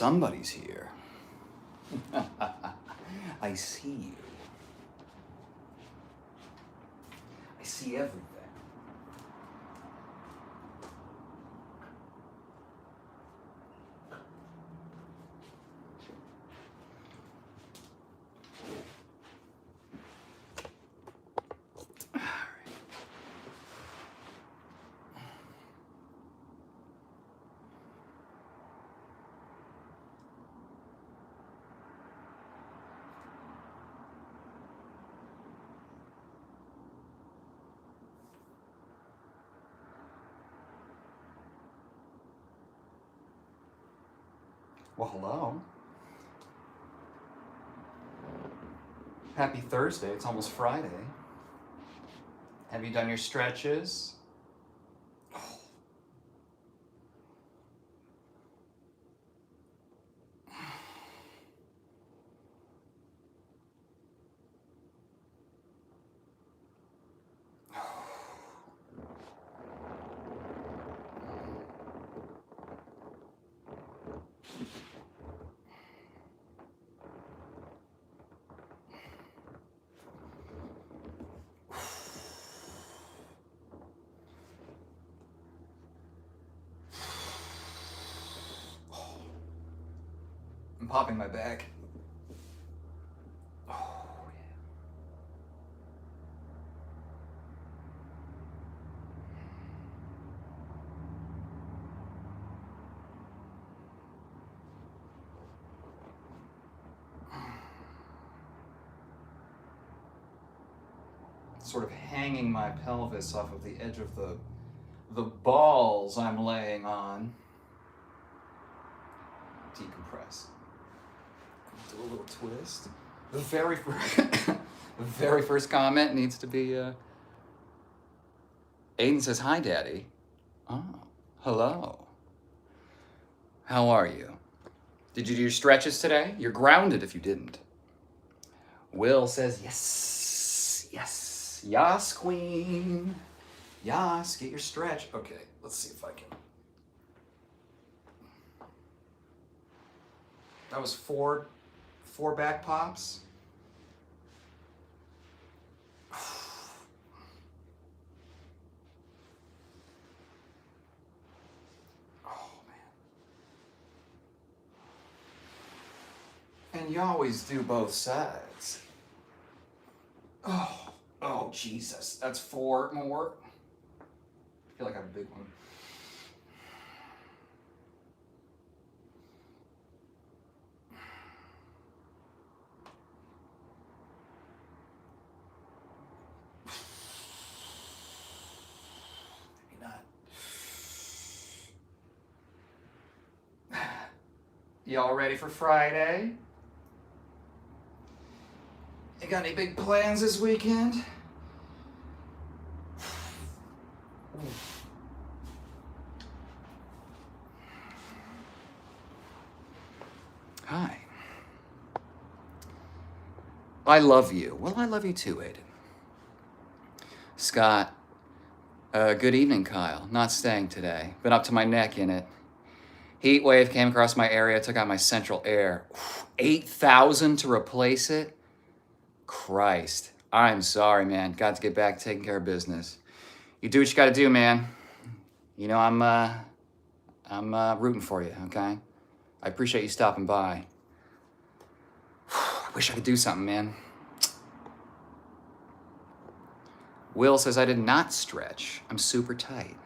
Somebody's here. I see you. I see everything. Well, hello. Happy Thursday. It's almost Friday. Have you done your stretches? I'm popping my back. Oh, yeah. Sort of hanging my pelvis off of the edge of the balls I'm laying on. Decompress. Do a little twist. The very first comment needs to be, Aiden says, "Hi, Daddy." Oh, hello. How are you? Did you do your stretches today? You're grounded if you didn't. Will says, yes, yes, yas, queen. Yas, get your stretch. Okay, let's see if I can. That was four back pops. Oh, man. And you always do both sides. Oh, Jesus. That's 4 more. I feel like I have a big one. Y'all ready for Friday? You got any big plans this weekend? Hi. I love you. Well, I love you too, Aiden. Scott, good evening, Kyle. Not staying today. Been up to my neck in it. Heat wave came across my area, took out my central air. 8,000 to replace it? Christ. I'm sorry, man. Got to get back taking care of business. You do what you got to do, man. You know, I'm rooting for you, okay? I appreciate you stopping by. I wish I could do something, man. Will says I did not stretch. I'm super tight.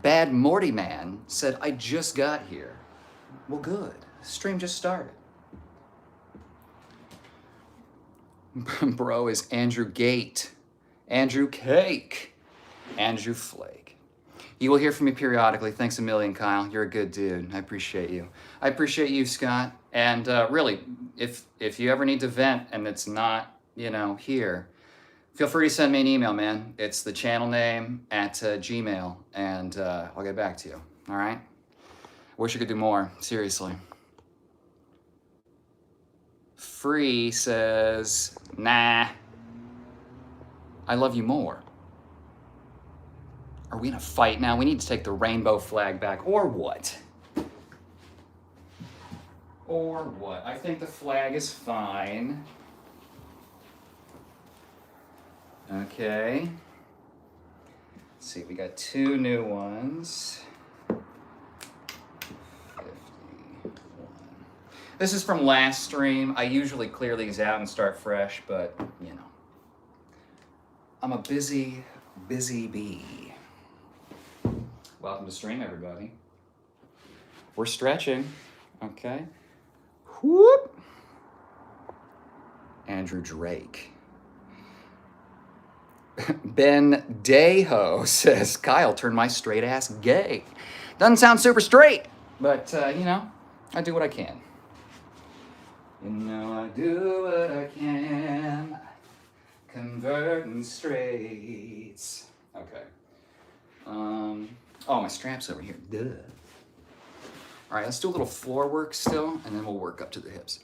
Bad Morty Man said I just got here. Well, good. Stream just started. Bro is Andrew Gate, Andrew Cake, Andrew Flake. You will hear from me periodically. Thanks a million, Kyle. You're a good dude. I appreciate you. I appreciate you, Scott. And really, if you ever need to vent and it's not, here, feel free to send me an email, man. It's the channel name at Gmail, and I'll get back to you. All right? Wish I could do more. Seriously. Free says, nah. I love you more. Are we in a fight now? We need to take the rainbow flag back, or what? Or what? I think the flag is fine. Okay. Let's see, we got 2 new ones. 51. This is from last stream. I usually clear these out and start fresh, but, you know. I'm a busy bee. Welcome to stream, everybody. We're stretching, okay? Whoop! Andrew Drake. Ben Deho says, Kyle turned my straight ass gay. Doesn't sound super straight, but, you know, I do what I can. You know, I do what I can. Converting straights. Okay. Oh, my strap's over here. Duh. All right, let's do a little floor work still, and then we'll work up to the hips.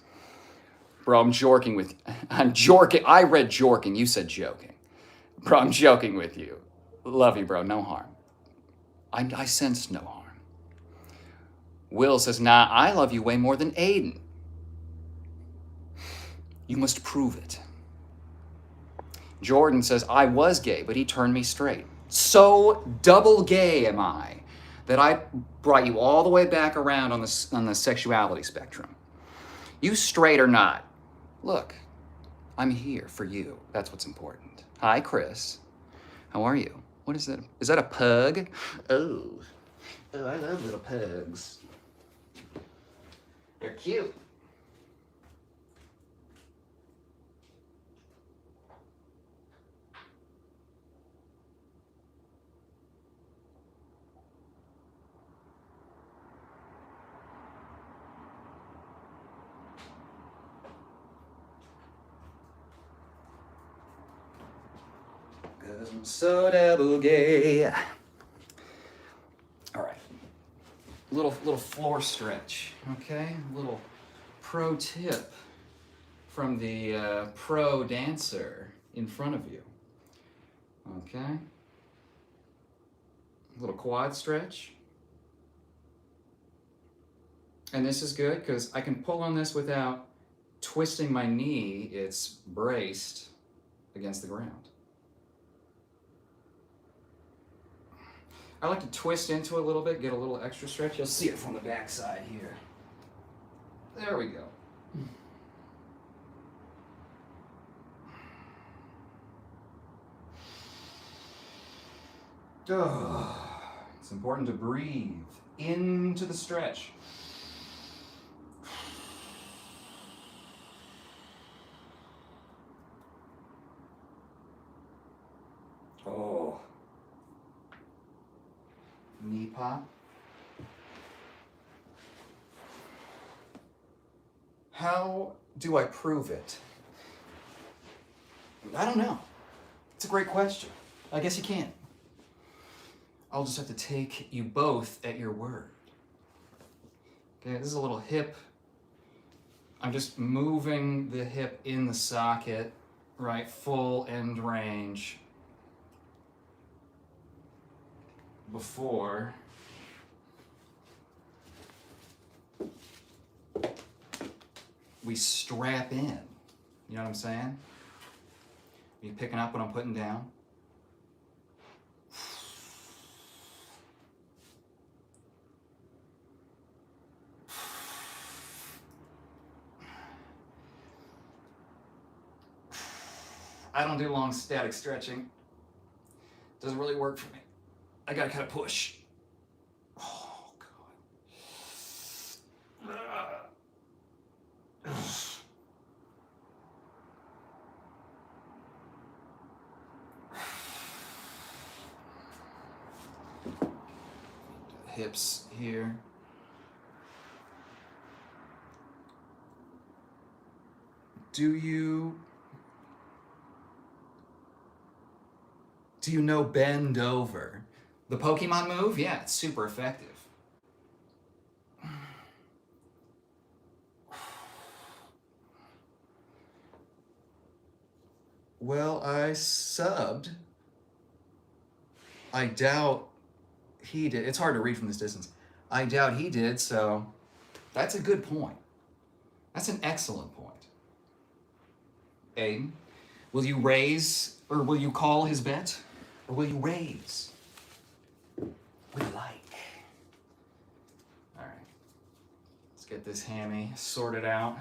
Bro, I'm jorking with... I'm jorking. I read jorking. You said joking. Bro, I'm joking with you. Love you, bro. No harm. I sense no harm. Will says, nah, I love you way more than Aiden. You must prove it. Jordan says, I was gay, but he turned me straight. So double gay am I that I brought you all the way back around on the sexuality spectrum. You straight or not, look, I'm here for you. That's what's important. Hi, Chris. How are you? What is that? Is that a pug? Oh, I love little pugs. They're cute. Cause I'm so double gay. All right, little floor stretch, okay? Little pro tip from the pro dancer in front of you, okay? Little quad stretch. And this is good because I can pull on this without twisting my knee. It's braced against the ground. I like to twist into a little bit, get a little extra stretch. You'll see it from the back side here. There we go. It's important to breathe into the stretch. Oh. Knee pop. How do I prove it? I don't know. It's a great question. I guess you can't. I'll just have to take you both at your word. Okay, this is a little hip. I'm just moving the hip in the socket, right? Full end range. Before we strap in. You know what I'm saying? Are you picking up what I'm putting down? I don't do long static stretching. Doesn't really work for me. I gotta kind of push. Oh, God. Hips here. Do you know bend over? The Pokemon move? Yeah, it's super effective. Well, I subbed. I doubt he did. It's hard to read from this distance. I doubt he did, so that's a good point. That's an excellent point. Aiden, will you raise, or will you call his bet? Or will you raise? We like. All right. Let's get this hammy sorted out.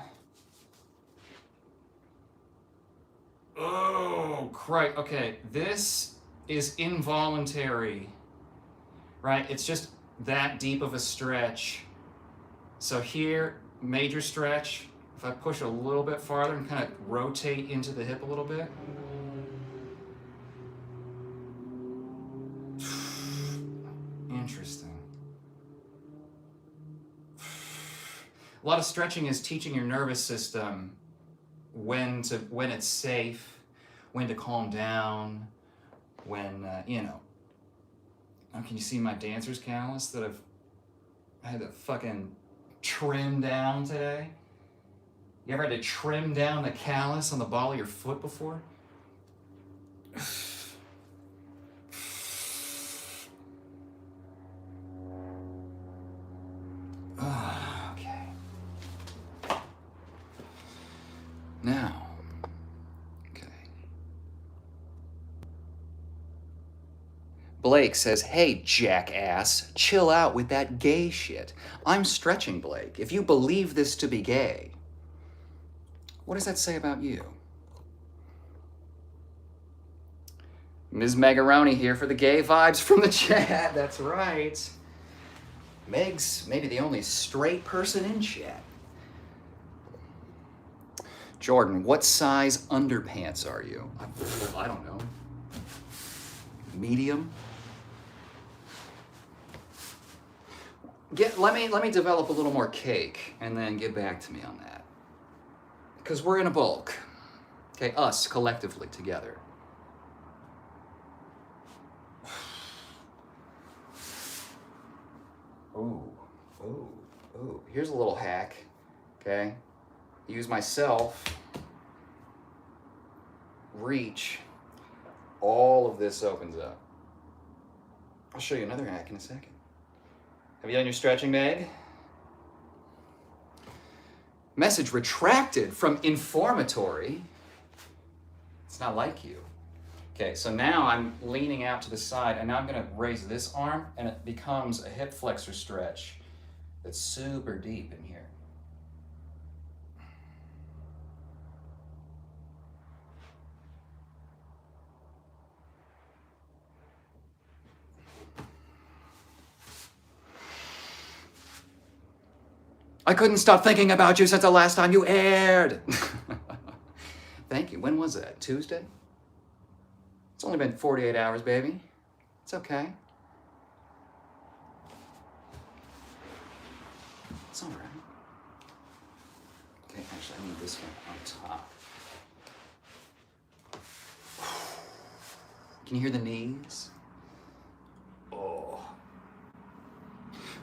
Oh, Christ. Okay, this is involuntary, right? It's just that deep of a stretch. So here, major stretch. If I push a little bit farther and kind of rotate into the hip a little bit. Interesting. A lot of stretching is teaching your nervous system when it's safe, when to calm down, when Oh, can you see my dancer's callus that I had to fucking trim down today? You ever had to trim down the callus on the ball of your foot before? Okay. Now, okay. Blake says, hey, jackass, chill out with that gay shit. I'm stretching, Blake. If you believe this to be gay, what does that say about you? Ms. Megaroni here for the gay vibes from the chat. That's right. Meg's maybe the only straight person in chat. Jordan, what size underpants are you? I don't know. Medium? Let me develop a little more cake and then get back to me on that. Because we're in a bulk. Okay, us collectively together. Ooh. Here's a little hack, okay? Use myself, reach, all of this opens up. I'll show you another hack in a second. Have you done your stretching, Meg? Message retracted from informatory. It's not like you. Okay, so now I'm leaning out to the side, and now I'm gonna raise this arm, and it becomes a hip flexor stretch that's super deep in here. I couldn't stop thinking about you since the last time you aired. Thank you. When was that? Tuesday? It's only been 48 hours, baby. It's okay. It's all right. Okay, actually, I need this one on top. Can you hear the knees? Oh.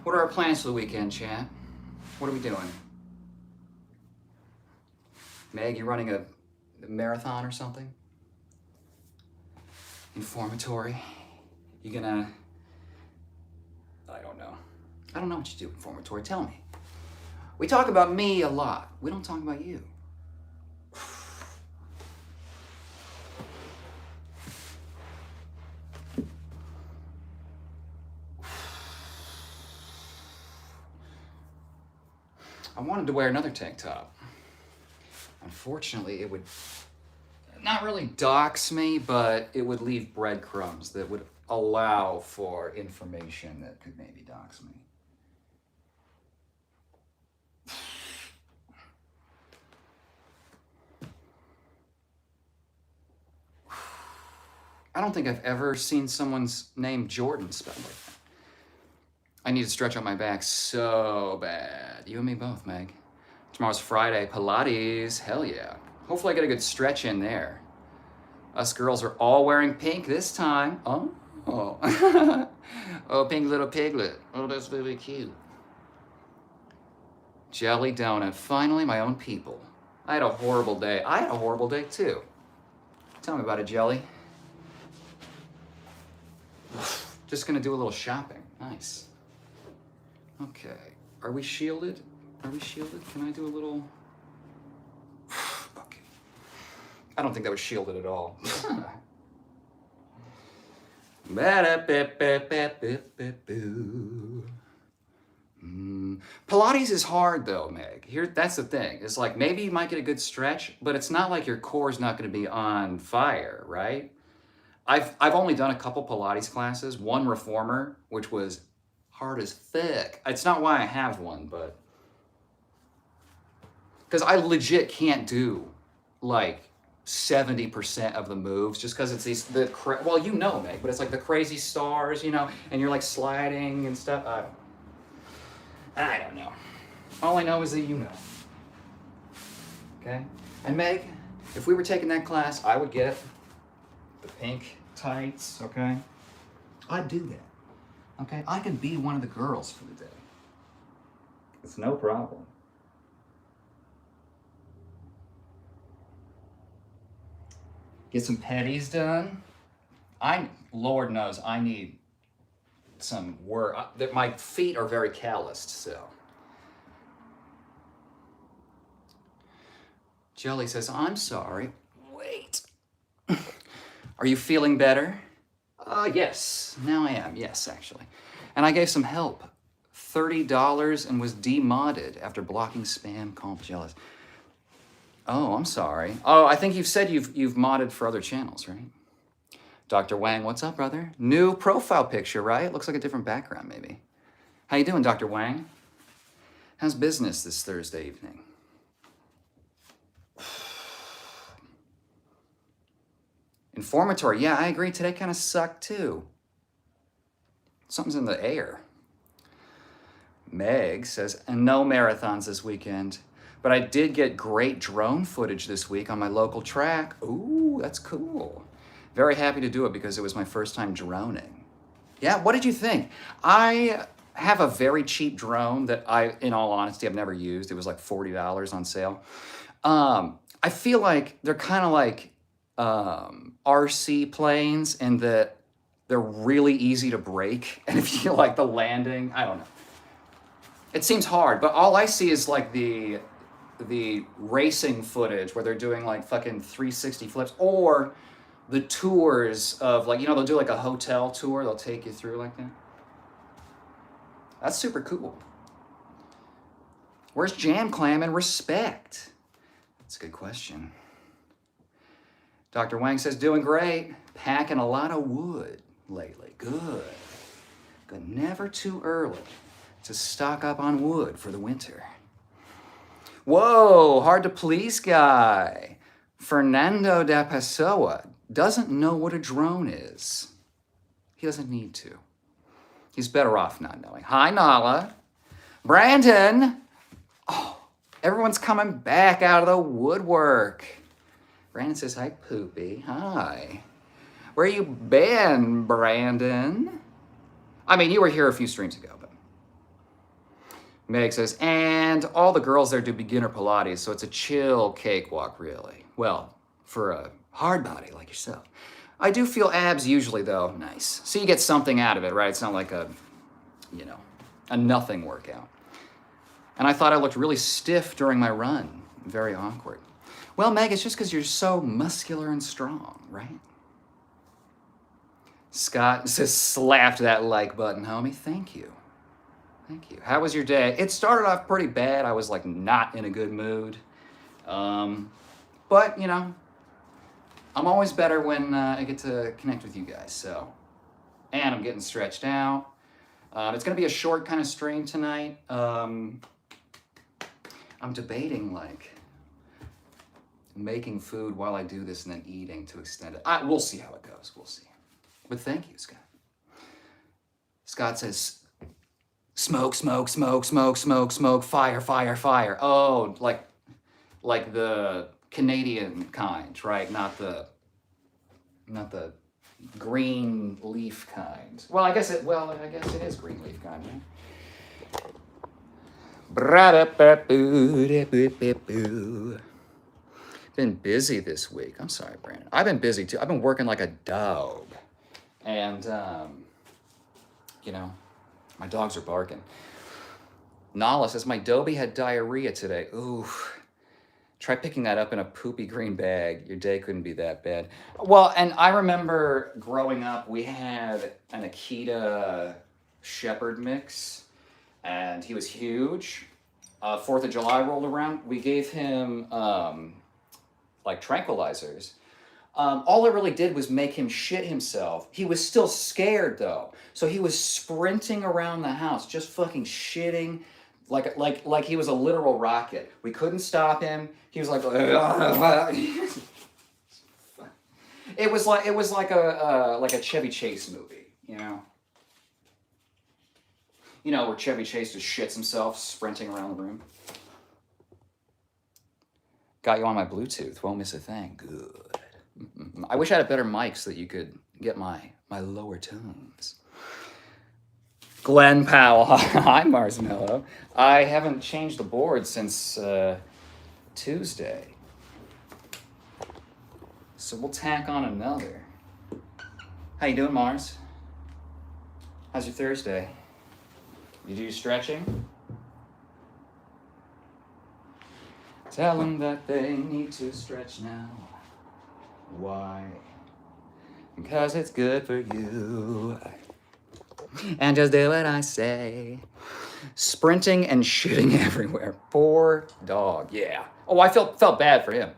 What are our plans for the weekend, chat? What are we doing? Meg, you running a marathon or something? Informatory? You gonna... I don't know. I don't know what you do, informatory. Tell me. We talk about me a lot. We don't talk about you. I wanted to wear another tank top. Unfortunately, it would not really dox me, but it would leave breadcrumbs that would allow for information that could maybe dox me. I don't think I've ever seen someone's name Jordan spelled like that. I need to stretch out my back so bad. You and me both, Meg. Tomorrow's Friday, Pilates, hell yeah. Hopefully I get a good stretch in there. Us girls are all wearing pink this time. Oh. Oh, pink little piglet. Oh, that's really cute. Jelly donut, finally my own people. I had a horrible day. I had a horrible day too. Tell me about it, Jelly. Just gonna do a little shopping. Nice. Okay, are we shielded? Are we shielded? Can I do a little I don't think that was shielded at all. Pilates is hard though, Meg. That's the thing. It's like maybe you might get a good stretch, but it's not like your core is not going to be on fire, right? I've only done a couple Pilates classes, one reformer, which was hard as thick. It's not why I have one, but because I legit can't do like 70% of the moves just because it's well, you know, Meg, but it's like the crazy stars, you know, and you're like sliding and stuff. I don't know. All I know is that you know. Okay? And Meg, if we were taking that class, I would get the pink tights, okay? I'd do that. Okay? I could be one of the girls for the day. It's no problem. Get some petties done. Lord knows, I need some work. My feet are very calloused, so. Jelly says, I'm sorry. Wait. Are you feeling better? Yes. Now I am. Yes, actually. And I gave some help. $30 and was demodded after blocking spam, called jealous. Oh, I'm sorry. Oh, I think you've said you've modded for other channels, right? Dr. Wang, what's up, brother? New profile picture, right? Looks like a different background, maybe. How you doing, Dr. Wang? How's business this Thursday evening? Informatory, yeah, I agree. Today kind of sucked, too. Something's in the air. Meg says, and no marathons this weekend, but I did get great drone footage this week on my local track. Ooh, that's cool. Very happy to do it because it was my first time droning. Yeah, what did you think? I have a very cheap drone that in all honesty, I've never used. It was like $40 on sale. I feel like they're kind of like RC planes in that they're really easy to break. And if you like the landing, I don't know. It seems hard, but all I see is like the racing footage where they're doing like fucking 360 flips, or the tours of like, you know, they'll do like a hotel tour. They'll take you through like that. That's super cool. Where's Jam Clam and respect? That's a good question. Dr. Wang says, doing great. Packing a lot of wood lately. Good. Good. Never too early to stock up on wood for the winter. Whoa, hard to please guy. Fernando da Pessoa doesn't know what a drone is. He doesn't need to. He's better off not knowing. Hi, Nala. Brandon. Oh, everyone's coming back out of the woodwork. Brandon says, hi, Poopy. Hi. Where you been, Brandon? I mean, you were here a few streams ago, but. Meg says, and all the girls there do beginner Pilates, so it's a chill cakewalk, really. Well, for a hard body like yourself. I do feel abs usually, though. Nice. So you get something out of it, right? It's not like a nothing workout. And I thought I looked really stiff during my run. Very awkward. Well, Meg, it's just because you're so muscular and strong, right? Scott says, slapped that like button, homie. Thank you. Thank you. How was your day? It started off pretty bad. I was like not in a good mood. But, you know, I'm always better when I get to connect with you guys. So, and I'm getting stretched out. It's going to be a short kind of stream tonight. I'm debating like making food while I do this and then eating to extend it. We'll see how it goes. We'll see. But thank you, Scott. Scott says, smoke, smoke, smoke, smoke, smoke, smoke, fire, fire, fire. Oh, like the Canadian kind, right? Not the green leaf kind. Well, I guess it is green leaf kind, right? Been busy this week. I'm sorry, Brandon. I've been busy too. I've been working like a dog. And my dogs are barking. Nala says, my Dobie had diarrhea today. Ooh. Try picking that up in a poopy green bag. Your day couldn't be that bad. Well, and I remember growing up, we had an Akita Shepherd mix, and he was huge. 4th of July rolled around. We gave him like tranquilizers. All it really did was make him shit himself. He was still scared though, so he was sprinting around the house, just fucking shitting, like he was a literal rocket. We couldn't stop him. He was like, it was like a Chevy Chase movie, you know. You know, where Chevy Chase just shits himself sprinting around the room. Got you on my Bluetooth. Won't miss a thing. Good. I wish I had a better mic so that you could get my lower tones. Glenn Powell. Hi, Marshmallow. I haven't changed the board since Tuesday. So we'll tack on another. How you doing, Mars? How's your Thursday? You do stretching? Tell them that they need to stretch now. Why? Because it's good for you. And just do what I say. Sprinting and shitting everywhere. Poor dog. Yeah. Oh, I felt bad for him.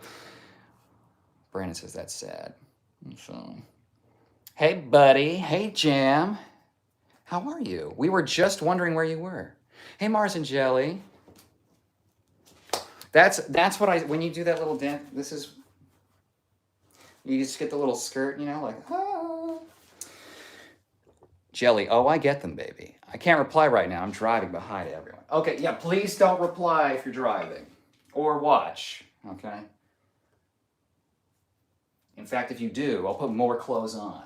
Brandon says that's sad. So, hey, buddy. Hey, Jam. How are you? We were just wondering where you were. Hey, Mars and Jelly. That's what when you do that little dance, this is, you just get the little skirt, you know, like, ah. Jelly, oh, I get them, baby. I can't reply right now. I'm driving, but hi to everyone. Okay, yeah, please don't reply if you're driving. Or watch, okay? In fact, if you do, I'll put more clothes on.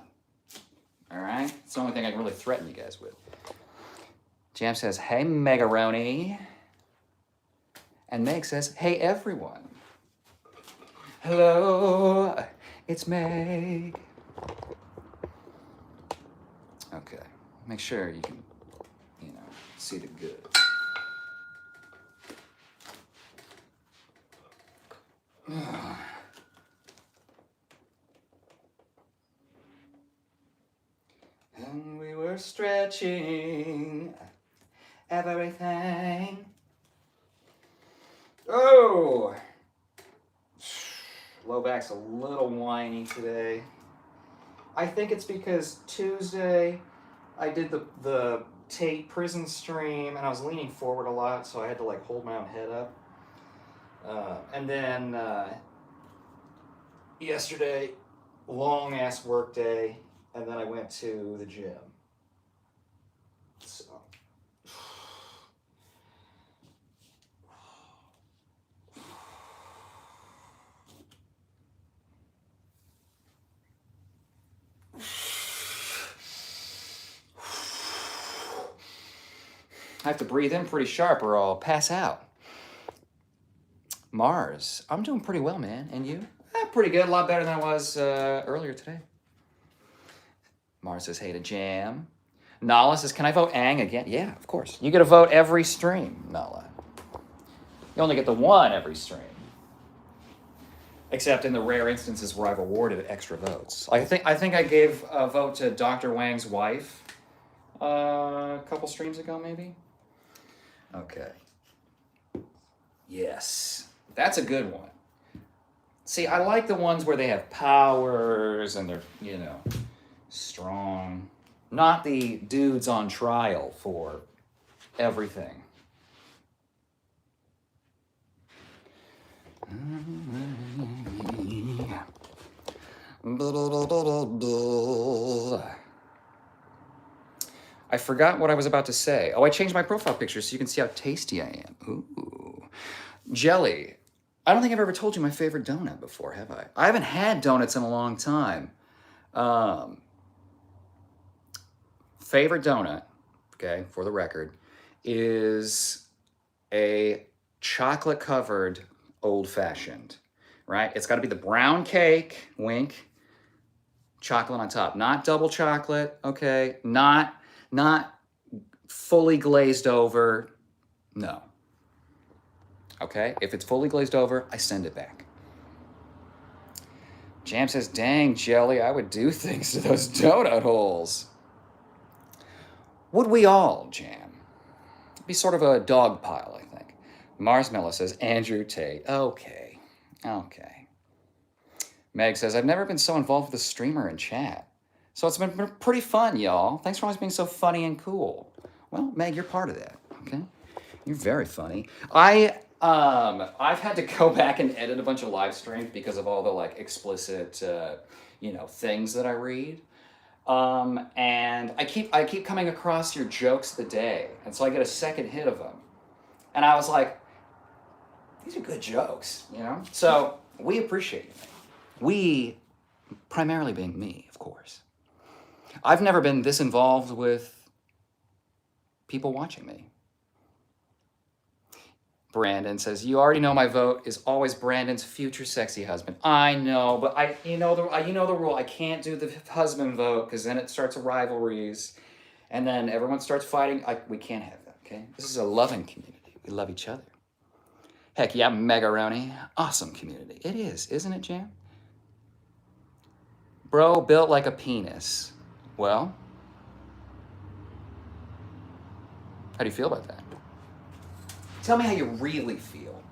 All right? It's the only thing I can really threaten you guys with. Jam says, hey, Megaroni. And Meg says, hey, everyone. Hello, it's Meg. Okay, make sure you can, you know, see the good. And we were stretching everything. Oh! Low back's a little whiny today. I think it's because Tuesday I did the Tate prison stream and I was leaning forward a lot, so I had to like hold my own head up. And then yesterday, long ass work day, and then I went to the gym. So. I have to breathe in pretty sharp or I'll pass out. Mars, I'm doing pretty well, man. And you? Pretty good. A lot better than I was earlier today. Mars says, hey to Jam. Nala says, can I vote Aang again? Yeah, of course. You get a vote every stream, Nala. You only get the one every stream. Except in the rare instances where I've awarded extra votes. I think I gave a vote to Dr. Wang's wife a couple streams ago, maybe? Okay. Yes. That's a good one. See, I like the ones where they have powers and they're, you know, strong. Not the dudes on trial for everything. I forgot what I was about to say. Oh, I changed my profile picture so you can see how tasty I am. Ooh. Jelly. I don't think I've ever told you my favorite donut before, have I? I haven't had donuts in a long time. Favorite donut, okay, for the record, is a chocolate-covered old-fashioned, right? It's got to be the brown cake, wink, chocolate on top. Not double chocolate, okay? Not fully glazed over, no. Okay? If it's fully glazed over, I send it back. Jam says, dang, Jelly, I would do things to those donut holes. Would we all, Jam? It'd be sort of a dog pile, I think. Marshmallow says, Andrew Tate. Okay. Meg says, I've never been so involved with a streamer in chat. So it's been pretty fun, y'all. Thanks for always being so funny and cool. Well, Meg, you're part of that, okay? You're very funny. I've had to go back and edit a bunch of live streams because of all the like explicit, things that I read. And I keep coming across your jokes of the day, and so I get a second hit of them, and I was like, these are good jokes, So we appreciate it. We, primarily being me, of course. I've never been this involved with people watching me. Brandon says, you already know my vote is always Brandon's future sexy husband. I know, but you know the rule. I can't do the husband vote because then it starts rivalries, and then everyone starts fighting. We can't have that, okay? This is a loving community. We love each other. Heck yeah, Megaroni. Awesome community. It is, isn't it, Jam? Bro built like a penis. Well, how do you feel about that? Tell me how you really feel.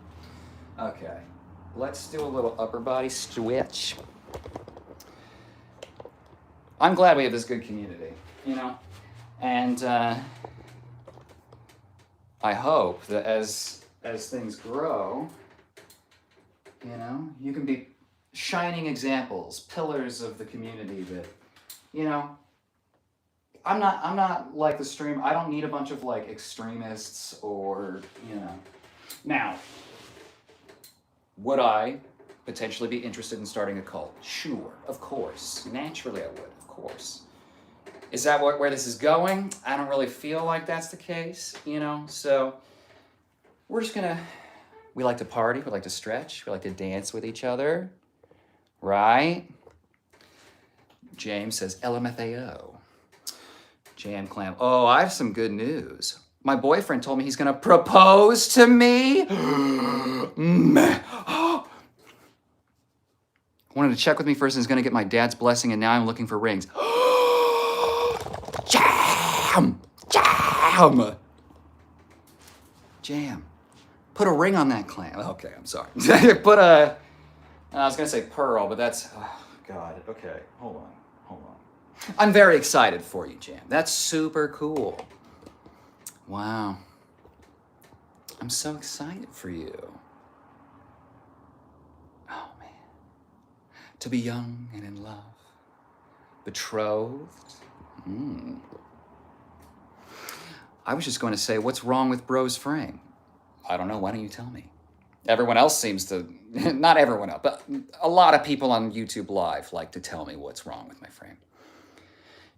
Okay, let's do a little upper body stretch. I'm glad we have this good community, and I hope that as things grow, you can be shining examples, pillars of the community that, I'm not like the stream. I don't need a bunch of like extremists or, Now, would I potentially be interested in starting a cult? Sure, of course. Naturally I would, of course. Is that where this is going? I don't really feel like that's the case, So we're just we like to party, we like to stretch, we like to dance with each other, right? James says LMFAO. Jam Clam. Oh, I have some good news. My boyfriend told me he's gonna propose to me. Wanted to check with me first and is gonna get my dad's blessing, and now I'm looking for rings. Jam! Put a ring on that clam. Okay, I'm sorry. I was gonna say pearl, but that's, oh God, okay, hold on. I'm very excited for you, Jam. That's super cool. Wow. I'm so excited for you. Oh, man. To be young and in love. Betrothed. I was just going to say, what's wrong with bro's frame? I don't know. Why don't you tell me? Everyone else seems to, not everyone else, but a lot of people on YouTube Live like to tell me what's wrong with my frame.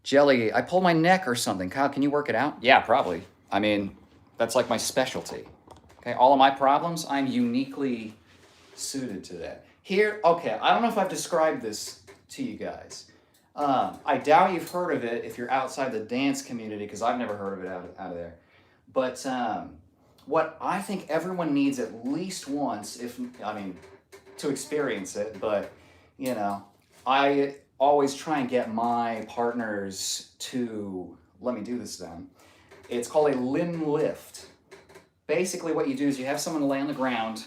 Jelly, I pulled my neck or something. Kyle, can you work it out? Yeah, probably. I mean, that's like my specialty. Okay, all of my problems, I'm uniquely suited to that. Here, okay, I don't know if I've described this to you guys. I doubt you've heard of it if you're outside the dance community, because I've never heard of it out of there. But what I think everyone needs at least once, to experience it, but, I always try and get my partners to let me do this to them. It's called a limb lift. Basically what you do is you have someone lay on the ground,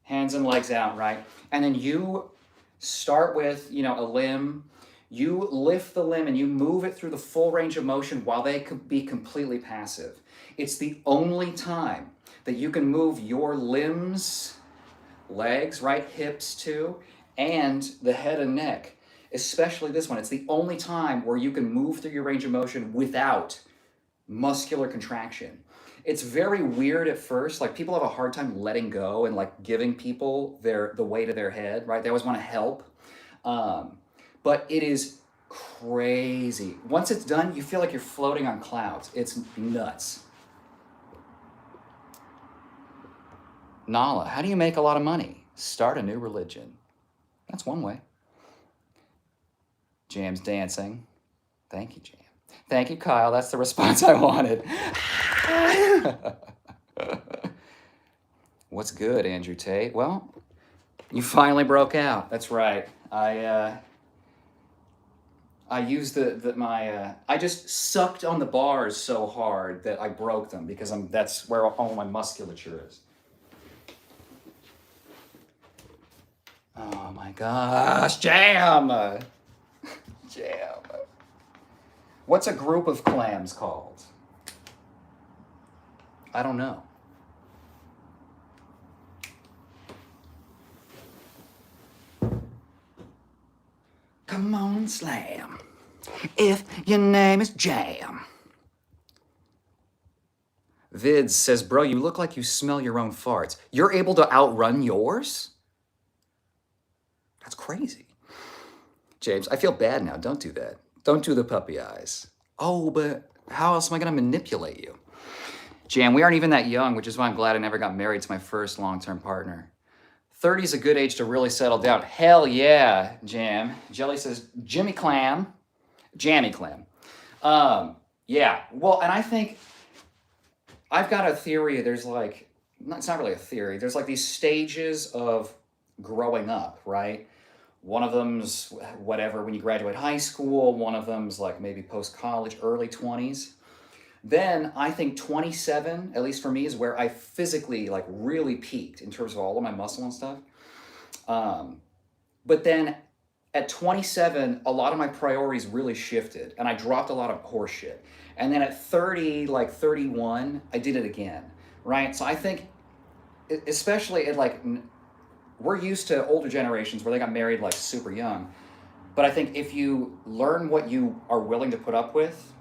hands and legs out, right? And then you start with, a limb. You lift the limb and you move it through the full range of motion while they could be completely passive. It's the only time that you can move your limbs, legs, right, hips too, and the head and neck, especially this one. It's the only time where you can move through your range of motion without muscular contraction. It's very weird at first. Like, people have a hard time letting go and like giving people the weight of their head, right? They always want to help. But it is crazy. Once it's done, you feel like you're floating on clouds. It's nuts. Nala, how do you make a lot of money? Start a new religion. That's one way. Jam's dancing. Thank you, Jam. Thank you, Kyle. That's the response I wanted. What's good, Andrew Tate? Well, you finally broke out. That's right. I used I just sucked on the bars so hard that I broke them because that's where all my musculature is. Oh my gosh, jam! Jam. What's a group of clams called? I don't know. Come on, slam. If your name is Jam. Vids says, bro, you look like you smell your own farts. You're able to outrun yours? That's crazy. James, I feel bad now. Don't do that. Don't do the puppy eyes. Oh, but how else am I going to manipulate you? Jam, we aren't even that young, which is why I'm glad I never got married to my first long-term partner. 30 is a good age to really settle down. Hell yeah, Jam. Jelly says, Jimmy Clam. Jammy Clam. Yeah, well, and I think I've got a theory. There's like, it's not really a theory. There's like these stages of growing up, right? One of them's whatever, when you graduate high school. One of them's like maybe post-college, early 20s. Then I think 27, at least for me, is where I physically like really peaked in terms of all of my muscle and stuff. But then at 27, a lot of my priorities really shifted and I dropped a lot of horse shit. And then at 30, like 31, I did it again, right? So I think, especially at like, we're used to older generations where they got married like super young. But I think if you learn what you are willing to put up with,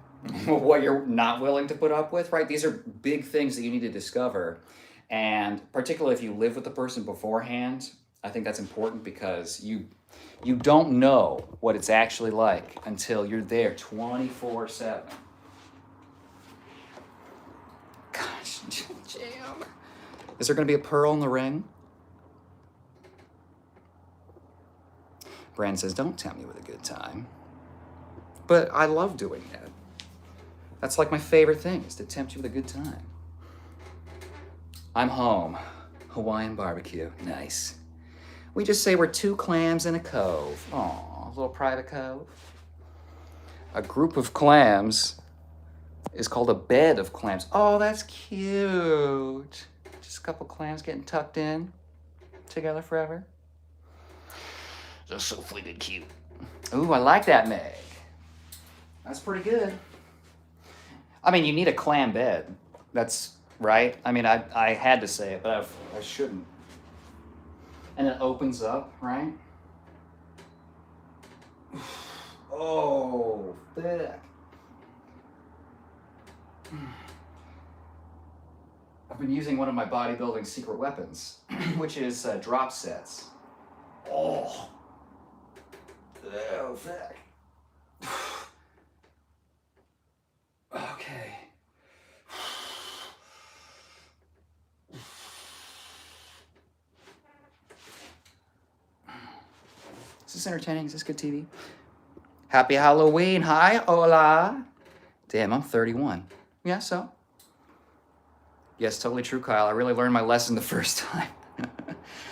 what you're not willing to put up with, right? These are big things that you need to discover. And particularly if you live with the person beforehand, I think that's important because you don't know what it's actually like until you're there 24/7. Gosh, Jam. Is there going to be a pearl in the ring? Brand says, don't tempt me with a good time. But I love doing that. That's like my favorite thing, is to tempt you with a good time. I'm home. Hawaiian barbecue. Nice. We just say we're two clams in a cove. Aw, a little private cove. A group of clams is called a bed of clams. Oh, that's cute. Just a couple clams getting tucked in together forever. That's so flippin' cute. Ooh, I like that, Meg. That's pretty good. I mean, you need a clam bed. That's right. I mean, I had to say it, but I shouldn't. And it opens up, right? Oh, thick. I've been using one of my bodybuilding secret weapons, which is drop sets. Oh, thick. Okay. Is this entertaining? Is this good TV? Happy Halloween. Hi, hola. Damn, I'm 31. Yeah, so? Yes, totally true, Kyle. I really learned my lesson the first time.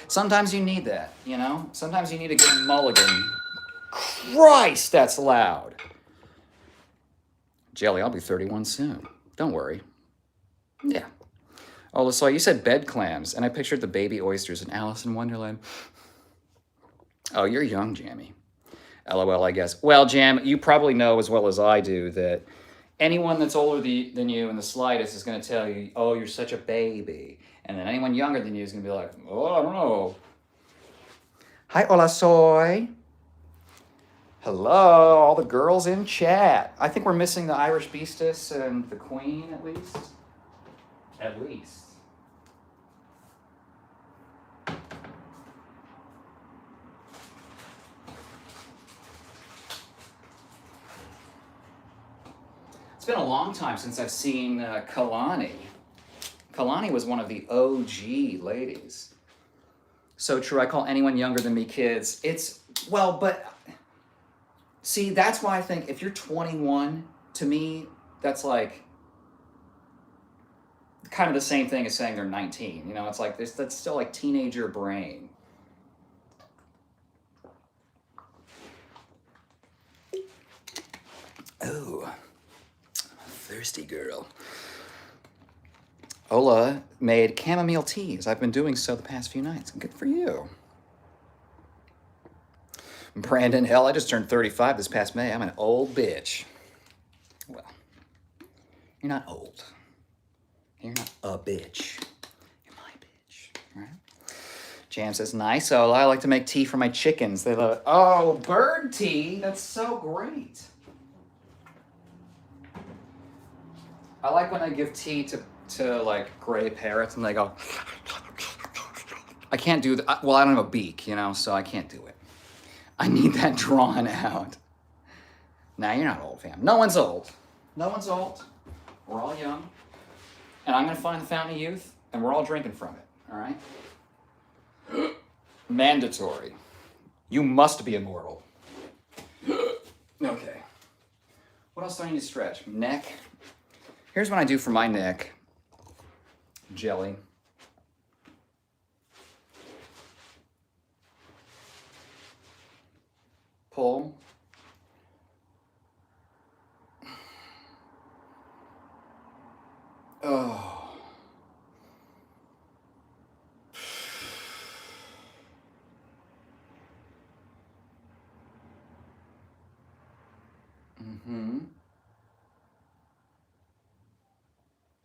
Sometimes you need that, you know? Sometimes you need a good mulligan. Christ, that's loud. Jelly, I'll be 31 soon. Don't worry. Yeah. Oh, so you said bed clams, and I pictured the baby oysters in Alice in Wonderland. Oh, you're young, Jammy. LOL, I guess. Well, Jam, you probably know as well as I do that anyone that's older than you in the slightest is going to tell you, oh, you're such a baby. And then anyone younger than you is going to be like, oh, I don't know. Hi, hola, soy. Hello, all the girls in chat. I think we're missing the Irish Beastess and the Queen, at least. At least. It's been a long time since I've seen Kalani. Kalani was one of the OG ladies. So true, I call anyone younger than me kids. But see, that's why I think if you're 21, to me, that's like, kind of the same thing as saying they're 19. You know, it's like that's still like teenager brain. Oh, thirsty girl. Ola made chamomile teas. I've been doing so the past few nights. Good for you. Brandon, hell, I just turned 35 this past May. I'm an old bitch. Well, you're not old. You're not a bitch. You're my bitch, right? Jam says, nice, Ola. I like to make tea for my chickens. They love it. Oh, bird tea? That's so great. I like when I give tea to like gray parrots and they go, I can't do that. Well, I don't have a beak, you know, so I can't do it. I need that drawn out. Nah, you're not old, fam. No one's old. No one's old. We're all young. And I'm going to find the fountain of youth, and we're all drinking from it, all right? Mandatory. You must be immortal. Okay. What else do I need to stretch? Neck. Here's what I do for my neck. Jelly. Pull. Oh. Mm-hmm.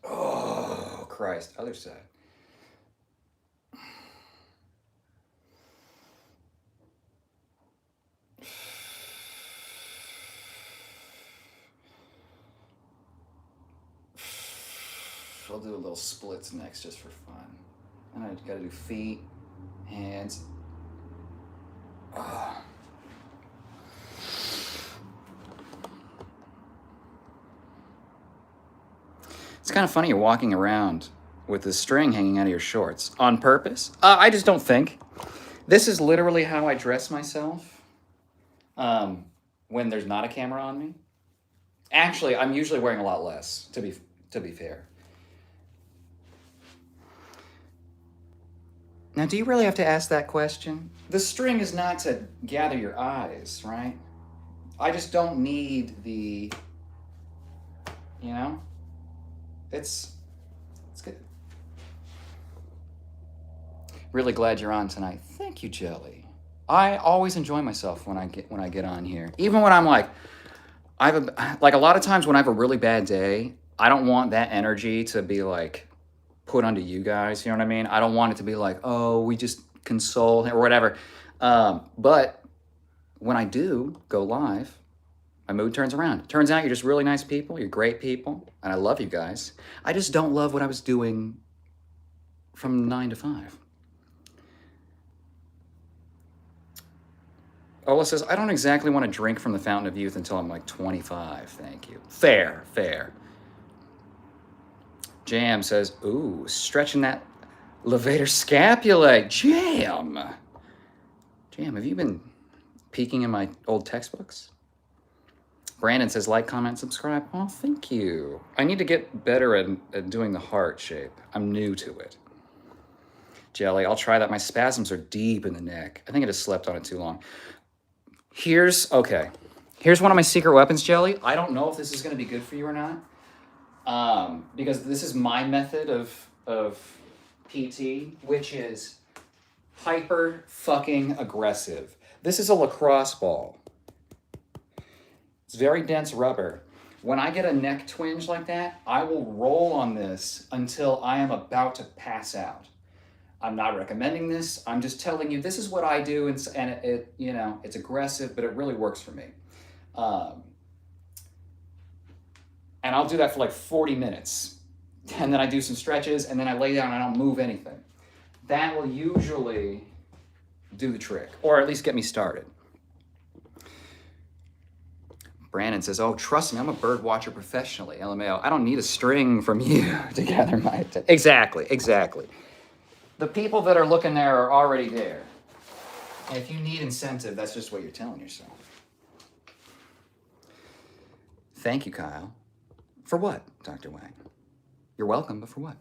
Oh, Christ. Other side. I'll do a little splits next just for fun. And I gotta do feet, hands. Oh. It's kind of funny you're walking around with the string hanging out of your shorts. On purpose? I just don't think. This is literally how I dress myself when there's not a camera on me. Actually, I'm usually wearing a lot less, to be fair. Now, do you really have to ask that question? The string is not to gather your eyes, right? I just don't need the, you know? It's good. Really glad you're on tonight. Thank you, Jelly. I always enjoy myself when I get on here. Even when I'm like, like a lot of times when I have a really bad day, I don't want that energy to be like put onto you guys, you know what I mean? I don't want it to be like, oh, we just console or whatever. But when I do go live, my mood turns around. Turns out you're just really nice people. You're great people. And I love you guys. I just don't love what I was doing from 9 to 5. Ola says, I don't exactly want to drink from the fountain of youth until I'm like 25. Thank you. Fair. Jam says, ooh, stretching that levator scapula. Jam, have you been peeking in my old textbooks? Brandon says, like, comment, subscribe. Oh, thank you. I need to get better at doing the heart shape. I'm new to it. Jelly, I'll try that. My spasms are deep in the neck. I think I just slept on it too long. Here's one of my secret weapons, Jelly. I don't know if this is going to be good for you or not. Because this is my method of PT, which is hyper fucking aggressive. This is a lacrosse ball. It's very dense rubber. When I get a neck twinge like that, I will roll on this until I am about to pass out. I'm not recommending this. I'm just telling you this is what I do, and it you know, it's aggressive, but it really works for me. And I'll do that for like 40 minutes. And then I do some stretches, and then I lay down and I don't move anything. That will usually do the trick, or at least get me started. Brandon says, oh, trust me, I'm a bird watcher professionally, LMAO. I don't need a string from you to gather my attention. Exactly. The people that are looking there are already there. And if you need incentive, that's just what you're telling yourself. Thank you, Kyle. For what, Dr. Wang? You're welcome, but for what?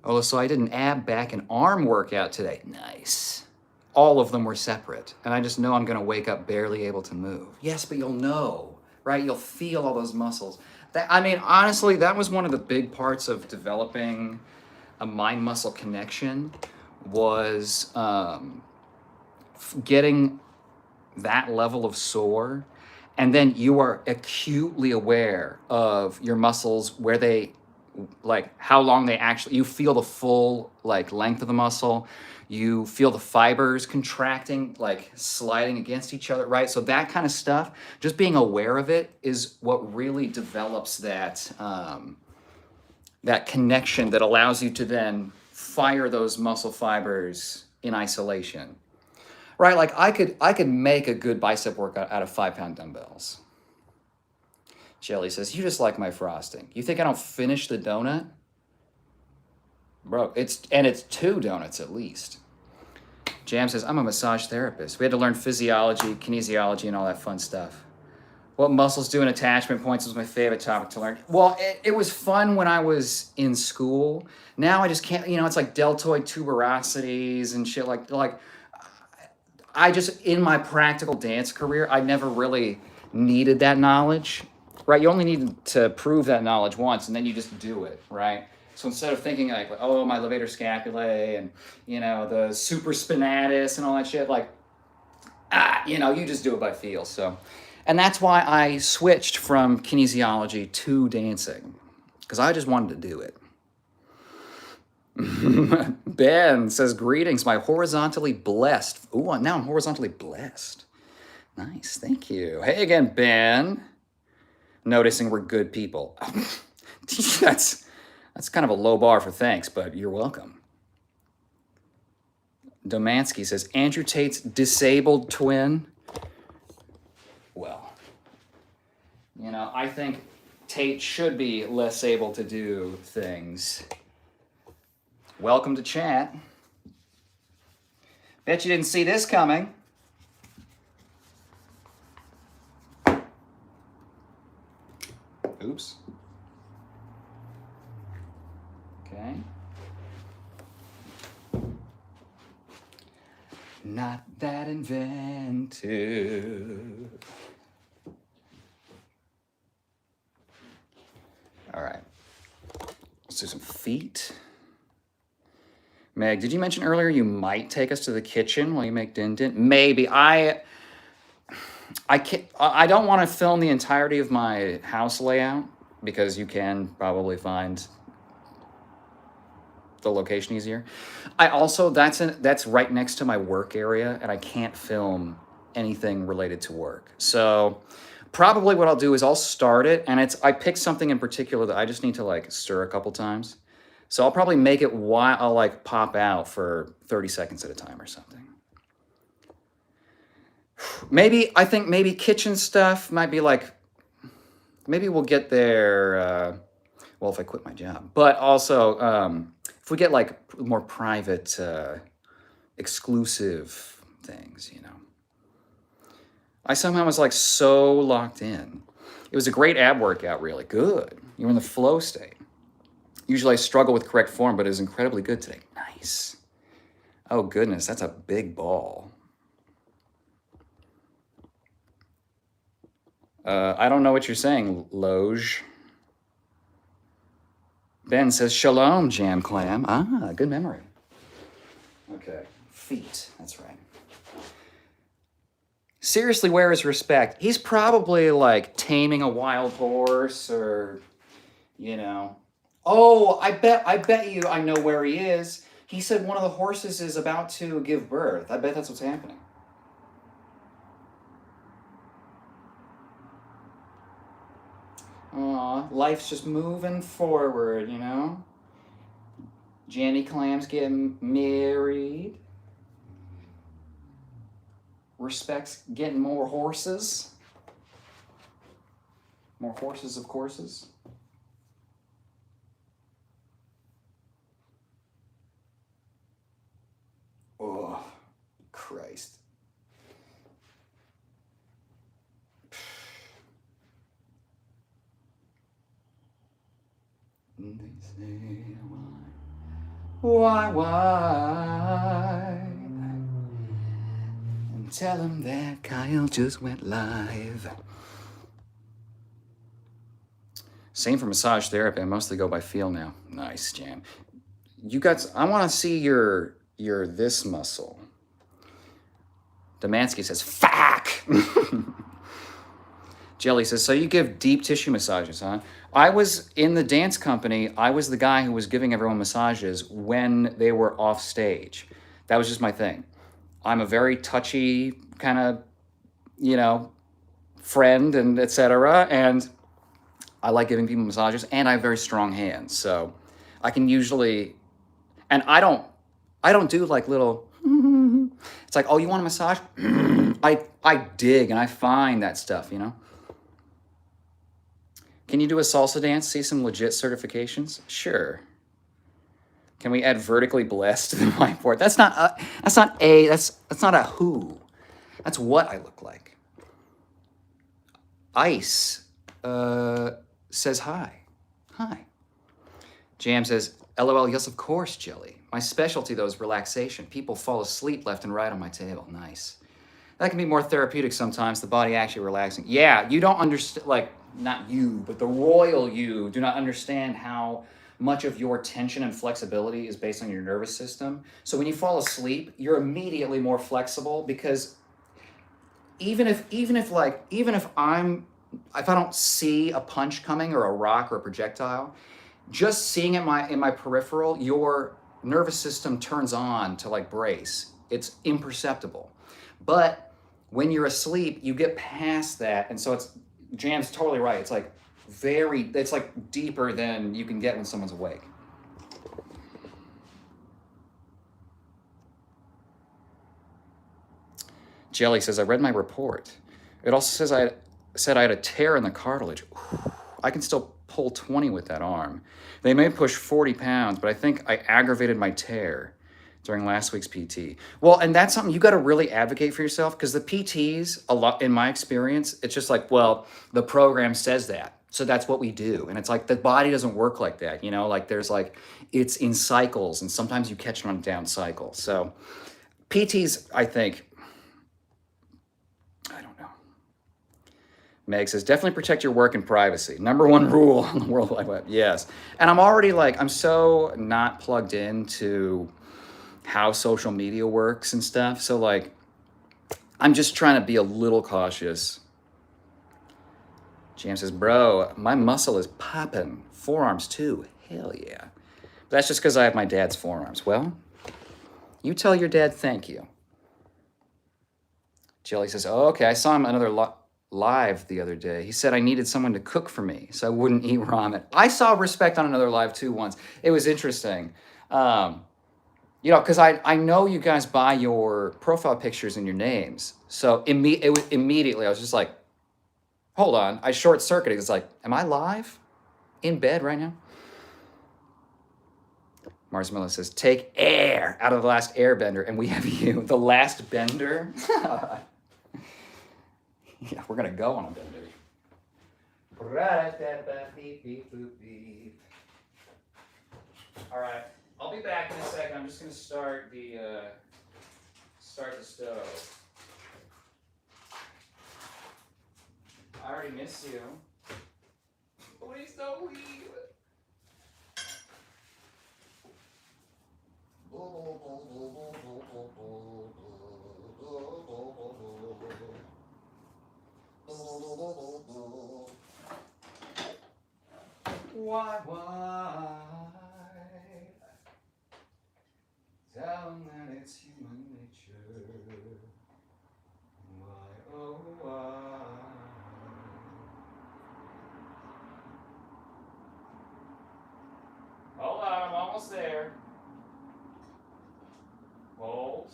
Oh, so I did an ab, back, and arm workout today. Nice. All of them were separate. And I just know I'm going to wake up barely able to move. Yes, but you'll know, right? You'll feel all those muscles. I mean, honestly, that was one of the big parts of developing a mind-muscle connection was getting that level of sore. And then you are acutely aware of your muscles, where they, like how long they actually, you feel the full like length of the muscle, you feel the fibers contracting, like sliding against each other, right? So that kind of stuff, just being aware of it is what really develops that that connection that allows you to then fire those muscle fibers in isolation, right? Like I could make a good bicep workout out of 5-pound dumbbells. Jelly says, you just like my frosting. You think I don't finish the donut? Bro, it's 2 donuts at least. Jam says, I'm a massage therapist. We had to learn physiology, kinesiology, and all that fun stuff. What muscles do in attachment points was my favorite topic to learn. Well, it was fun when I was in school. Now I just can't, it's like deltoid tuberosities and shit like I just, in my practical dance career, I never really needed that knowledge, right? You only need to prove that knowledge once, and then you just do it, right? So instead of thinking like, oh, my levator scapulae and, the supraspinatus and all that shit, like, you just do it by feel. So, and that's why I switched from kinesiology to dancing, because I just wanted to do it. Ben says, greetings, my horizontally blessed. Ooh, now I'm horizontally blessed. Nice, thank you. Hey again, Ben. Noticing we're good people. That's kind of a low bar for thanks, but you're welcome. Domansky says, Andrew Tate's disabled twin. Well, I think Tate should be less able to do things. Welcome to chat. Bet you didn't see this coming. Oops. Okay. Not that inventive. All right. Let's do some feet. Meg, did you mention earlier you might take us to the kitchen while you make din din? Maybe. I don't want to film the entirety of my house layout, because you can probably find the location easier. I also, that's right next to my work area, and I can't film anything related to work. So probably what I'll do is I'll start it, and I picked something in particular that I just need to like stir a couple times. So I'll probably make it while I'll like pop out for 30 seconds at a time or something. I think maybe kitchen stuff might be like, maybe we'll get there, well, if I quit my job. But also, if we get like more private, exclusive things, I somehow was like so locked in. It was a great ab workout, really good. You were in the flow state. Usually I struggle with correct form, but it was incredibly good today. Nice. Oh goodness, that's a big ball. I don't know what you're saying, Loge. Ben says, shalom, Jam Clam. Ah, good memory. Okay, feet, that's right. Seriously, where is respect? He's probably like taming a wild horse or, Oh, I bet you I know where he is. He said one of the horses is about to give birth. I bet that's what's happening. Aw, life's just moving forward, Janny Clam's getting married. Respect's getting more horses. More horses of courses. Oh, Christ. They say why? And tell him that Kyle just went live. Same for massage therapy. I mostly go by feel now. Nice, Jam. You got. I want to see your this muscle. Demansky says, "Fuck." Jelly says, so you give deep tissue massages, huh? I was in the dance company. I was the guy who was giving everyone massages when they were off stage. That was just my thing. I'm a very touchy kind of, friend and etc. And I like giving people massages, and I have very strong hands. So I can usually, and I don't do like little, it's like, oh, you want a massage? I dig and I find that stuff, Can you do a salsa dance? See some legit certifications? Sure. Can we add vertically blessed to the whiteboard? That's not a who. That's what I look like. Ice says hi. Hi. Jam says, LOL, yes, of course, Jelly. My specialty, though, is relaxation. People fall asleep left and right on my table. Nice. That can be more therapeutic sometimes, the body actually relaxing. Yeah, you don't understand, like, not you, but the royal you do not understand how much of your tension and flexibility is based on your nervous system. So when you fall asleep, you're immediately more flexible because even if I don't see a punch coming or a rock or a projectile, just seeing it in my peripheral, your nervous system turns on to like brace. It's imperceptible. But when you're asleep, you get past that. And so Jam's totally right. It's like it's like deeper than you can get when someone's awake. Jelly says, I read my report. It also says I had a tear in the cartilage. I can still pull 20 with that arm. They may push 40 pounds, but I think I aggravated my tear during last week's PT. Well, and that's something you got to really advocate for yourself, because the PTs, a lot in my experience, it's just like, well, the program says that, so that's what we do. And it's like the body doesn't work like that, like there's like, it's in cycles, and sometimes you catch it on a down cycle. So PTs, I think, I don't know. Meg says, definitely protect your work and privacy. Number one rule on the World Wide Web. Yes. And I'm already I'm so not plugged into how social media works and stuff. So I'm just trying to be a little cautious. Jam says, bro, my muscle is popping. Forearms too. Hell yeah. But that's just because I have my dad's forearms. Well, you tell your dad thank you. Jelly says, oh, okay, I saw him another live the other day. He said I needed someone to cook for me so I wouldn't eat ramen. I saw Respect on another live too once. It was interesting. Because I know you guys buy your profile pictures and your names. So immediately I was just like, hold on. I short-circuited. It's like, am I live? In bed right now? Mars Miller says, take air out of The Last Airbender, and we have you. The Last Bender? Yeah, we're going to go on a bender. All right. I'll be back in a second. I'm just going to start the stove. I already miss you. Please don't leave. Why? Tell them that it's human nature. Why, oh, why? Hold on, I'm almost there. Hold.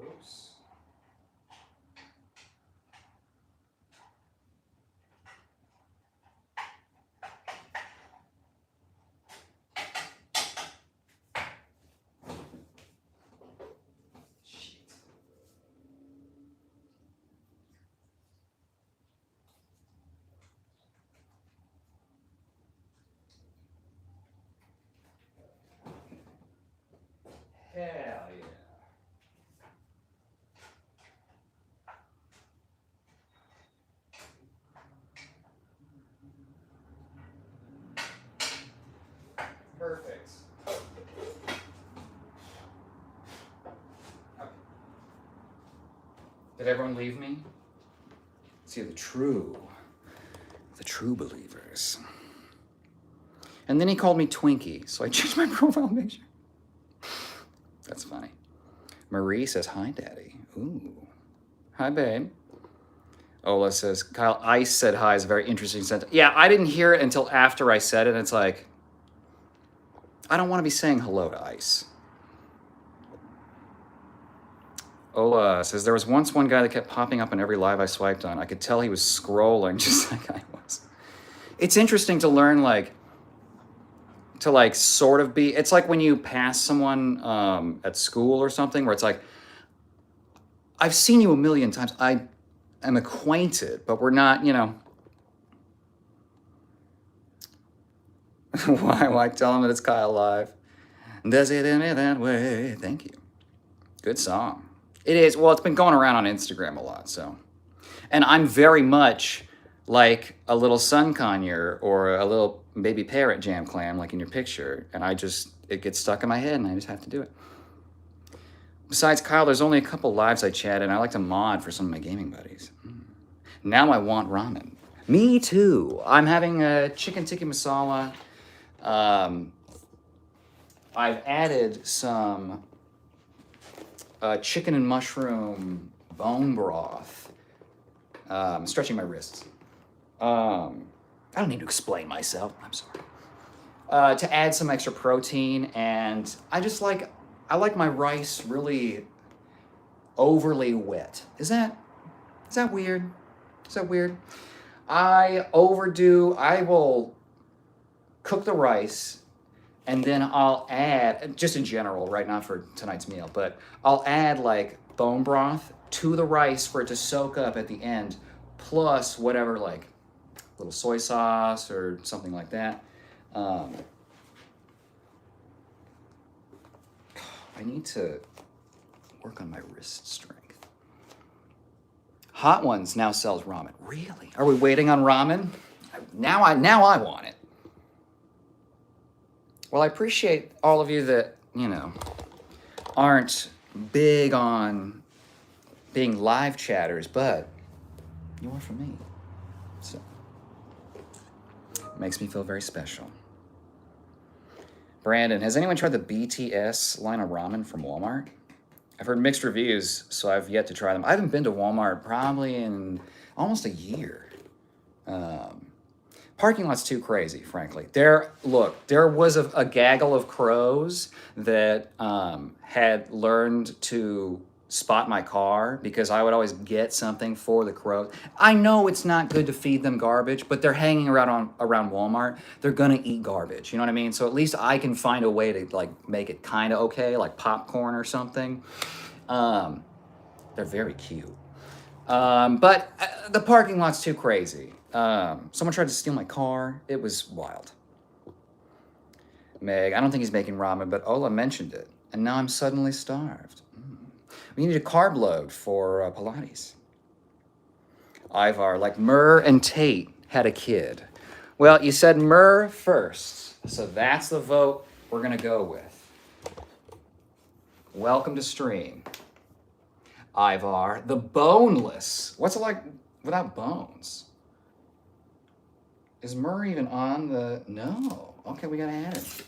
Oops. Perfect. Okay. Did everyone leave me? See, the true believers. And then he called me Twinkie, so I changed my profile picture. That's funny. Marie says, hi, Daddy. Ooh. Hi, babe. Ola says, Kyle, Ice said hi is a very interesting sentence. Yeah, I didn't hear it until after I said it. And it's like, I don't want to be saying hello to Ice. Ola says, there was once one guy that kept popping up in every live I swiped on. I could tell he was scrolling just like I was. It's interesting to learn, like, to like sort of be, it's like when you pass someone at school or something where it's like, I've seen you a million times. I am acquainted, but we're not, you know. Why tell him that it's Kyle Live? Does it end me that way? Thank you. Good song. It is. Well, it's been going around on Instagram a lot, so. And I'm very much like a little sun conure or a little baby parrot jam clam, like in your picture. And it gets stuck in my head and I just have to do it. Besides Kyle, there's only a couple lives I chat and I like to mod for some of my gaming buddies. Now I want ramen. Me too. I'm having a chicken tikka masala. I've added some chicken and mushroom bone broth. Stretching my wrists. I don't need to explain myself. I'm sorry. To add some extra protein, and I like my rice really overly wet. Is that weird? Is that weird? I will cook the rice and then I'll add, just in general, right, not for tonight's meal, but I'll add like bone broth to the rice for it to soak up at the end, plus whatever, like little soy sauce or something like that. I need to work on my wrist strength. Hot Ones now sells ramen. Really? Are we waiting on ramen? Now I want it. Well, I appreciate all of you that, you know, aren't big on being live chatters, but you are for me. So, it makes me feel very special. Brandon, has anyone tried the BTS line of ramen from Walmart? I've heard mixed reviews, so I've yet to try them. I haven't been to Walmart probably in almost a year. Parking lot's too crazy, frankly. There was a gaggle of crows that had learned to spot my car because I would always get something for the crows. I know it's not good to feed them garbage, but they're hanging around Walmart. They're gonna eat garbage, you know what I mean? So at least I can find a way to like make it kind of okay, like popcorn or something. They're very cute. But the parking lot's too crazy. Someone tried to steal my car. It was wild. Meg, I don't think he's making ramen, but Ola mentioned it. And now I'm suddenly starved. We need a carb load for Pilates. Ivar, like Murr and Tate had a kid. Well, you said Murr first, so that's the vote we're gonna go with. Welcome to stream. Ivar, the boneless. What's it like without bones? Is Murr even on the... No. Okay, we gotta add it.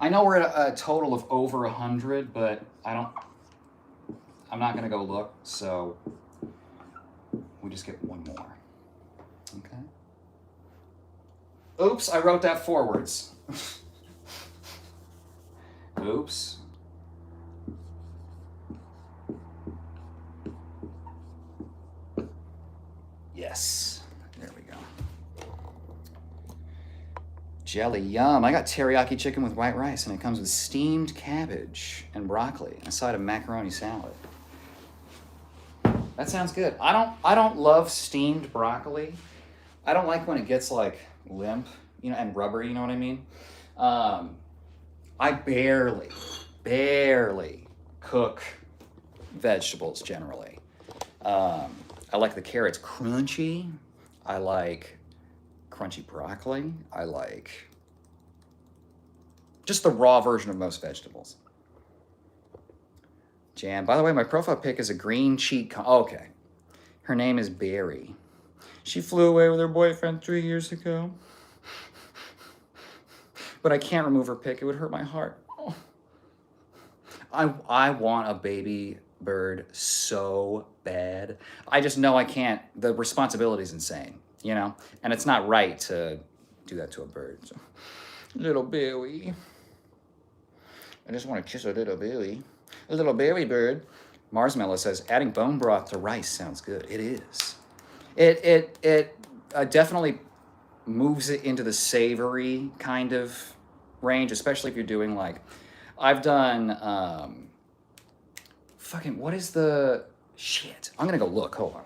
I know we're at a total of over 100, but I'm not gonna go look, so we just get one more. Okay. Oops, I wrote that forwards. Oops. Yes, there we go. Jelly, yum. I got teriyaki chicken with white rice, and it comes with steamed cabbage and broccoli and a side of macaroni salad. That sounds good. I don't love steamed broccoli. I don't like when it gets like limp, you know, and rubbery, you know what I mean? I barely cook vegetables generally. I like the carrots crunchy. I like crunchy broccoli. I like just the raw version of most vegetables. Jam. By the way, my profile pic is a green cheek. Okay. Her name is Barry. She flew away with her boyfriend 3 years ago. But I can't remove her pic. It would hurt my heart. Oh. I want a baby bird so bad. I just know I can't. The responsibility is insane, you know? And it's not right to do that to a bird. So. Little Billy. I just want to kiss a little Billy. A little berry bird. Marsmellow says, adding bone broth to rice sounds good. It is. It definitely moves it into the savory kind of range, especially if you're doing like, I've done, fucking, what is the, shit. I'm gonna go look, hold on.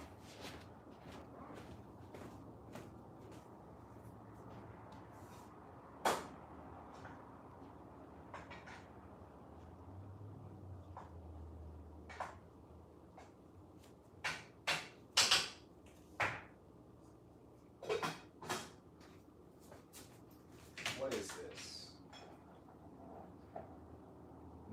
What is this?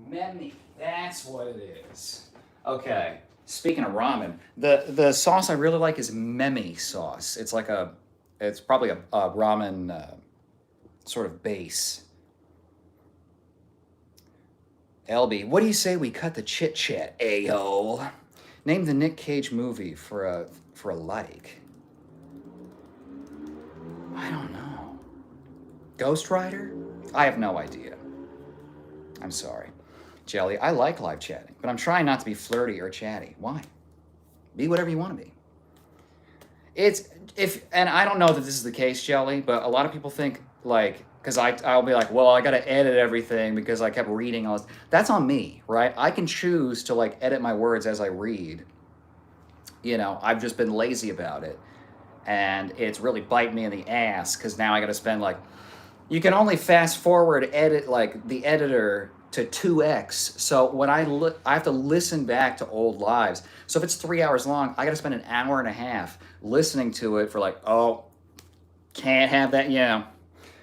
Memi. That's what it is. Okay. Speaking of ramen, the sauce I really like is Memi sauce. It's like it's probably a ramen sort of base. LB, what do you say we cut the chit chat, a-hole? Name the Nick Cage movie for a like. I don't know. Ghost Rider? I have no idea. I'm sorry. Jelly, I like live chatting, but I'm trying not to be flirty or chatty. Why? Be whatever you want to be. And I don't know that this is the case, Jelly, but a lot of people think, like, because I'll be like, well, I got to edit everything because I kept reading all this. That's on me, right? I can choose to, like, edit my words as I read. You know, I've just been lazy about it. And it's really biting me in the ass because now I got to spend, like, you can only fast forward edit, like, the editor to 2x. So when I have to listen back to old lives. So if it's 3 hours long, I got to spend an hour and a half listening to it for like, oh, can't have that, yeah.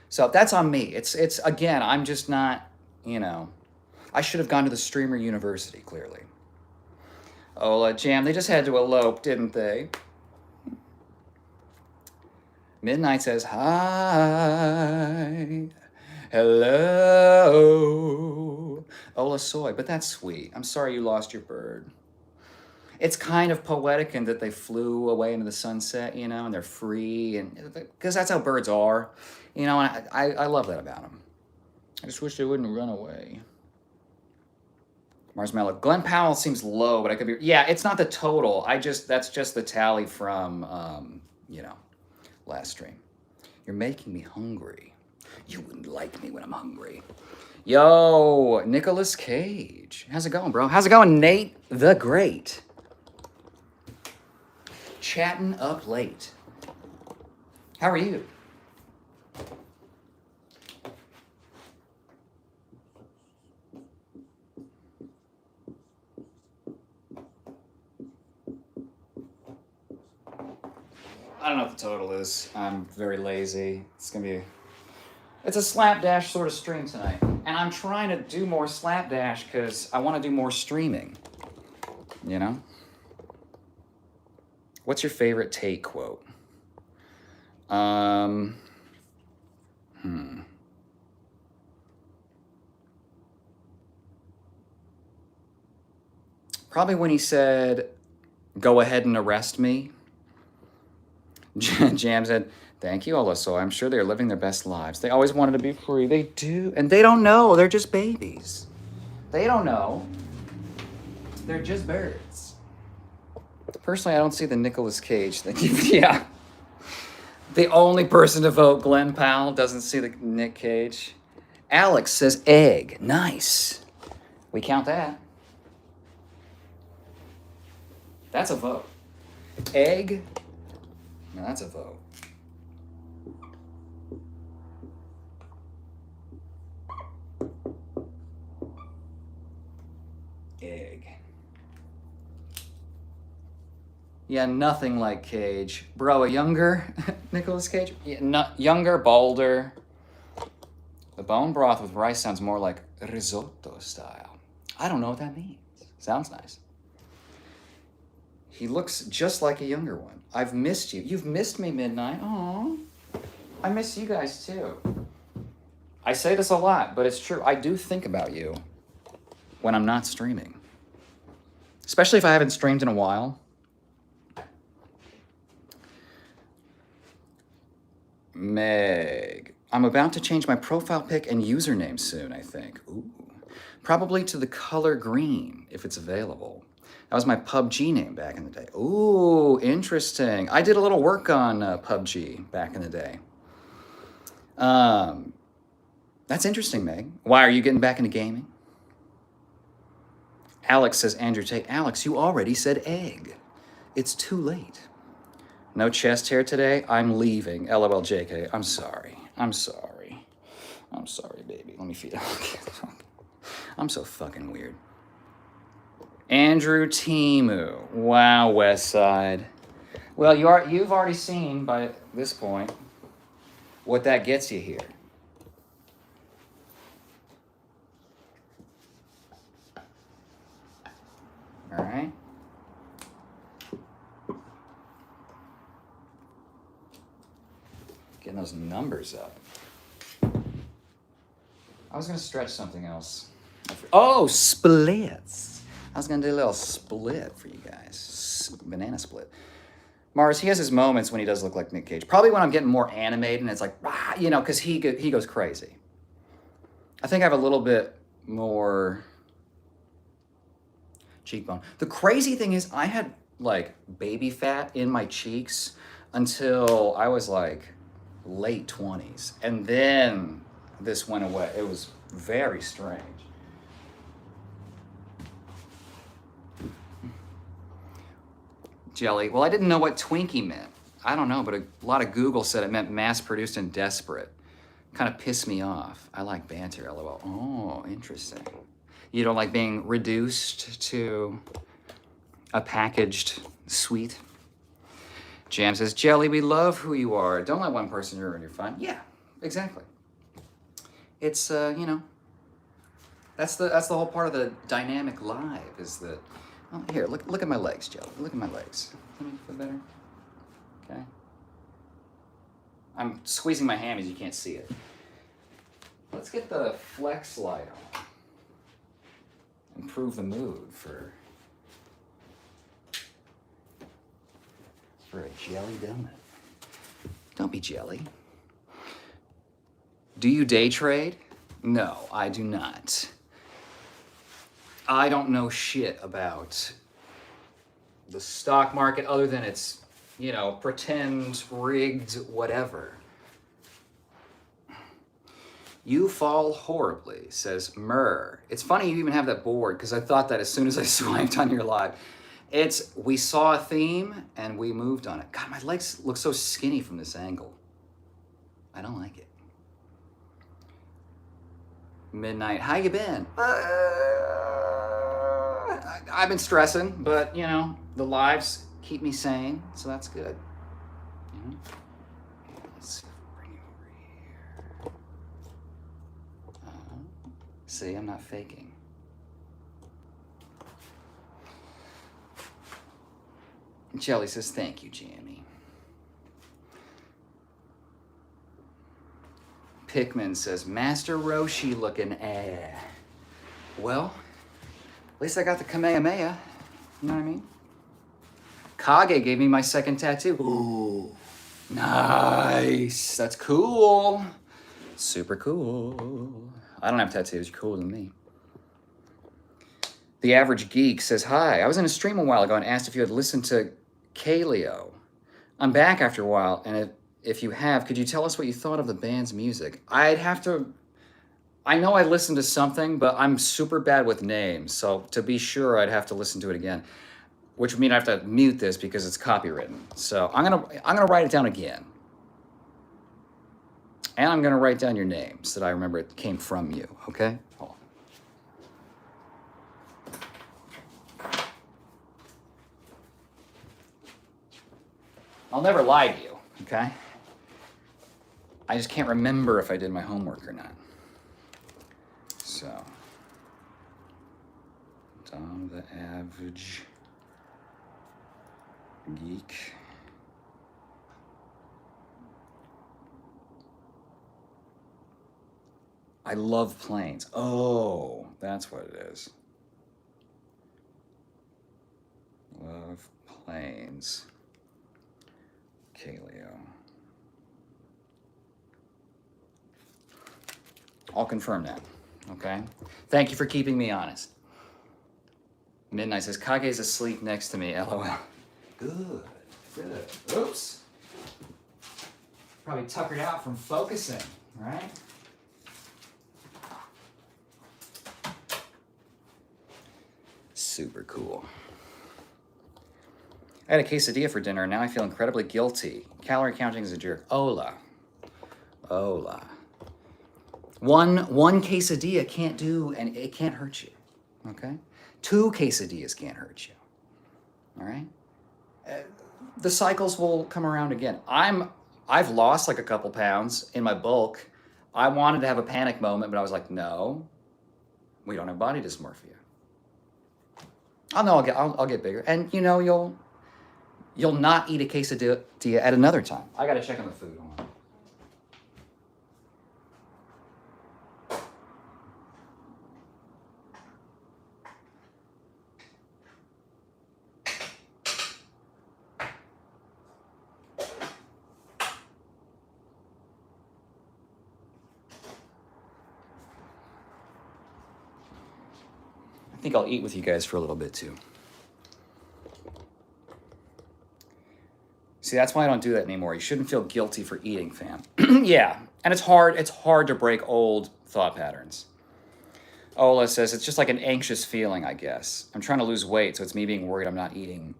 So that's on me. It's again, I'm just not, you know, I should have gone to the Streamer University, clearly. Oh, Jam, they just had to elope, didn't they? Midnight says, hi. Hello. Ola Soy, but that's sweet. I'm sorry you lost your bird. It's kind of poetic in that they flew away into the sunset, you know, and they're free, and because that's how birds are, you know, and I love that about them. I just wish they wouldn't run away. Marsmellow. Glenn Powell seems low, but I could be, yeah, it's not the total. That's just the tally from, you know, last stream. You're making me hungry. You wouldn't like me when I'm hungry. Yo, Nicolas Cage. How's it going, bro? How's it going, Nate the Great? Chatting up late. How are you? I don't know what the total is. I'm very lazy. It's a slapdash sort of stream tonight. And I'm trying to do more slapdash because I want to do more streaming. You know? What's your favorite Tate quote? Probably when he said, go ahead and arrest me. Jam said, thank you, Olaso. I'm sure they're living their best lives. They always wanted to be free. They do. And they don't know. They're just babies. They don't know. They're just birds. Personally, I don't see the Nicolas Cage thing. Yeah. The only person to vote, Glenn Powell, doesn't see the Nick Cage. Alex says egg. Nice. We count that. That's a vote. Egg. Now that's a vote. Egg. Yeah, nothing like Cage. Bro, a younger Nicolas Cage? Yeah, not younger, bolder. The bone broth with rice sounds more like risotto style. I don't know what that means. Sounds nice. He looks just like a younger one. I've missed you. You've missed me, Midnight. Aww. I miss you guys too. I say this a lot, but it's true. I do think about you when I'm not streaming. Especially if I haven't streamed in a while. Meg. I'm about to change my profile pic and username soon, I think. Ooh. Probably to the color green, if it's available. That was my PUBG name back in the day. Ooh, interesting. I did a little work on PUBG back in the day. That's interesting, Meg. Why, are you getting back into gaming? Alex says, Andrew Tate. Alex, you already said egg. It's too late. No chest hair today? I'm leaving. LOL JK. I'm sorry. I'm sorry. I'm sorry, baby. Let me feed it. I'm so fucking weird. Andrew Timu. Wow, West Side. Well, you've already seen by this point what that gets you here. All right. Getting those numbers up. I was going to stretch something else. Oh, splits. I was going to do a little split for you guys. Banana split. Mars, he has his moments when he does look like Nick Cage. Probably when I'm getting more animated and it's like, you know, because he goes crazy. I think I have a little bit more cheekbone. The crazy thing is I had like baby fat in my cheeks until I was like late 20s. And then this went away. It was very strange. Jelly. Well, I didn't know what Twinkie meant. I don't know, but a lot of Google said it meant mass-produced and desperate. Kind of pissed me off. I like banter, LOL. Oh, interesting. You don't like being reduced to a packaged sweet? Jam says, Jelly, we love who you are. Don't let one person ruin your fun. Yeah, exactly. It's, you know, that's the whole part of the dynamic live is that, oh, here, look at my legs, Jelly. Look at my legs. Let me feel better. Okay. I'm squeezing my hammies, you can't see it. Let's get the flex light on. Improve the mood for a jelly donut. Don't be jelly. Do you day trade? No, I do not. I don't know shit about the stock market other than it's, you know, pretend, rigged, whatever. You fall horribly, says Murr. It's funny you even have that board because I thought that as soon as I swiped on your live. We saw a theme and we moved on it. God, my legs look so skinny from this angle. I don't like it. Midnight, how you been? I've been stressing, but you know, the lives keep me sane, so that's good. You know? Let's see if we bring you over here. See, I'm not faking. Jelly says, thank you, Jamie. Pikmin says, Master Roshi looking Well, at least I got the Kamehameha. You know what I mean? Kage gave me my second tattoo. Ooh, nice. That's cool. Super cool. I don't have tattoos. You're cooler than me. The Average Geek says, hi. I was in a stream a while ago and asked if you had listened to Kaleo. I'm back after a while, and if you have, could you tell us what you thought of the band's music? I'd have to... I know I listened to something, but I'm super bad with names, so to be sure, I'd have to listen to it again, which would mean I have to mute this because it's copywritten. So I'm gonna write it down again, and I'm gonna write down your name so that I remember it came from you. Okay? Hold on. I'll never lie to you. Okay? I just can't remember if I did my homework or not. So, Tom the average geek. I love planes. Oh, that's what it is. Love planes. Kaleo. I'll confirm that. Okay. Thank you for keeping me honest. Midnight says Kage's asleep next to me. LOL. Good. Good. Oops. Probably tuckered out from focusing, right? Super cool. I had a quesadilla for dinner, and now I feel incredibly guilty. Calorie counting is a jerk. Hola. One quesadilla can't do, and it can't hurt you. Okay? 2 quesadillas can't hurt you. All right? The cycles will come around again. I've lost like a couple pounds in my bulk. I wanted to have a panic moment, but I was like, no, we don't have body dysmorphia. I'll get bigger, and you know you'll not eat a quesadilla at another time. I gotta check on the food. Hold on. I think I'll eat with you guys for a little bit too. See, that's why I don't do that anymore. You shouldn't feel guilty for eating, fam. Yeah, and it's hard to break old thought patterns. Ola says, it's just like an anxious feeling, I guess. I'm trying to lose weight, so it's me being worried I'm not eating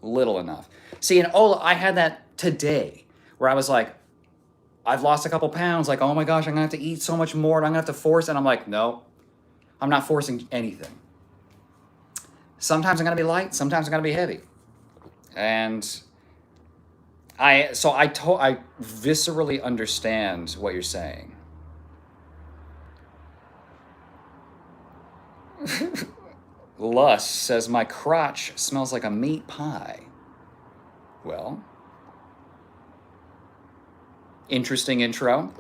little enough. See, and Ola, I had that today, where I was like, I've lost a couple pounds, like, oh my gosh, I'm gonna have to eat so much more, and I'm gonna have to force, and I'm like, no, I'm not forcing anything. Sometimes I'm gonna be light, sometimes I'm gonna be heavy. And I viscerally understand what you're saying. Lust says, my crotch smells like a meat pie. Well, interesting intro.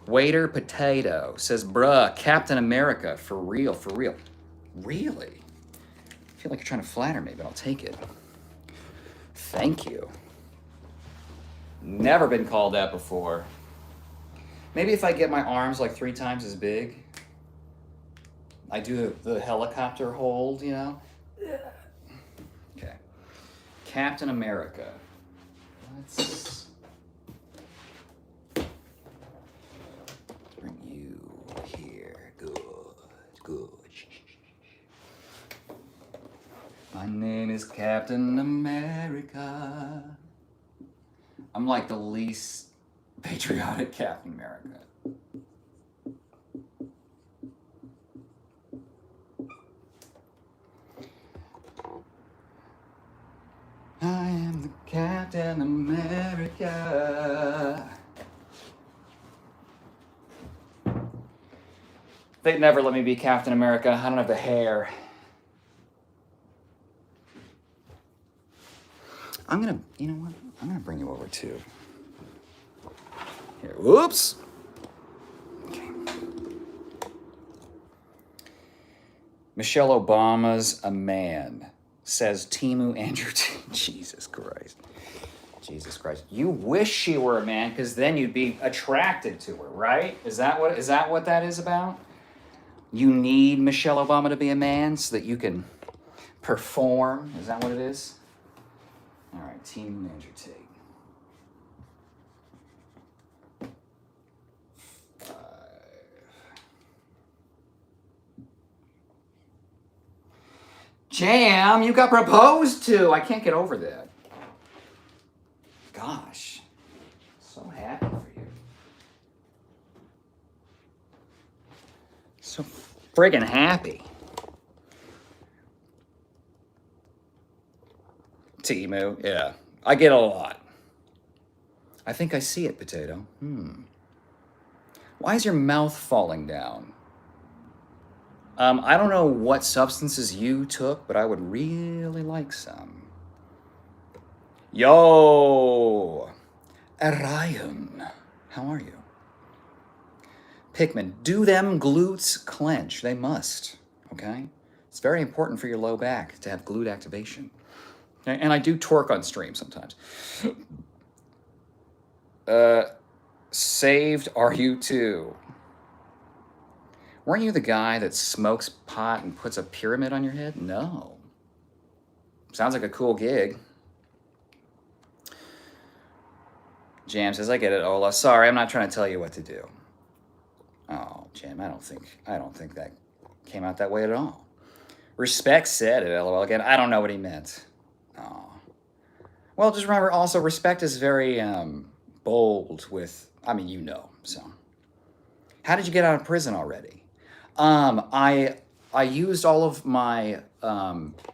Waiter Potato says, bruh, Captain America, for real, for real. Really? I feel like you're trying to flatter me, but I'll take it. Thank you. Never been called that before. Maybe if I get my arms like 3 times as big, I do the helicopter hold, you know? Okay. Captain America. Let's bring you here. Good. My name is Captain America. I'm like the least patriotic Captain America. I am the Captain America. They'd never let me be Captain America. I don't have the hair. I'm gonna, you know what? I'm gonna bring you over too. Here, whoops. Okay. Michelle Obama's a man, says Timu Andrew. Jesus Christ. You wish she were a man, because then you'd be attracted to her, right? Is that what that is about? You need Michelle Obama to be a man so that you can perform. Is that what it is? All right, Team Andrew Tate. 5. Jam, you got proposed to. I can't get over that. Gosh, so happy for you. So friggin' happy. Timu, yeah. I get it a lot. I think I see it, Potato. Why is your mouth falling down? I don't know what substances you took, but I would really like some. Yo! Orion. How are you? Pikmin, do them glutes clench? They must, okay? It's very important for your low back to have glute activation. Okay? And I do torque on stream sometimes. Saved are you too? Weren't you the guy that smokes pot and puts a pyramid on your head? No. Sounds like a cool gig. Jam says, I get it, Ola. Sorry, I'm not trying to tell you what to do. Oh, Jam, I don't think that came out that way at all. Respect said it, LOL again. I don't know what he meant. Oh. Well, just remember also, respect is very bold with, I mean, you know, so. How did you get out of prison already? I used all of my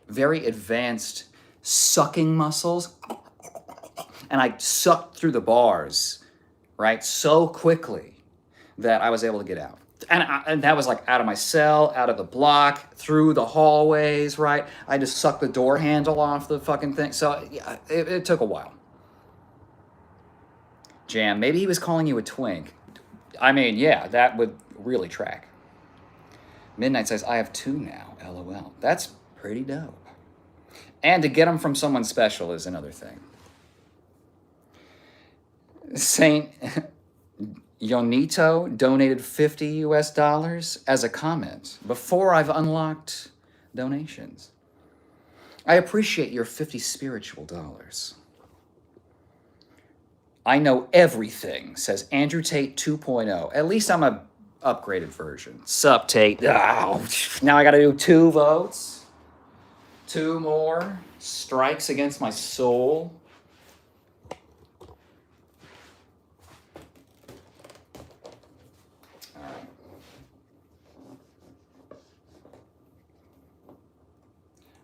very advanced sucking muscles, and I sucked through the bars, right, so quickly that I was able to get out. And that was like out of my cell, out of the block, through the hallways, right? I just sucked the door handle off the fucking thing. So yeah, it took a while. Jam, maybe he was calling you a twink. I mean, yeah, that would really track. Midnight says, I have 2 now, LOL. That's pretty dope. And to get them from someone special is another thing. Saint Yonito donated $50 US as a comment before I've unlocked donations. I appreciate your 50 spiritual dollars. I know everything, says Andrew Tate 2.0. At least I'm a upgraded version. Sup, Tate? Oh, now I gotta do 2 votes. 2 more strikes against my soul.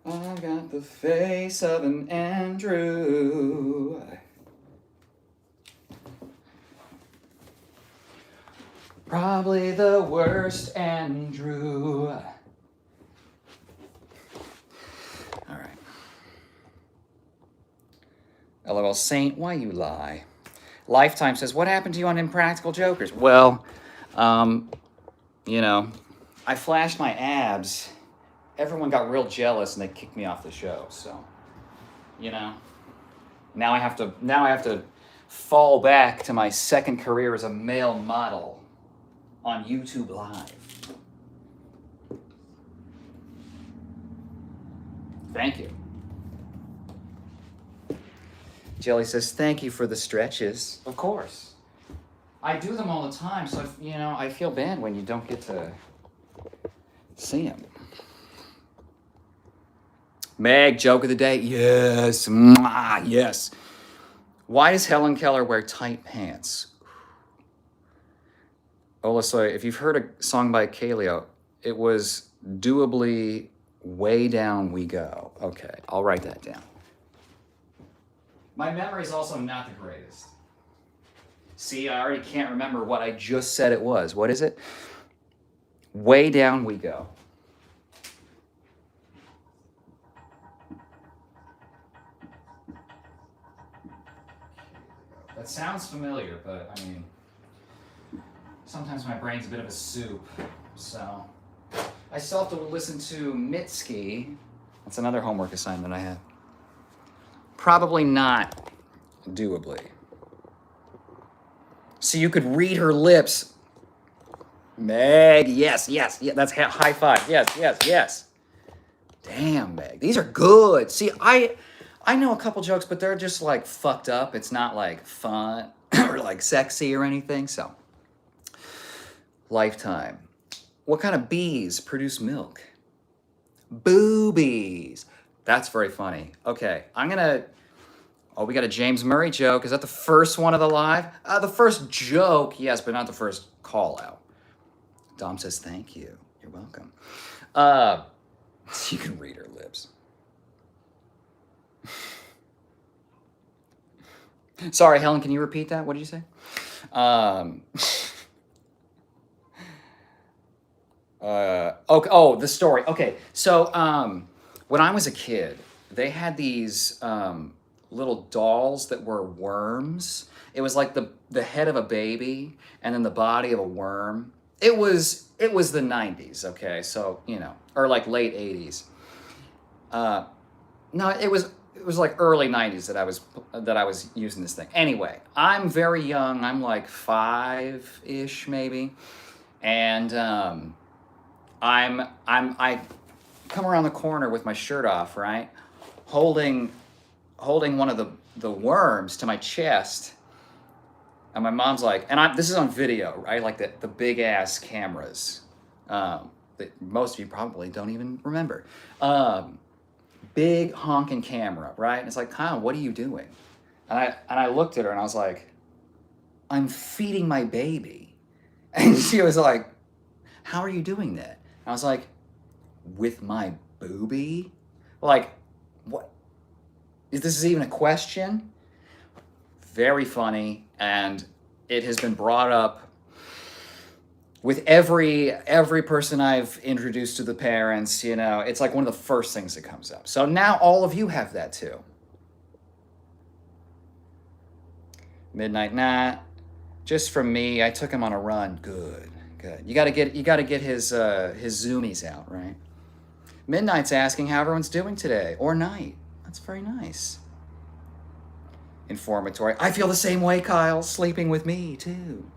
I got the face of an Andrew. Probably the worst Andrew. All right. LOL Saint, why you lie? Lifetime says, what happened to you on Impractical Jokers? Well, you know, I flashed my abs. Everyone got real jealous and they kicked me off the show. So, you know, now I have to fall back to my second career as a male model on YouTube Live. Thank you. Jelly says, thank you for the stretches. Of course. I do them all the time, so, you know, I feel bad when you don't get to see them. Meg, joke of the day. Yes. Mwah, yes. Why does Helen Keller wear tight pants? Olasoy, if you've heard a song by Kaleo, it was doably Way Down We Go. Okay, I'll write that down. My memory is also not the greatest. See, I already can't remember what I just said it was. What is it? Way Down We Go. That sounds familiar, but I mean, sometimes my brain's a bit of a soup, so. I still have to listen to Mitski. That's another homework assignment I have. Probably not doably. So you could read her lips. Meg, yes, that's high five. Yes. Damn, Meg, these are good. See, I know a couple jokes, but they're just like fucked up. It's not like fun or like sexy or anything, so. Lifetime. What kind of bees produce milk? Boobies. That's very funny. Okay, we got a James Murray joke. Is that the first one of the live? The first joke, yes, but not the first call out. Dom says, thank you. You're welcome. You can read her lips. Sorry, Helen, can you repeat that? What did you say? Um, okay, oh, the story. Okay, so when I was a kid, they had these little dolls that were worms. It was like the head of a baby and then the body of a worm. It was the 90s, okay? So, or like late 80s. Uh, no, it was like early 90s that I was using this thing. Anyway, I'm very young. I'm like 5-ish maybe. And I come around the corner with my shirt off, right? Holding one of the worms to my chest. And my mom's like, this is on video, right? Like the big ass cameras that most of you probably don't even remember. Big honking camera, right? And it's like, Kyle, what are you doing? And I looked at her and I was like, I'm feeding my baby. And she was like, how are you doing that? And I was like, with my booby? Like, what? Is this even a question? Very funny, and it has been brought up with every person I've introduced to the parents. It's like one of the first things that comes up. So now all of you have that too. Midnight Nat, just from me, I took him on a run. Good. You gotta get his zoomies out, right? Midnight's asking how everyone's doing today, or night. That's very nice. Informatory. I feel the same way, Kyle. Sleeping with me, too.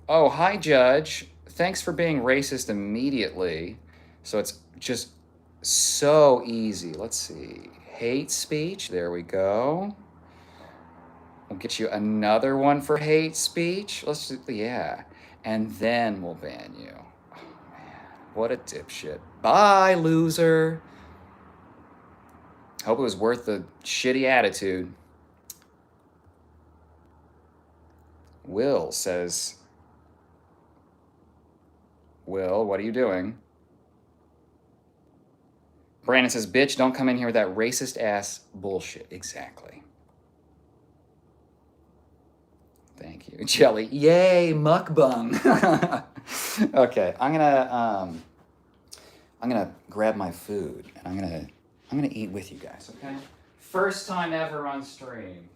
Oh, hi, Judge. Thanks for being racist immediately. So it's just so easy. Let's see. Hate speech. There we go. We'll get you another one for hate speech. Yeah. And then we'll ban you. Oh, man. What a dipshit. Bye, loser. Hope it was worth the shitty attitude. Will says, Will, what are you doing? Brandon says, bitch, don't come in here with that racist ass bullshit. Exactly. Thank you. Jelly. Yay, mukbang. Okay, I'm gonna grab my food and I'm gonna eat with you guys, okay? First time ever on stream.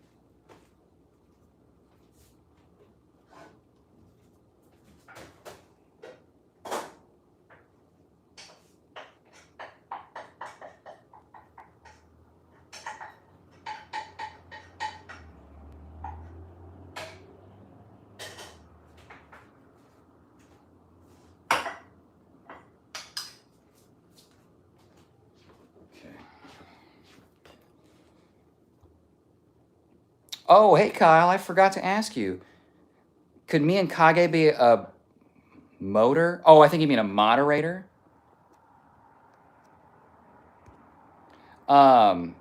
Oh, hey, Kyle, I forgot to ask you. Could me and Kage be a motor? Oh, I think you mean a moderator. I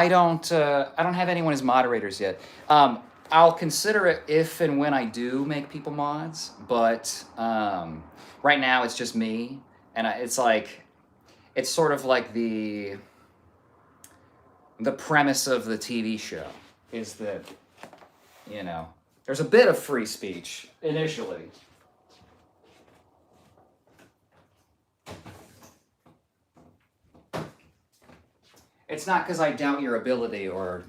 don't have anyone as moderators yet. I'll consider it if and when I do make people mods, but right now it's just me, and it's sort of like the premise of the TV show is that, there's a bit of free speech initially. It's not because I doubt your ability or,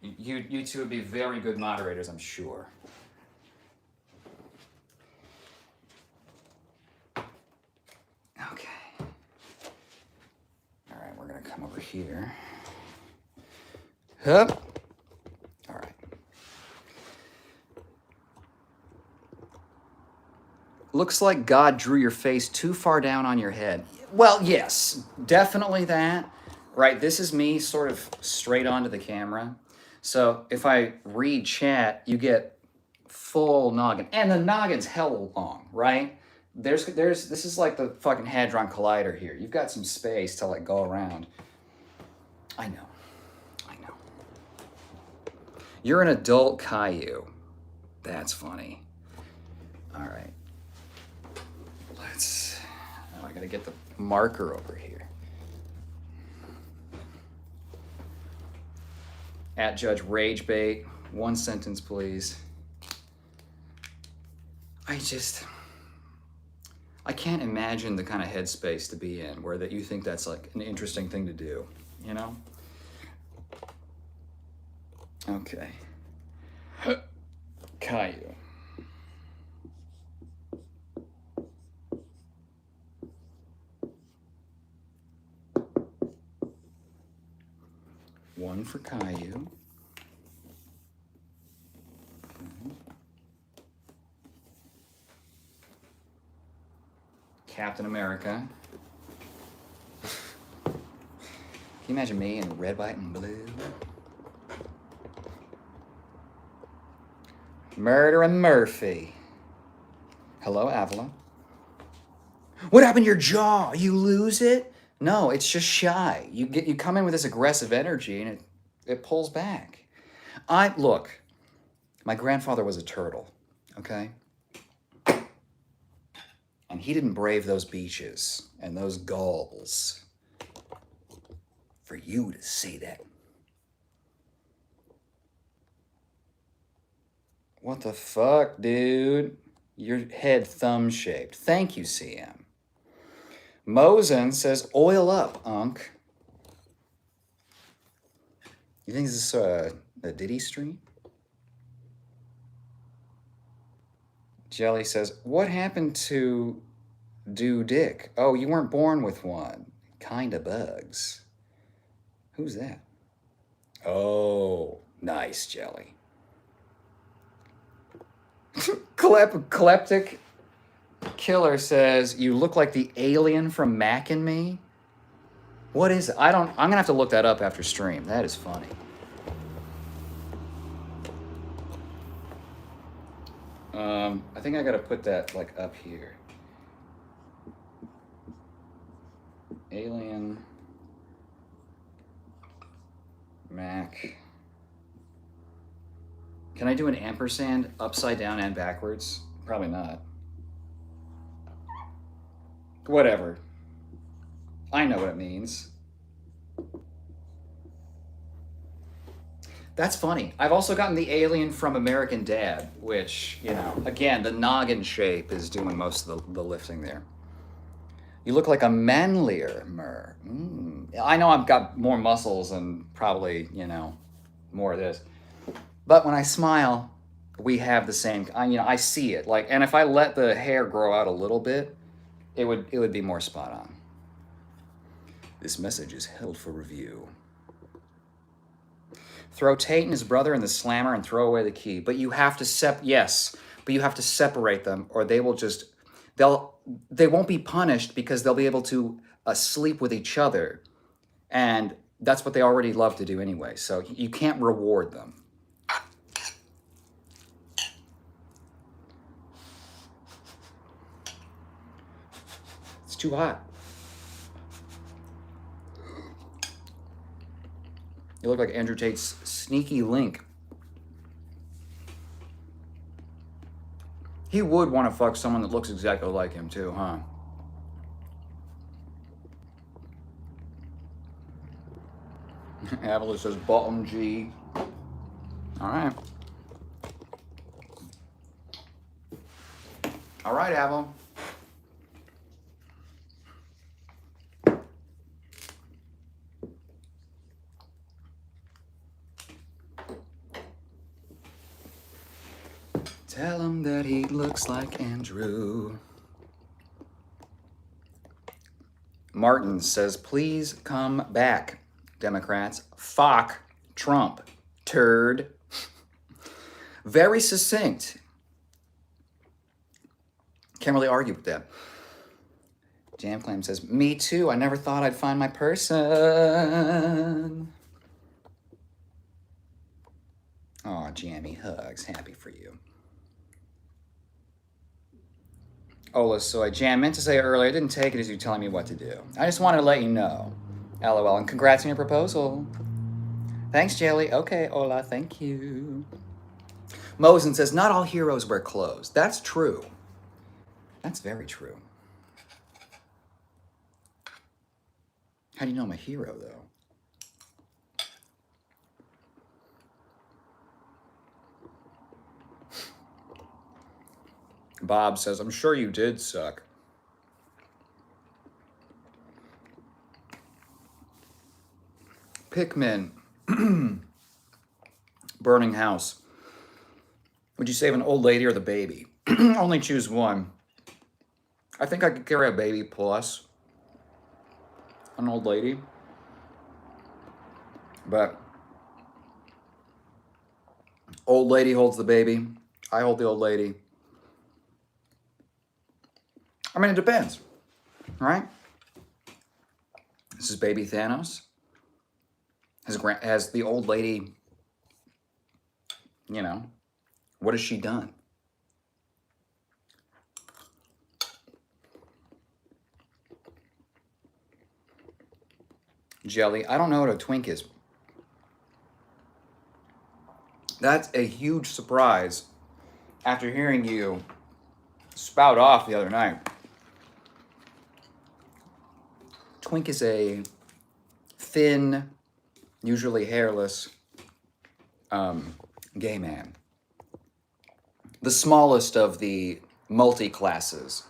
you two would be very good moderators, I'm sure. Okay. All right, we're going to come over here. Hup. All right. Looks like God drew your face too far down on your head. Well, yes, definitely that. Right, this is me sort of straight onto the camera. So if I read chat, you get full noggin. And the noggin's hella long, right? This is like the fucking Hadron Collider here. You've got some space to like go around. I know. You're an adult Caillou. That's funny. All right. I gotta get the marker over here. At Judge Ragebait. One sentence, please. I can't imagine the kind of headspace to be in where that you think that's like an interesting thing to do, you know? Okay. Caillou. One for Caillou. Captain America. Can you imagine me in red, white, and blue? Murder and Murphy. Hello, Avila. What happened to your jaw? You lose it? No, it's just shy. You come in with this aggressive energy and it pulls back. Look, my grandfather was a turtle, okay? And he didn't brave those beaches and those gulls for you to say that. What the fuck, dude? Your head thumb-shaped. Thank you, CM. Mosen says, oil up, Unc. You think this is a Diddy stream? Jelly says, what happened to do dick? Oh, you weren't born with one. Kinda bugs. Who's that? Oh, nice, Jelly. Kleptic Killer says, you look like the alien from Mac and Me. What is it? I'm gonna have to look that up after stream. That is funny. I think I gotta put that like up here. Alien Mac. Can I do an ampersand upside down and backwards? Probably not. Whatever. I know what it means. That's funny. I've also gotten the alien from American Dad, which, you know, again, the noggin shape is doing most of the lifting there. You look like a manlier Mer. I know I've got more muscles and probably, you know, more of this. But when I smile, we have the same, I see it. Like, and if I let the hair grow out a little bit, it would be more spot on. This message is held for review. Throw Tate and his brother in the slammer and throw away the key. But you have to but you have to separate them, or they won't be punished because they'll be able to sleep with each other. And that's what they already love to do anyway. So you can't reward them. It's too hot. You look like Andrew Tate's sneaky link. He would want to fuck someone that looks exactly like him too, huh? Avila says bottom G. All right. All right, Avila. Tell him that he looks like Andrew. Martin says, please come back, Democrats. Fuck Trump. Turd. Very succinct. Can't really argue with that. Jam Clam says, me too. I never thought I'd find my person. Aw, Jammy hugs. Happy for you. Ola Soy. Jam, meant to say earlier, I didn't take it as you telling me what to do. I just wanted to let you know. LOL, and congrats on your proposal. Thanks, Jelly. Okay, Ola, thank you. Mosen says, not all heroes wear clothes. That's true. That's very true. How do you know I'm a hero, though? Bob says, I'm sure you did suck. Pikmin. Burning house. Would you save an old lady or the baby? Only choose one. I think I could carry a baby plus an old lady. But old lady holds the baby. I hold the old lady. I mean, it depends, right? This is baby Thanos. Has the old lady, you know, what has she done? Jelly. I don't know what a twink is. That's a huge surprise after hearing you spout off the other night. Twink is a thin, usually hairless, gay man. The smallest of the multi-classes.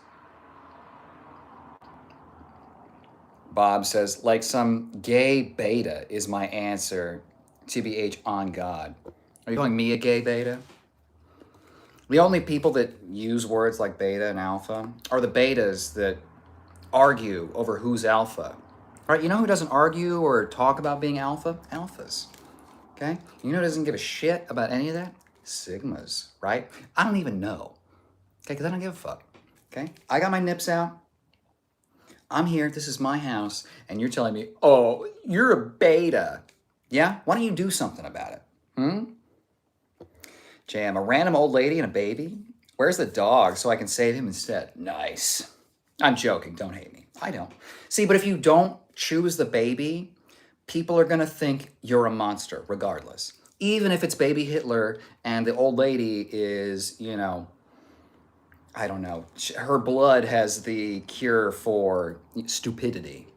Bob says, like some gay beta is my answer. TBH on God. Are you calling me a gay beta? The only people that use words like beta and alpha are the betas that argue over who's alpha. Right? You know who doesn't argue or talk about being alpha? Alphas. Okay? You know who doesn't give a shit about any of that? Sigmas, right? I don't even know. Okay? Because I don't give a fuck. Okay? I got my nips out. I'm here. This is my house. And you're telling me, oh, you're a beta. Yeah? Why don't you do something about it? Jam, a random old lady and a baby? Where's the dog so I can save him instead? Nice. I'm joking. Don't hate me. I don't. See, but if you don't choose the baby, people are going to think you're a monster regardless. Even if it's baby Hitler and the old lady is, you know, I don't know. Her blood has the cure for stupidity.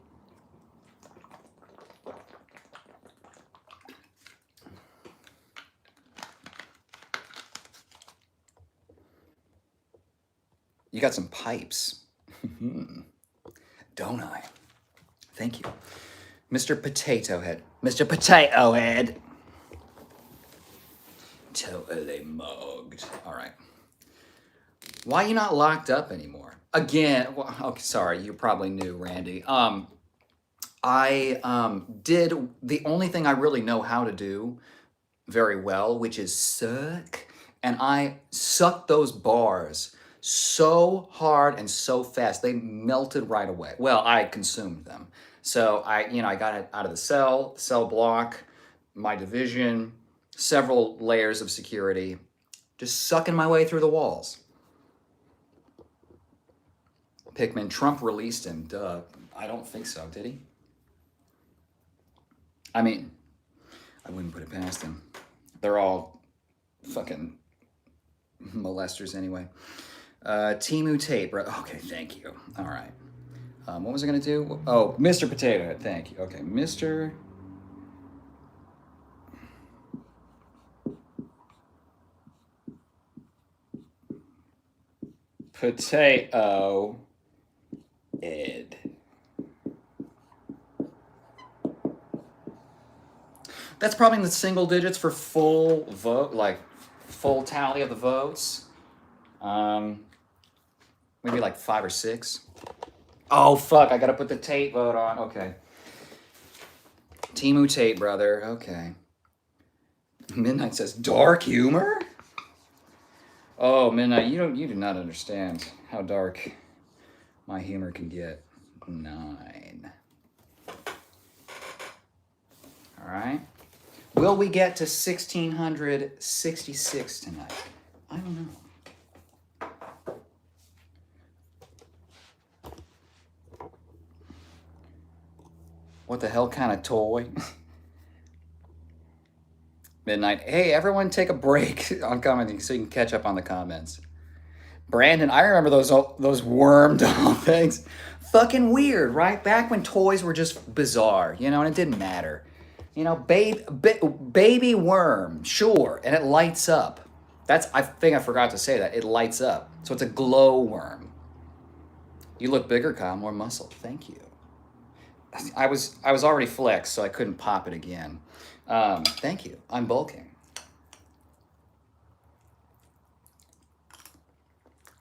You got some pipes. Don't I? Thank you. Mr. Potato Head. Mr. Potato Head. Totally mugged. All right. Why are you not locked up anymore? Again, well, okay, sorry, you probably knew, Randy. I did the only thing I really know how to do very well, which is suck. And I sucked those bars so hard and so fast. They melted right away. Well, I consumed them. So I got it out of the cell block, my division, several layers of security, just sucking my way through the walls. Pikmin, Trump released him. Duh. I don't think so, did he? I mean, I wouldn't put it past him. They're all fucking molesters anyway. Timu Tate, bro. Okay, thank you. All right. What was I gonna do? Oh, Mr. Potato Head. Thank you. Okay, Mr. Potato Ed. That's probably in the single digits for full vote, like full tally of the votes. Maybe like 5 or 6. Oh, fuck, I gotta put the Tate vote on. Okay. Timu Tate, brother. Okay. Midnight says, dark humor? Oh, Midnight, you do not understand how dark my humor can get. 9. All right. Will we get to 1666 tonight? I don't know. What the hell kind of toy? Midnight. Hey, everyone take a break on commenting so you can catch up on the comments. Brandon, I remember those worm doll things. Fucking weird, right? Back when toys were just bizarre, and it didn't matter. Baby worm, sure, and it lights up. I think I forgot to say that. It lights up. So it's a glow worm. You look bigger, Kyle, more muscle. Thank you. I was already flexed, so I couldn't pop it again. Thank you. I'm bulking.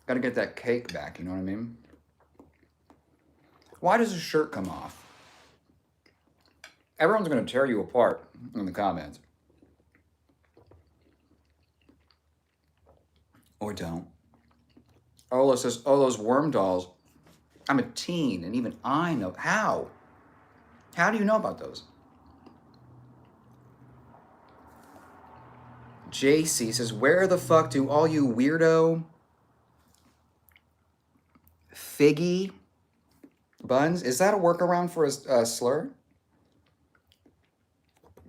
Gotta get that cake back, you know what I mean? Why does the shirt come off? Everyone's gonna tear you apart in the comments. Or don't. Ola says, oh, those worm dolls. I'm a teen, and even I know. How? How do you know about those? JC says, where the fuck do all you weirdo figgy buns? Is that a workaround for a slur?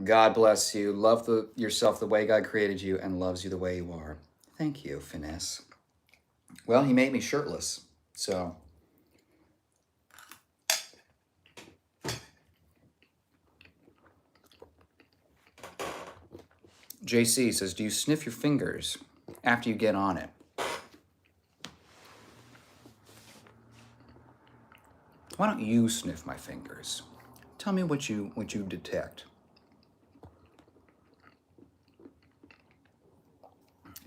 God bless you. Love yourself the way God created you and loves you the way you are. Thank you, Finesse. Well, he made me shirtless, so. JC says, do you sniff your fingers after you get on it? Why don't you sniff my fingers? Tell me what you detect.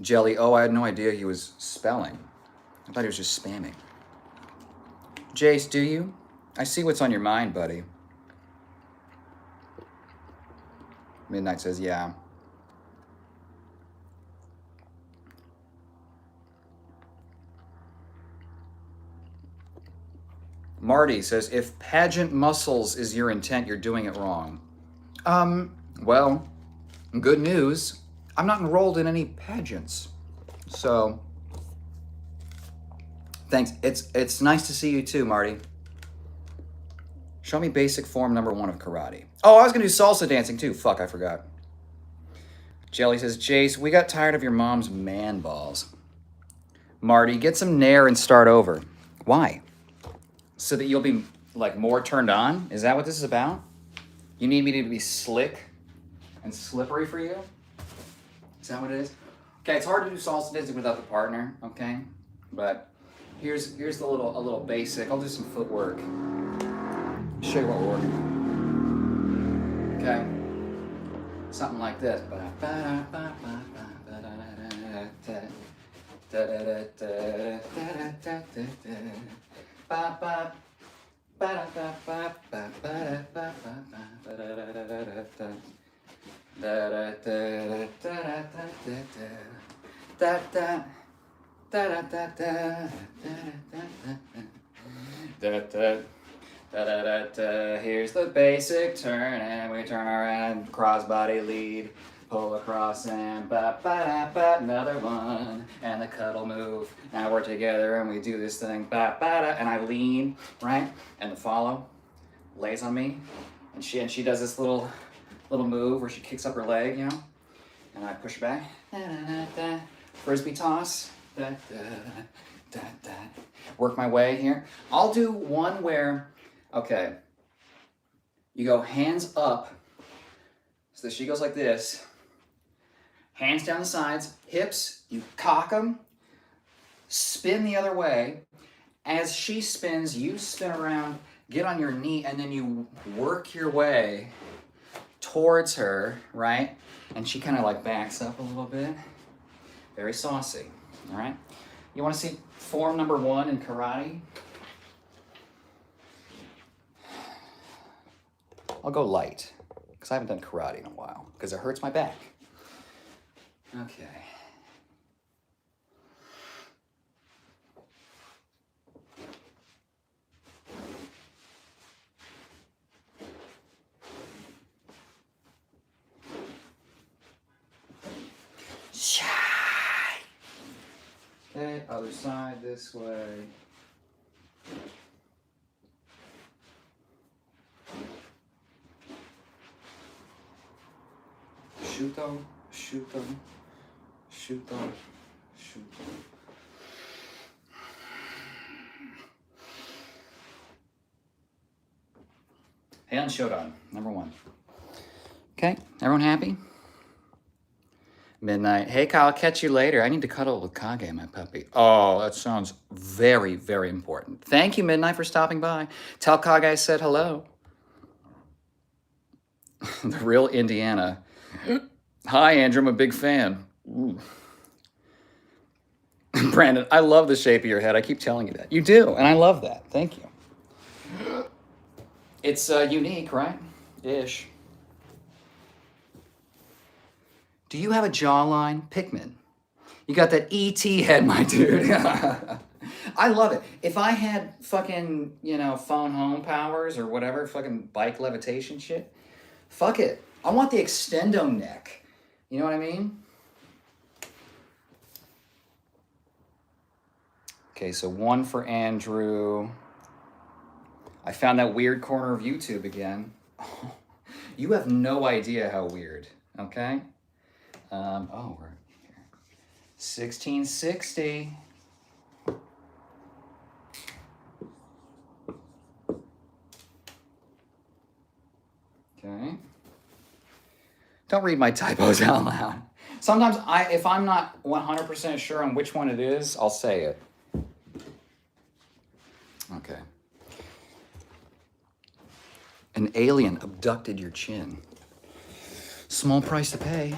Jelly, oh, I had no idea he was spelling. I thought he was just spamming. Jace, do you? I see what's on your mind, buddy. Midnight says, yeah. Marty says, if pageant muscles is your intent, you're doing it wrong. Well, good news. I'm not enrolled in any pageants. So, thanks. It's nice to see you too, Marty. Show me basic form number 1 of karate. Oh, I was gonna do salsa dancing too. Fuck, I forgot. Jelly says, Jace, we got tired of your mom's man balls. Marty, get some Nair and start over. Why? So that you'll be like more turned on? Is that what this is about? You need me to be slick and slippery for you? Is that what it is? Okay, it's hard to do salsa dancing without the partner, okay? But here's a little basic. I'll do some footwork. Show you what we're working on. Okay? Something like this. Here's the basic turn, and we turn around, crossbody lead, pull across, and another one, and the cuddle move. Now we're together, and we do this thing, and I lean, right, and the follow lays on me, and she does this little move where she kicks up her leg, you know, and I push back, frisbee toss, work my way here. I'll do one where, okay, you go hands up, so she goes like this, hands down the sides, hips, you cock them, spin the other way. As she spins, you spin around, get on your knee, and then you work your way towards her, right? And she kind of like backs up a little bit. Very saucy, all right? You want to see form number 1 in karate? I'll go light, because I haven't done karate in a while, because it hurts my back. Okay. Okay, other side this way. Shoot them, shoot them, shoot them, shoot them. Heian Shodan, number 1. Okay, everyone happy? Midnight. Hey, Kyle, I'll catch you later. I need to cuddle with Kage, my puppy. Oh, that sounds very, very important. Thank you, Midnight, for stopping by. Tell Kage I said hello. The real Indiana. Hi, Andrew. I'm a big fan. Ooh. Brandon, I love the shape of your head. I keep telling you that. You do, and I love that. Thank you. It's unique, right? Ish. Do you have a jawline? Pikmin. You got that E.T. head, my dude. I love it. If I had fucking, phone home powers or whatever, fucking bike levitation shit, fuck it. I want the extendo neck. You know what I mean? Okay, so 1 for Andrew. I found that weird corner of YouTube again. You have no idea how weird, okay? We're here. 1660. Okay. Don't read my typos out loud. Sometimes if I'm not 100% sure on which one it is, I'll say it. Okay. An alien abducted your chin. Small price to pay.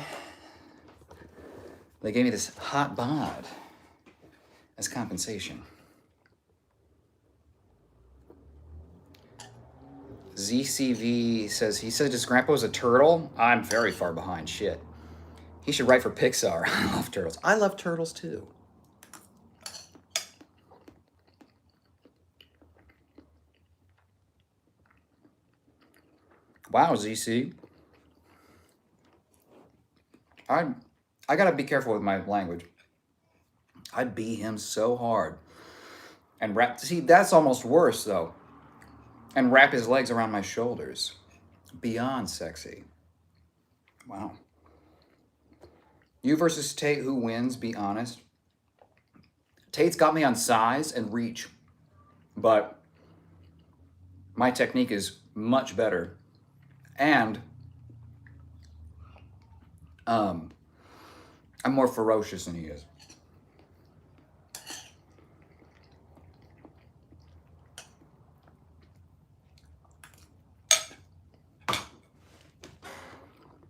They gave me this hot bod as compensation. ZCV says, he said his grandpa was a turtle. I'm very far behind. Shit. He should write for Pixar. I love turtles. I love turtles too. Wow, ZC. I gotta be careful with my language. I'd bee him so hard. And wrap, see, that's almost worse though. And wrap his legs around my shoulders. Beyond sexy. Wow. You versus Tate, who wins? Be honest. Tate's got me on size and reach, but my technique is much better. And I'm more ferocious than he is.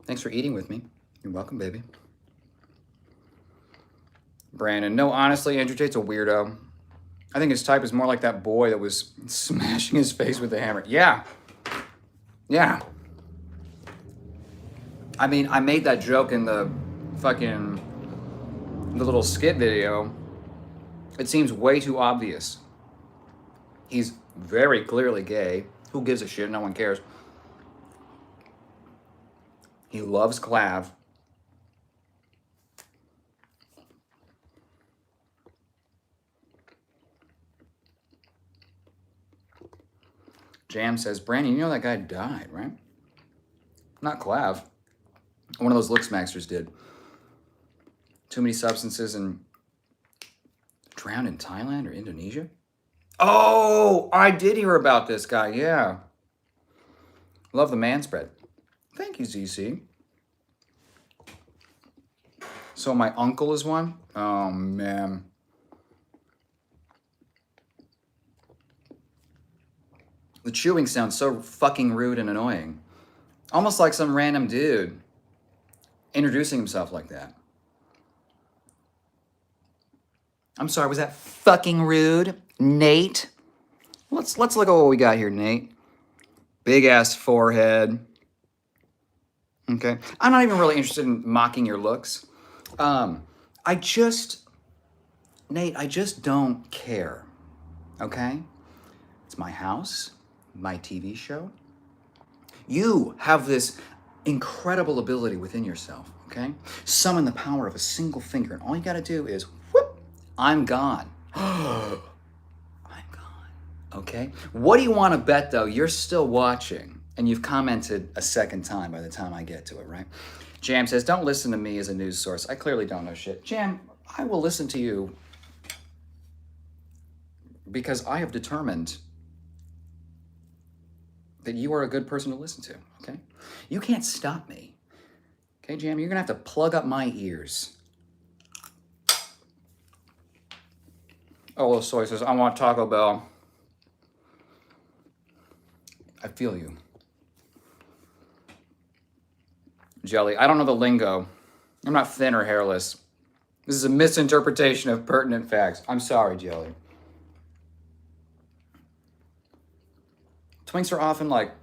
Thanks for eating with me. You're welcome, baby. Brandon, no, honestly, Andrew Tate's a weirdo. I think his type is more like that boy that was smashing his face with the hammer. Yeah. Yeah. I mean, I made that joke in the little skit video. It seems way too obvious. He's very clearly gay. Who gives a shit? No one cares. He loves Clav. Jam says, Brandon, you know that guy died, right? Not Clav. One of those Looks Maxers did. Too many substances and drowned in Thailand or Indonesia? Oh, I did hear about this guy, yeah. Love the man spread. Thank you, ZC. So my uncle is one? Oh, man. The chewing sounds so fucking rude and annoying. Almost like some random dude introducing himself like that. I'm sorry, was that fucking rude? Nate? Let's look at what we got here, Nate. Big ass forehead. Okay. I'm not even really interested in mocking your looks. Nate, I just don't care. Okay? It's my house, my TV show. You have this incredible ability within yourself, okay? Summon the power of a single finger, and all you gotta do is, whoop, I'm gone. I'm gone, okay? What do you wanna bet, though? You're still watching, and you've commented a second time by the time I get to it, right? Jam says, don't listen to me as a news source. I clearly don't know shit. Jam, I will listen to you because I have determined that you are a good person to listen to, okay? You can't stop me. Okay, Jam, you're gonna have to plug up my ears. Oh, well, Soy says, I want Taco Bell. I feel you. Jelly, I don't know the lingo. I'm not thin or hairless. This is a misinterpretation of pertinent facts. I'm sorry, Jelly. Twinks are often like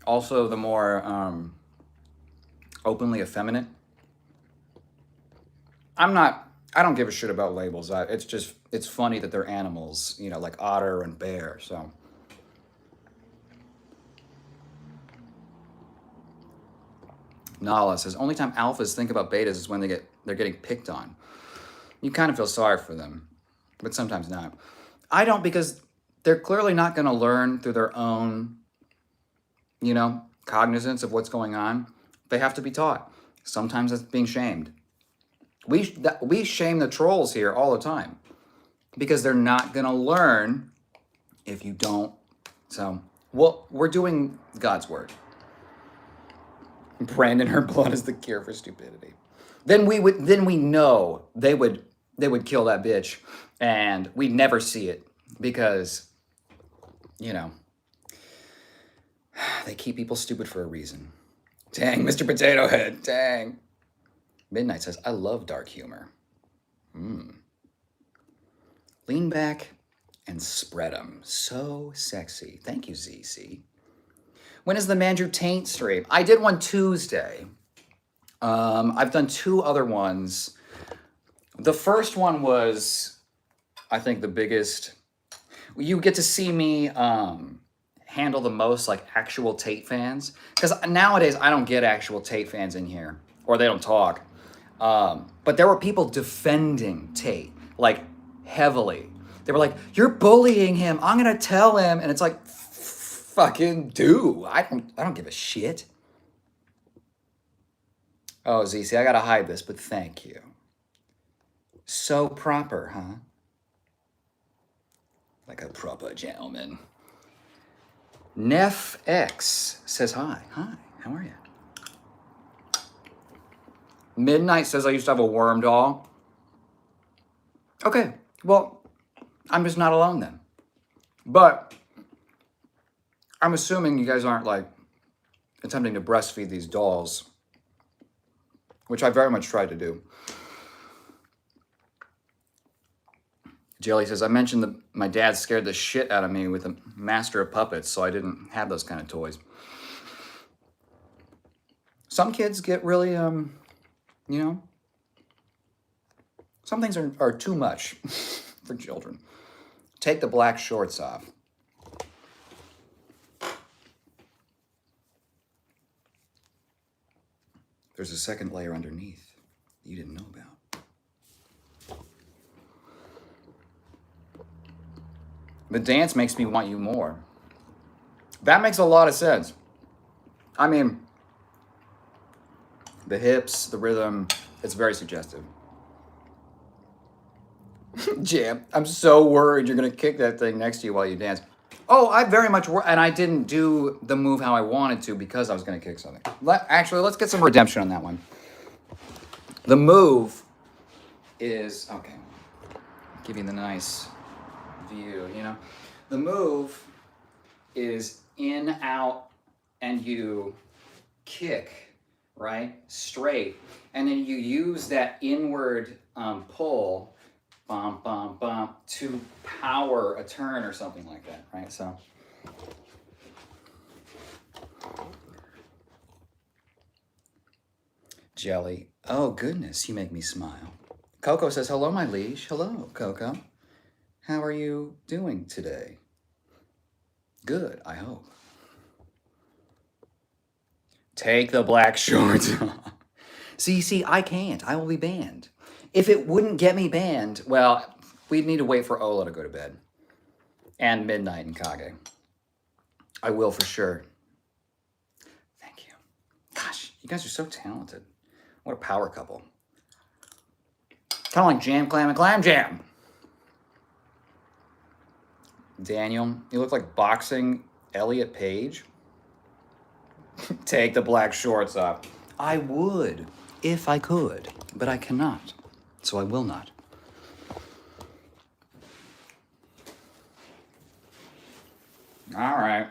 also the more openly effeminate. I don't give a shit about labels. It's funny that they're animals, you know, like otter and bear, so. Nala says, only time alphas think about betas is when they're getting picked on. You kind of feel sorry for them, but sometimes not. I don't, because they're clearly not going to learn through their own, you know, cognizance of what's going on. They have to be taught. Sometimes it's being shamed. We shame the trolls here all the time because they're not going to learn if you don't. So, well, we're doing God's word. Brandon, her blood is the cure for stupidity. Then we know they would kill that bitch, and we'd never see it because, you know, they keep people stupid for a reason. Dang, Mr. Potato Head, dang. Midnight says, I love dark humor. Lean back and spread them. So sexy. Thank you, ZC. When is the Mandrew Taint stream? I did one Tuesday. I've done 2 other ones. The first one was, I think, the biggest. You get to see me handle the most like actual Tate fans. Because nowadays I don't get actual Tate fans in here, or they don't talk. But there were people defending Tate, like heavily. They were like, you're bullying him. I'm going to tell him. And it's like, fucking do. I don't give a shit. Oh, ZC, I gotta hide this, but thank you. So proper, huh? Like a proper gentleman. Neff X says hi. Hi, how are you? Midnight says I used to have a worm doll. Okay, well, I'm just not alone then. But I'm assuming you guys aren't like attempting to breastfeed these dolls, which I very much tried to do. Jelly says, I mentioned that my dad scared the shit out of me with a master of puppets, so I didn't have those kind of toys. Some kids get really, you know, some things are too much for children. Take the black shorts off. There's a second layer underneath you didn't know about. The dance makes me want you more. That makes a lot of sense. I mean, the hips, the rhythm, it's very suggestive. Jam, I'm so worried you're gonna kick that thing next to you while you dance. Oh, I very much and I didn't do the move how I wanted to because I was gonna kick something. Actually, let's get some redemption on that one. The move is, okay, give you the nice view, you know. The move is in, out, and you kick, right? Straight. And then you use that inward pull, bump, bump, bump, to power a turn or something like that, right? So. Jelly. Oh, goodness, you make me smile. Coco says, hello, my liege. Hello, Coco. How are you doing today? Good, I hope. Take the black shorts off. See, I can't. I will be banned. If it wouldn't get me banned, well, we'd need to wait for Ola to go to bed. And Midnight and Kage. I will for sure. Thank you. Gosh, you guys are so talented. What a power couple. Kind of like Jam, Clam, and Clam Jam. Daniel, you look like boxing Elliot Page. Take the black shorts off. I would if I could, but I cannot, so I will not. All right.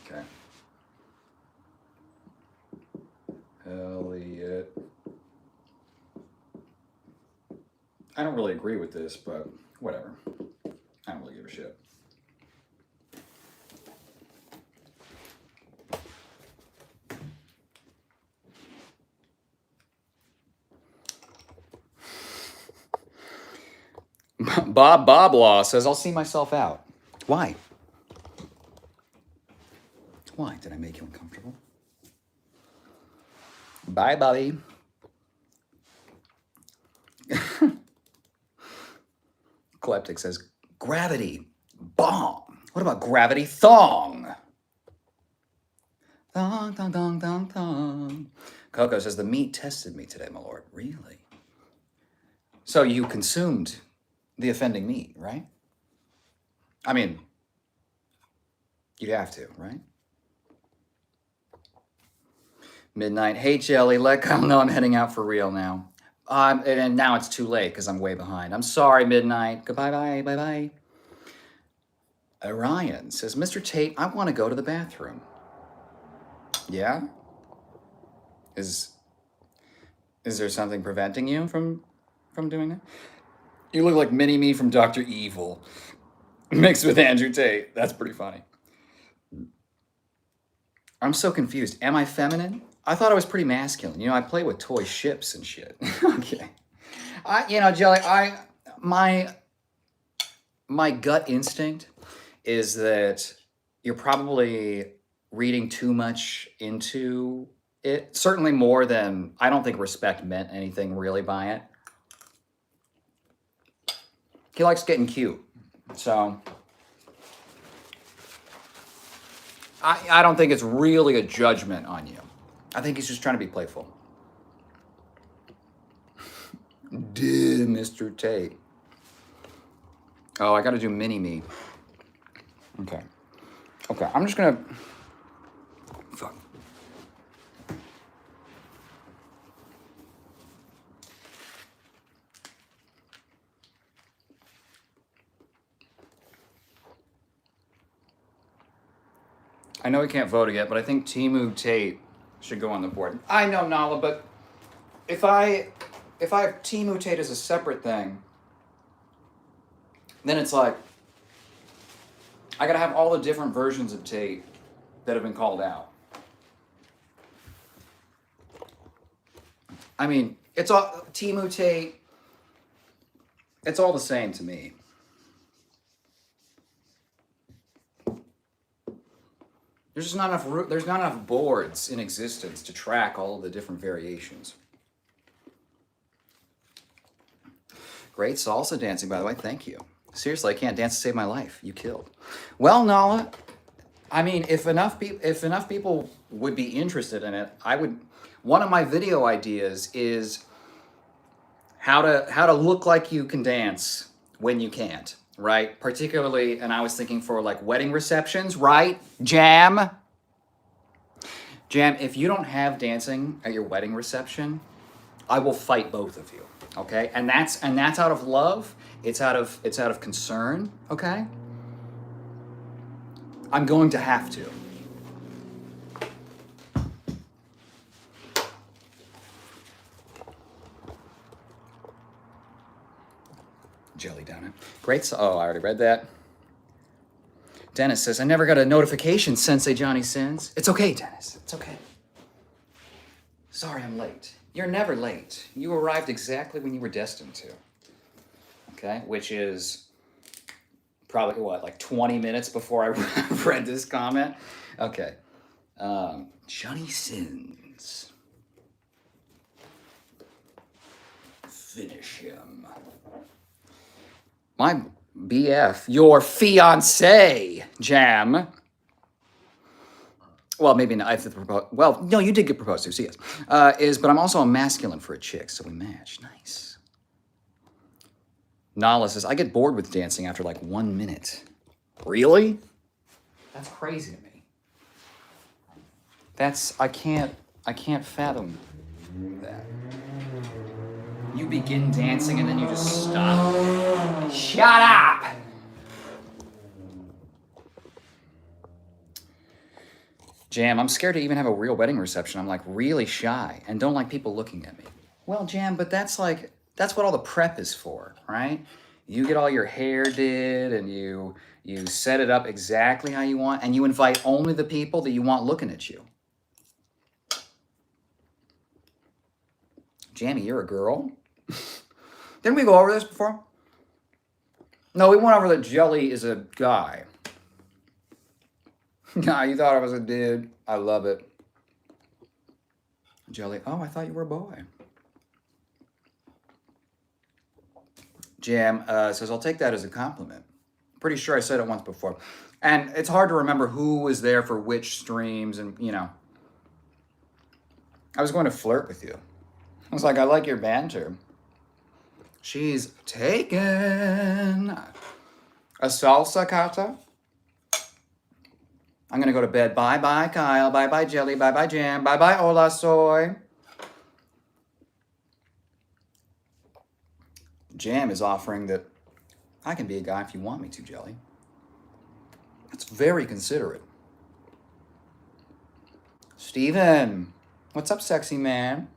Okay. Elliot. I don't really agree with this, but whatever. I don't really give a shit. Bob Boblaw says, I'll see myself out. Why? Why? Did I make you uncomfortable? Bye, Bobby. Kleptic says, gravity bomb. What about gravity thong? Thong, thong, thong, thong, thong. Coco says, the meat tested me today, my lord. Really? So you consumed the offending meat, right? I mean, you'd have to, right? Midnight. Hey, Jelly, let Kyle know I'm heading out for real now. And now it's too late because I'm way behind. I'm sorry, Midnight. Goodbye, bye, bye, bye. Orion says, Mr. Tate, I want to go to the bathroom. Yeah? Is there something preventing you from doing that? You look like Mini-Me from Dr. Evil mixed with Andrew Tate. That's pretty funny. I'm so confused. Am I feminine? I thought I was pretty masculine. You know, I play with toy ships and shit. Okay. Jelly, my gut instinct is that you're probably reading too much into it. Certainly more than, I don't think respect meant anything really by it. He likes getting cute. So I don't think it's really a judgment on you. I think he's just trying to be playful. Duh, Mr. Tate. Oh, I got to do Mini-Me. Okay, I'm just going to... Fuck. I know we can't vote yet, but I think Timu Tate should go on the board. I know, Nala, but if I have Timu Tate as a separate thing, then it's like I gotta have all the different versions of Tate that have been called out. I mean, it's all Timu Tate. It's all the same to me. There's just not enough. There's not enough boards in existence to track all of the different variations. Great salsa dancing, by the way. Thank you. Seriously, I can't dance to save my life. You killed. Well, Nala, I mean, if enough people would be interested in it, I would. One of my video ideas is how to look like you can dance when you can't. Right? Particularly, and I was thinking for like wedding receptions, right? Jam, if you don't have dancing at your wedding reception, I will fight both of you. Okay? And that's out of love. It's out of concern, okay? I'm going to have to. Jelly down it. Great. Oh, I already read that. Dennis says, I never got a notification, Sensei Johnny Sins. It's okay, Dennis. It's okay. Sorry I'm late. You're never late. You arrived exactly when you were destined to. Okay? Which is probably, like 20 minutes before I read this comment? Okay. Johnny Sins. Finish him. My BF, your fiancé, Jam. Well, maybe not. I have to propose. Well, no, you did get proposed to, so yes. But I'm also a masculine for a chick, so we match. Nice. Nala says, I get bored with dancing after like 1 minute. Really? That's crazy to me. I can't fathom that. You begin dancing and then you just stop. Shut up! Jam, I'm scared to even have a real wedding reception. I'm like really shy and don't like people looking at me. Well, Jam, but that's what all the prep is for, right? You get all your hair did and you set it up exactly how you want and you invite only the people that you want looking at you. Jamie, you're a girl? Didn't we go over this before? No, we went over that Jelly is a guy. Nah, you thought I was a dude. I love it. Jelly, oh, I thought you were a boy. Jam says, I'll take that as a compliment. Pretty sure I said it once before. And it's hard to remember who was there for which streams and, you know. I was going to flirt with you. I was like, I like your banter. She's taken. A salsa kata? I'm going to go to bed. Bye-bye, Kyle. Bye-bye, Jelly. Bye-bye, Jam. Bye-bye, Hola Soy. Jam is offering that I can be a guy if you want me to, Jelly. That's very considerate. Steven, what's up, sexy man?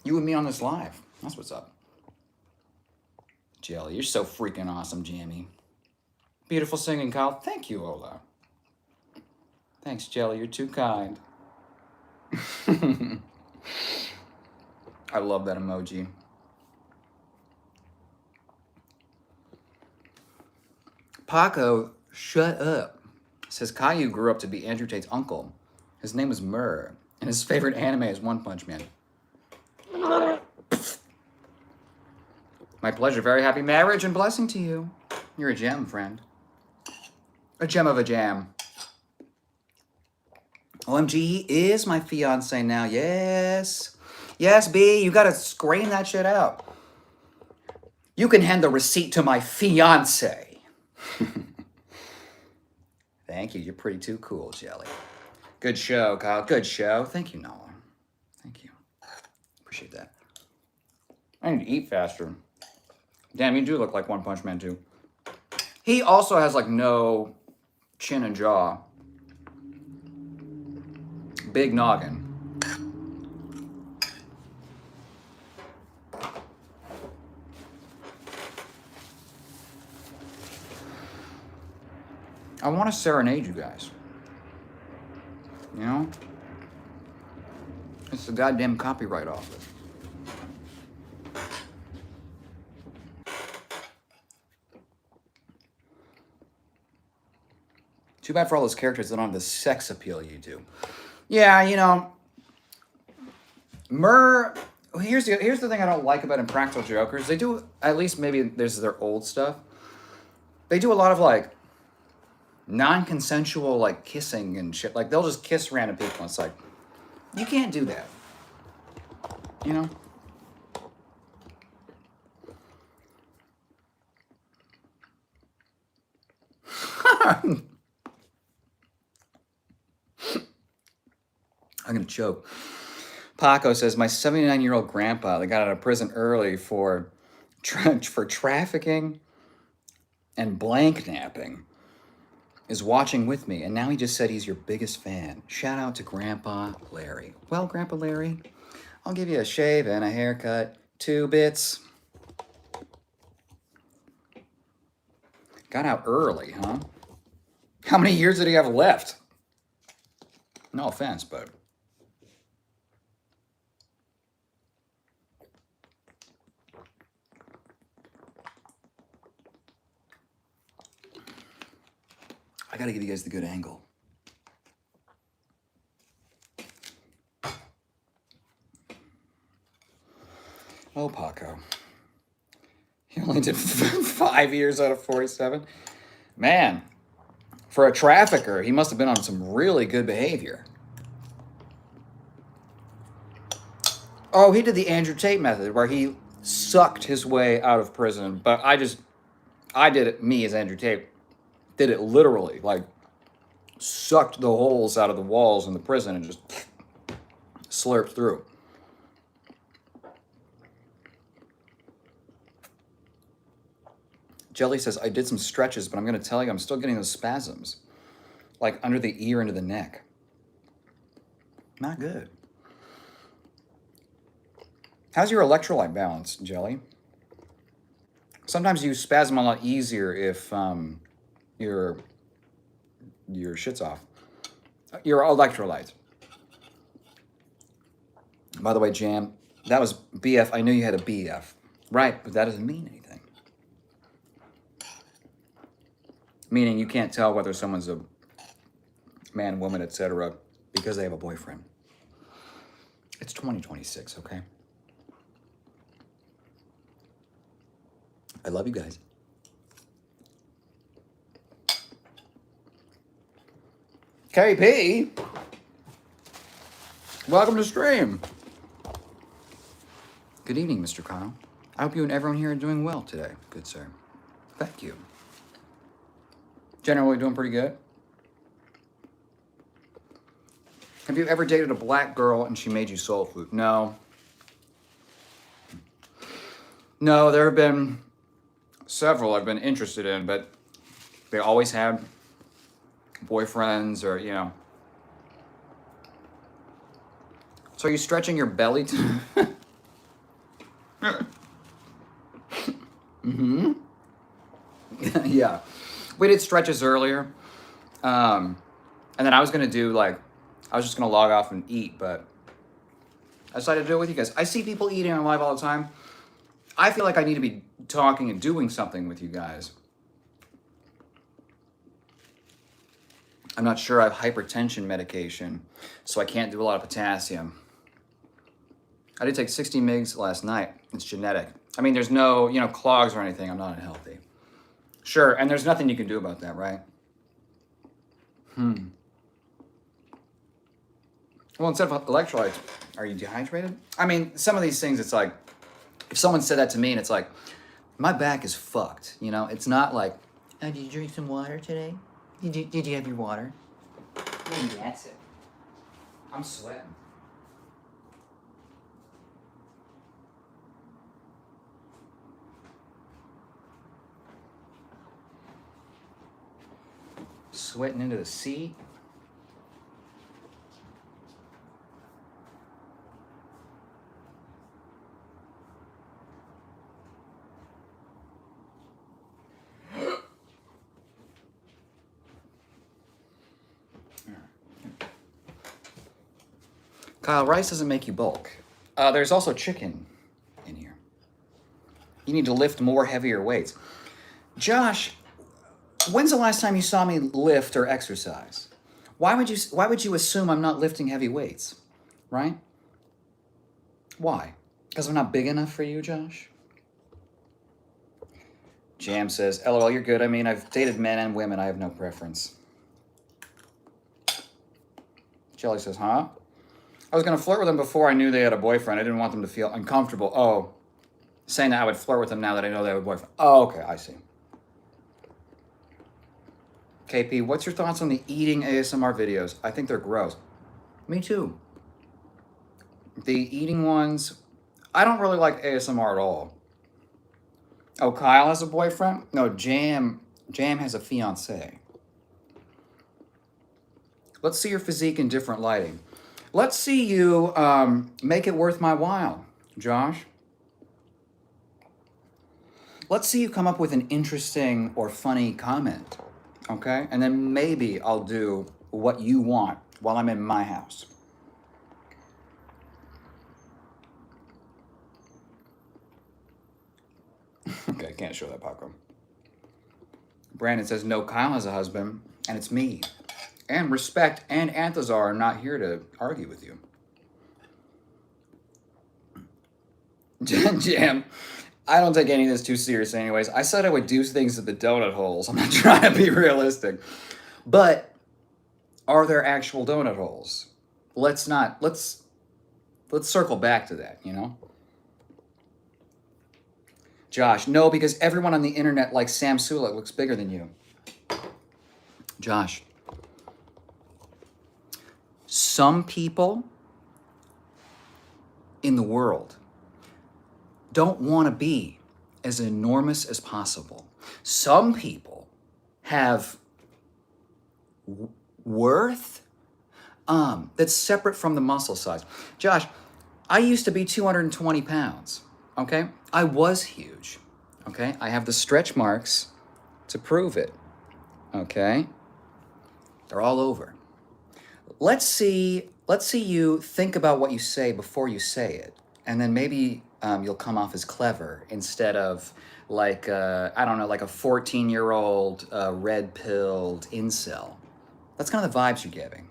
You and me on this live. That's what's up. Jelly, you're so freaking awesome, Jammy. Beautiful singing, Kyle. Thank you, Ola. Thanks, Jelly. You're too kind. I love that emoji. Paco, shut up. Says Caillou grew up to be Andrew Tate's uncle. His name was Murr, and his favorite anime is One Punch Man. My pleasure. Very happy marriage and blessing to you. You're a gem, friend. A gem of a jam. OMG, he is my fiance now. Yes. Yes, B, you gotta screen that shit out. You can hand the receipt to my fiance. Thank you. You're pretty too cool, Jelly. Good show, Kyle. Good show. Thank you, Noah. Thank you. Appreciate that. I need to eat faster. Damn, you do look like One Punch Man, too. He also has, like, no chin and jaw. Big noggin. I want to serenade you guys. You know? It's the goddamn copyright office. Too bad for all those characters that don't have the sex appeal you do. Yeah, you know, here's the thing I don't like about Impractical Jokers. They do, at least maybe this is their old stuff. They do a lot of, like, non-consensual, like, kissing and shit. Like, they'll just kiss random people. It's like, you can't do that. You know? I'm gonna choke. Paco says, my 79-year-old grandpa that got out of prison early for trafficking and blank napping is watching with me, and now he just said he's your biggest fan. Shout out to Grandpa Larry. Well, Grandpa Larry, I'll give you a shave and a haircut. 2 bits. Got out early, huh? How many years did he have left? No offense, but... I gotta give you guys the good angle. Oh, Paco. He only did 5 years out of 47. Man, for a trafficker, he must have been on some really good behavior. Oh, he did the Andrew Tate method, where he sucked his way out of prison. But I did it, me as Andrew Tate, did it literally, like sucked the holes out of the walls in the prison and just slurped through. Jelly says, I did some stretches, but I'm going to tell you, I'm still getting those spasms, like under the ear, into the neck. Not good. How's your electrolyte balance, Jelly? Sometimes you spasm a lot easier if your shit's off. Your electrolytes. By the way, Jam, that was BF. I knew you had a BF. Right, but that doesn't mean anything. Meaning you can't tell whether someone's a man, woman, etc. because they have a boyfriend. It's 2026, okay? I love you guys. KP, welcome to stream. Good evening, Mr. Kyle. I hope you and everyone here are doing well today, good sir. Thank you. Generally doing pretty good. Have you ever dated a black girl and she made you soul food? No. No, there have been several I've been interested in, but they always had boyfriends or, you know. So are you stretching your belly to... Mm-hmm. Yeah. We did stretches earlier. And then I was going to do like, I was just going to log off and eat, but I decided to do it with you guys. I see people eating on live all the time. I feel like I need to be talking and doing something with you guys. I'm not sure. I have hypertension medication, so I can't do a lot of potassium. I did take 60 mgs last night. It's genetic. I mean, there's no, you know, clogs or anything. I'm not unhealthy. Sure, and there's nothing you can do about that, right? Well, instead of electrolytes, are you dehydrated? I mean, some of these things, it's like, if someone said that to me and it's like, my back is fucked, you know? It's not like, oh, did you drink some water today? Did you have your water? Maybe that's it. I'm sweating. Sweating into the seat. Kyle, rice doesn't make you bulk. There's also chicken in here. You need to lift more heavier weights. Josh, when's the last time you saw me lift or exercise? Why would you assume I'm not lifting heavy weights, right? Why? Because I'm not big enough for you, Josh? Jam says, LOL, you're good. I mean, I've dated men and women. I have no preference. Jelly says, huh? I was going to flirt with them before I knew they had a boyfriend. I didn't want them to feel uncomfortable. Oh, saying that I would flirt with them now that I know they have a boyfriend. Oh, okay, I see. KP, what's your thoughts on the eating ASMR videos? I think they're gross. Me too. The eating ones, I don't really like ASMR at all. Oh, Kyle has a boyfriend? No, Jam has a fiance. Let's see your physique in different lighting. Let's see you make it worth my while, Josh. Let's see you come up with an interesting or funny comment, okay? And then maybe I'll do what you want while I'm in my house. Okay, can't show that popcorn. Brandon says, no, Kyle has a husband, and it's me. And Respect and Anthazar are not here to argue with you. Jam, I don't take any of this too serious anyways. I said I would do things at the donut holes. I'm not trying to be realistic. But are there actual donut holes? Let's circle back to that, you know? Josh, no, because everyone on the internet like Sam Sulek looks bigger than you. Josh, some people in the world don't want to be as enormous as possible. Some people have worth that's separate from the muscle size. Josh, I used to be 220 pounds, okay? I was huge, okay? I have the stretch marks to prove it, okay? They're all over. Let's see you think about what you say before you say it, and then maybe you'll come off as clever instead of like, I don't know, like a 14-year-old red-pilled incel. That's kind of the vibes you're giving.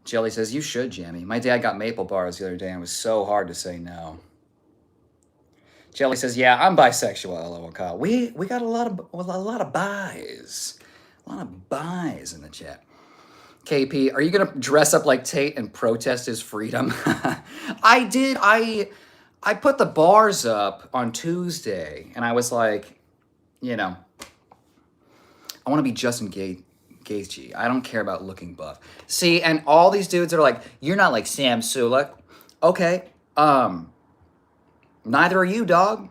Jelly says, you should, Jamie. My dad got maple bars the other day and it was so hard to say no. Jelly says, yeah, I'm bisexual, LOL Kyle. We got a lot of buys. A lot of buys in the chat. KP, are you going to dress up like Tate and protest his freedom? I did. I put the bars up on Tuesday, and I was like, you know, I want to be Justin Gaethje. I don't care about looking buff. See, and all these dudes are like, you're not like Sam Sulek. Okay, neither are you, dog.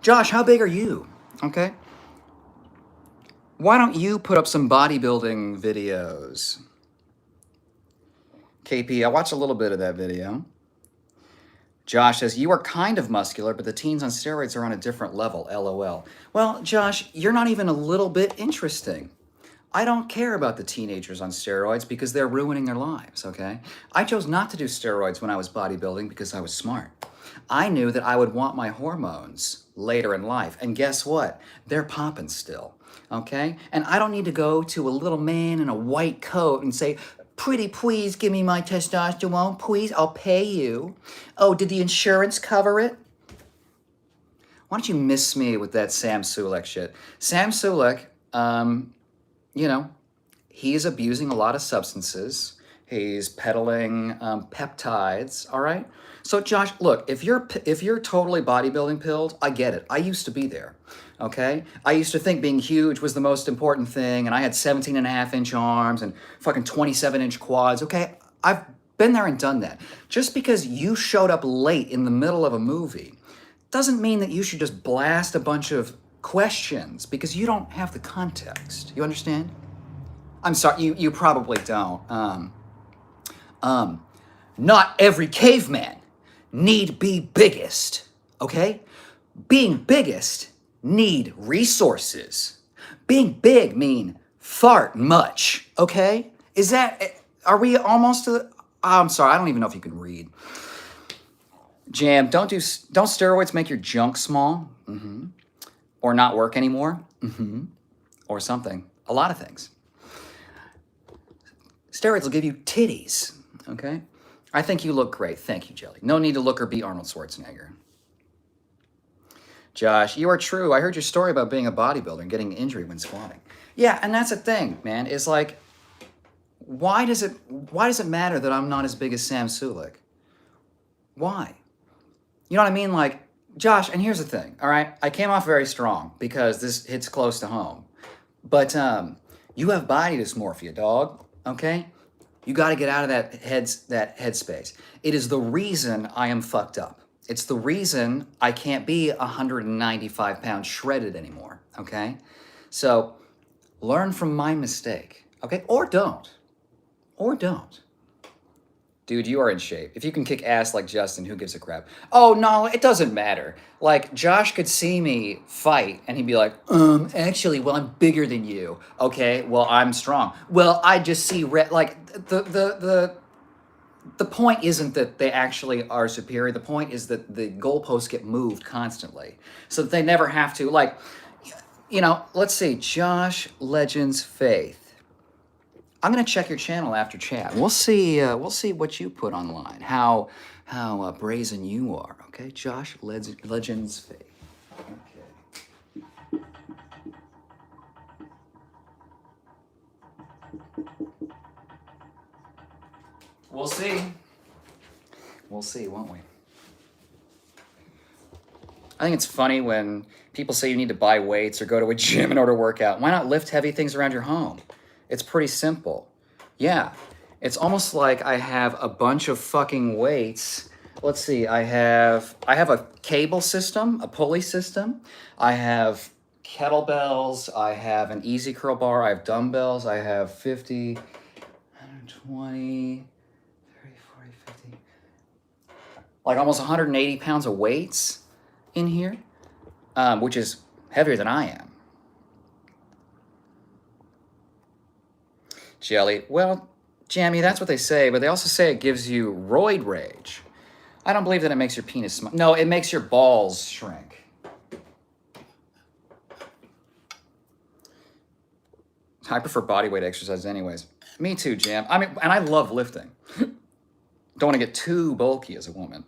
Josh, how big are you? Okay. Why don't you put up some bodybuilding videos? KP, I watched a little bit of that video. Josh says, you are kind of muscular, but the teens on steroids are on a different level, LOL. Well, Josh, you're not even a little bit interesting. I don't care about the teenagers on steroids because they're ruining their lives, okay? I chose not to do steroids when I was bodybuilding because I was smart. I knew that I would want my hormones later in life, and guess what? They're popping still, okay? And I don't need to go to a little man in a white coat and say, pretty please give me my testosterone, please, I'll pay you. Oh, did the insurance cover it? Why don't you miss me with that Sam Sulek shit? Sam Sulek, you know, he's abusing a lot of substances. He's peddling peptides, all right? So Josh, look, if you're totally bodybuilding pilled, I get it. I used to be there, okay? I used to think being huge was the most important thing, and I had 17.5-inch arms and fucking 27-inch quads, okay? I've been there and done that. Just because you showed up late in the middle of a movie doesn't mean that you should just blast a bunch of questions because you don't have the context. You understand? I'm sorry, you probably don't. Not every caveman need be biggest, okay? Being biggest need resources. Being big mean fart much, okay? Are we almost to the, I'm sorry, I don't even know if you can read. Jam, don't steroids make your junk small? Mm-hmm. Or not work anymore? Mm-hmm. Or something. A lot of things. Steroids will give you titties, okay? I think you look great. Thank you, Jelly. No need to look or be Arnold Schwarzenegger. Josh, you are true. I heard your story about being a bodybuilder and getting an injury when squatting. Yeah, and that's the thing, man. Is like, why does it matter that I'm not as big as Sam Sulek? Why? You know what I mean? Like, Josh, and here's the thing, all right? I came off very strong because this hits close to home. But you have body dysmorphia, dog, okay? You got to get out of that headspace. It is the reason I am fucked up. It's the reason I can't be 195 pounds shredded anymore, okay? So learn from my mistake, okay? Or don't. Or don't. Dude, you are in shape. If you can kick ass like Justin, who gives a crap? Oh, no, it doesn't matter. Like, Josh could see me fight, and he'd be like, actually, well, I'm bigger than you. Okay, well, I'm strong. Well, I just see red. Like, the point isn't that they actually are superior. The point is that the goalposts get moved constantly. So that they never have to, like, you know, let's see, Josh Legends Faith. I'm gonna check your channel after chat. We'll see what you put online. How brazen you are. Okay, Josh Legends Faith. Okay. We'll see. We'll see, won't we? think it's funny when people say you need to buy weights or go to a gym in order to work out. Why not lift heavy things around your home? It's pretty simple. Yeah, it's almost like I have a bunch of fucking weights. Let's see, I have a cable system, a pulley system. I have kettlebells, I have an easy curl bar, I have dumbbells, I have 50, 120, 30, 40, 50, like almost 180 pounds of weights in here, which is heavier than I am. Jelly, well, Jamie, that's what they say, but they also say it gives you roid rage. I don't believe that it makes your penis small. No, it makes your balls shrink. I prefer bodyweight exercises anyways. Me too, Jam. I mean, and I love lifting. Don't want to get too bulky as a woman.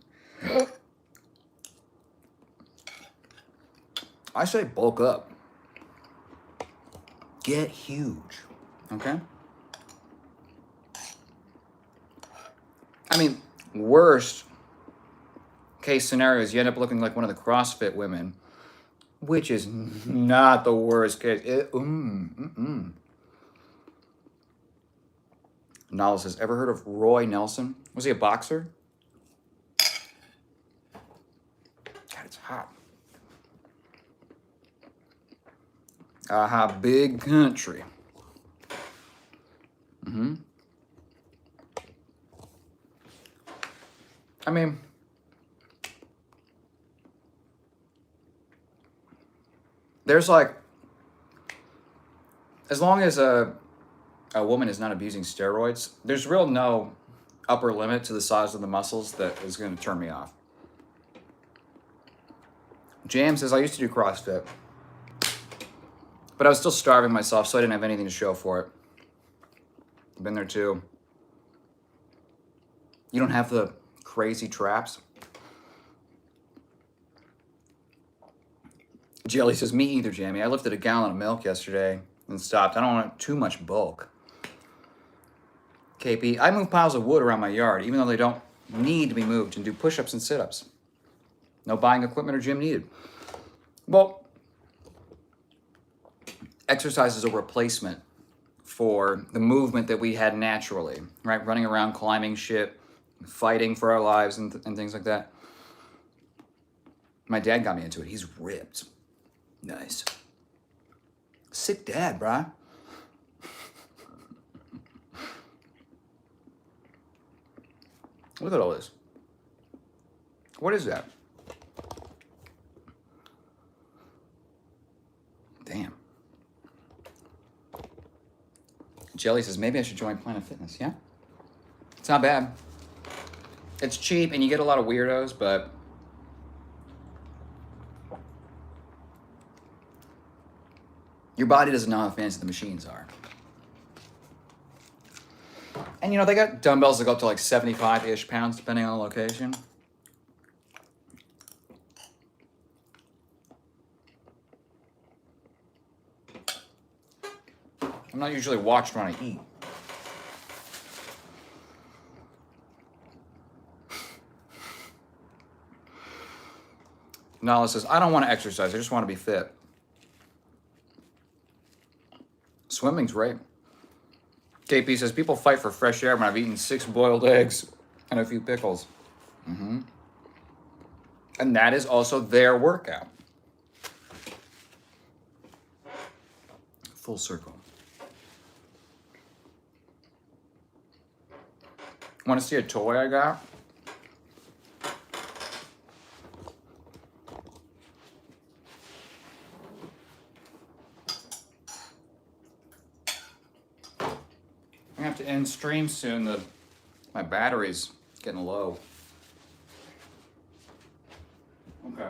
I say bulk up. Get huge, okay? I mean, worst case scenario is you end up looking like one of the CrossFit women, which is not the worst case. Nala says, ever heard of Roy Nelson? Was he a boxer? God, it's hot. Aha, big country. I mean, there's like, as long as a woman is not abusing steroids, there's real no upper limit to the size of the muscles that is going to turn me off. Jam says, I used to do CrossFit, but I was still starving myself, so I didn't have anything to show for it. I've been there too. You don't have the crazy traps? Jelly says, me either, Jamie. I lifted a gallon of milk yesterday and stopped. I don't want too much bulk. KP, I move piles of wood around my yard, even though they don't need to be moved, and do push-ups and sit-ups. No buying equipment or gym needed. Well, exercise is a replacement for the movement that we had naturally, right? Running around, climbing shit, fighting for our lives and things like that. My dad got me into it. He's ripped. Nice. Sick dad, brah. Look at all this. What is that? Damn. Jelly says, maybe I should join Planet Fitness. Yeah? It's not bad. It's cheap and you get a lot of weirdos, but your body doesn't know how fancy the machines are. And you know, they got dumbbells that go up to like 75-ish pounds depending on the location. I'm not usually watched when I eat. Nala says, I don't want to exercise, I just want to be fit. Swimming's great. KP says, people fight for fresh air when I've eaten 6 boiled eggs and a few pickles. And that is also their workout. Full circle. Want to see a toy I got? I'm gonna have to end stream soon. My battery's getting low. Okay.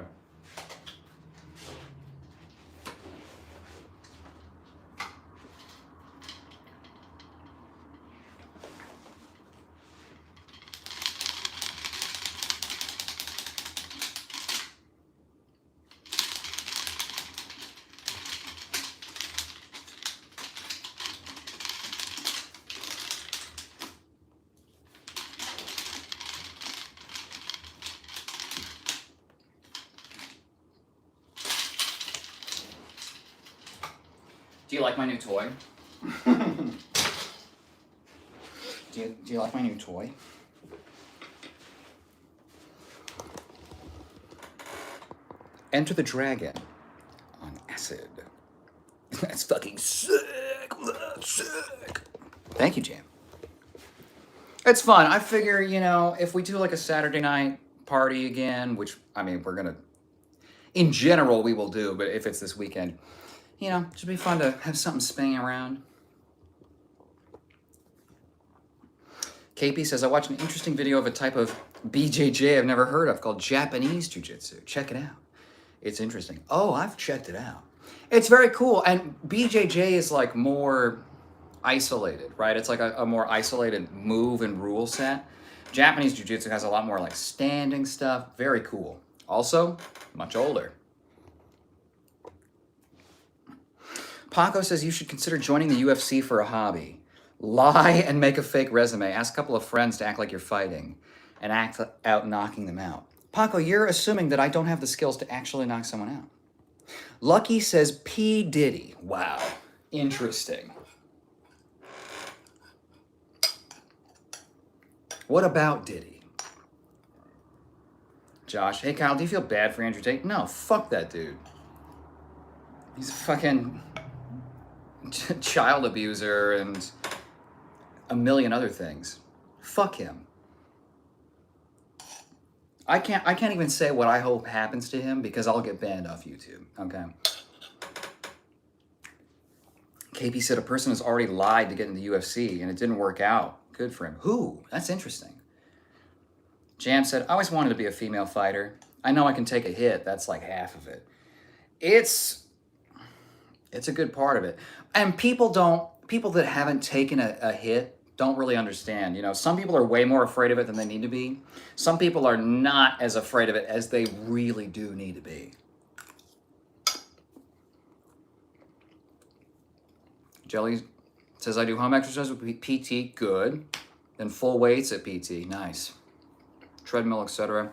Do you like my new toy? Do you like my new toy? Enter the Dragon on acid. That's fucking sick. Sick. Thank you, Jam. It's fun. I figure, you know, if we do like a Saturday night party again, which, I mean, we're going to, in general, we will do, but if it's this weekend, you know, it should be fun to have something spinning around. KP says, I watched an interesting video of a type of BJJ I've never heard of called Japanese Jiu-Jitsu. Check it out. It's interesting. Oh, I've checked it out. It's very cool. And BJJ is like more isolated, right? It's like a more isolated move and rule set. Japanese Jiu-Jitsu has a lot more like standing stuff. Very cool. Also, much older. Paco says you should consider joining the UFC for a hobby. Lie and make a fake resume. Ask a couple of friends to act like you're fighting and act out knocking them out. Paco, you're assuming that I don't have the skills to actually knock someone out. Lucky says P. Diddy. Wow. Interesting. What about Diddy? Josh, hey Kyle, do you feel bad for Andrew Tate? No, fuck that dude. He's a fucking child abuser and a million other things. Fuck him. I can't even say what I hope happens to him because I'll get banned off YouTube. Okay. KP said a person has already lied to get in the UFC and it didn't work out. Good for him. Who? That's interesting. Jam said, I always wanted to be a female fighter. I know I can take a hit. That's like half of it. It's a good part of it. And people that haven't taken a hit don't really understand. You know, some people are way more afraid of it than they need to be. Some people are not as afraid of it as they really do need to be. Jelly says, I do home exercise with PT. Good. Then full weights at PT. Nice. Treadmill, etc.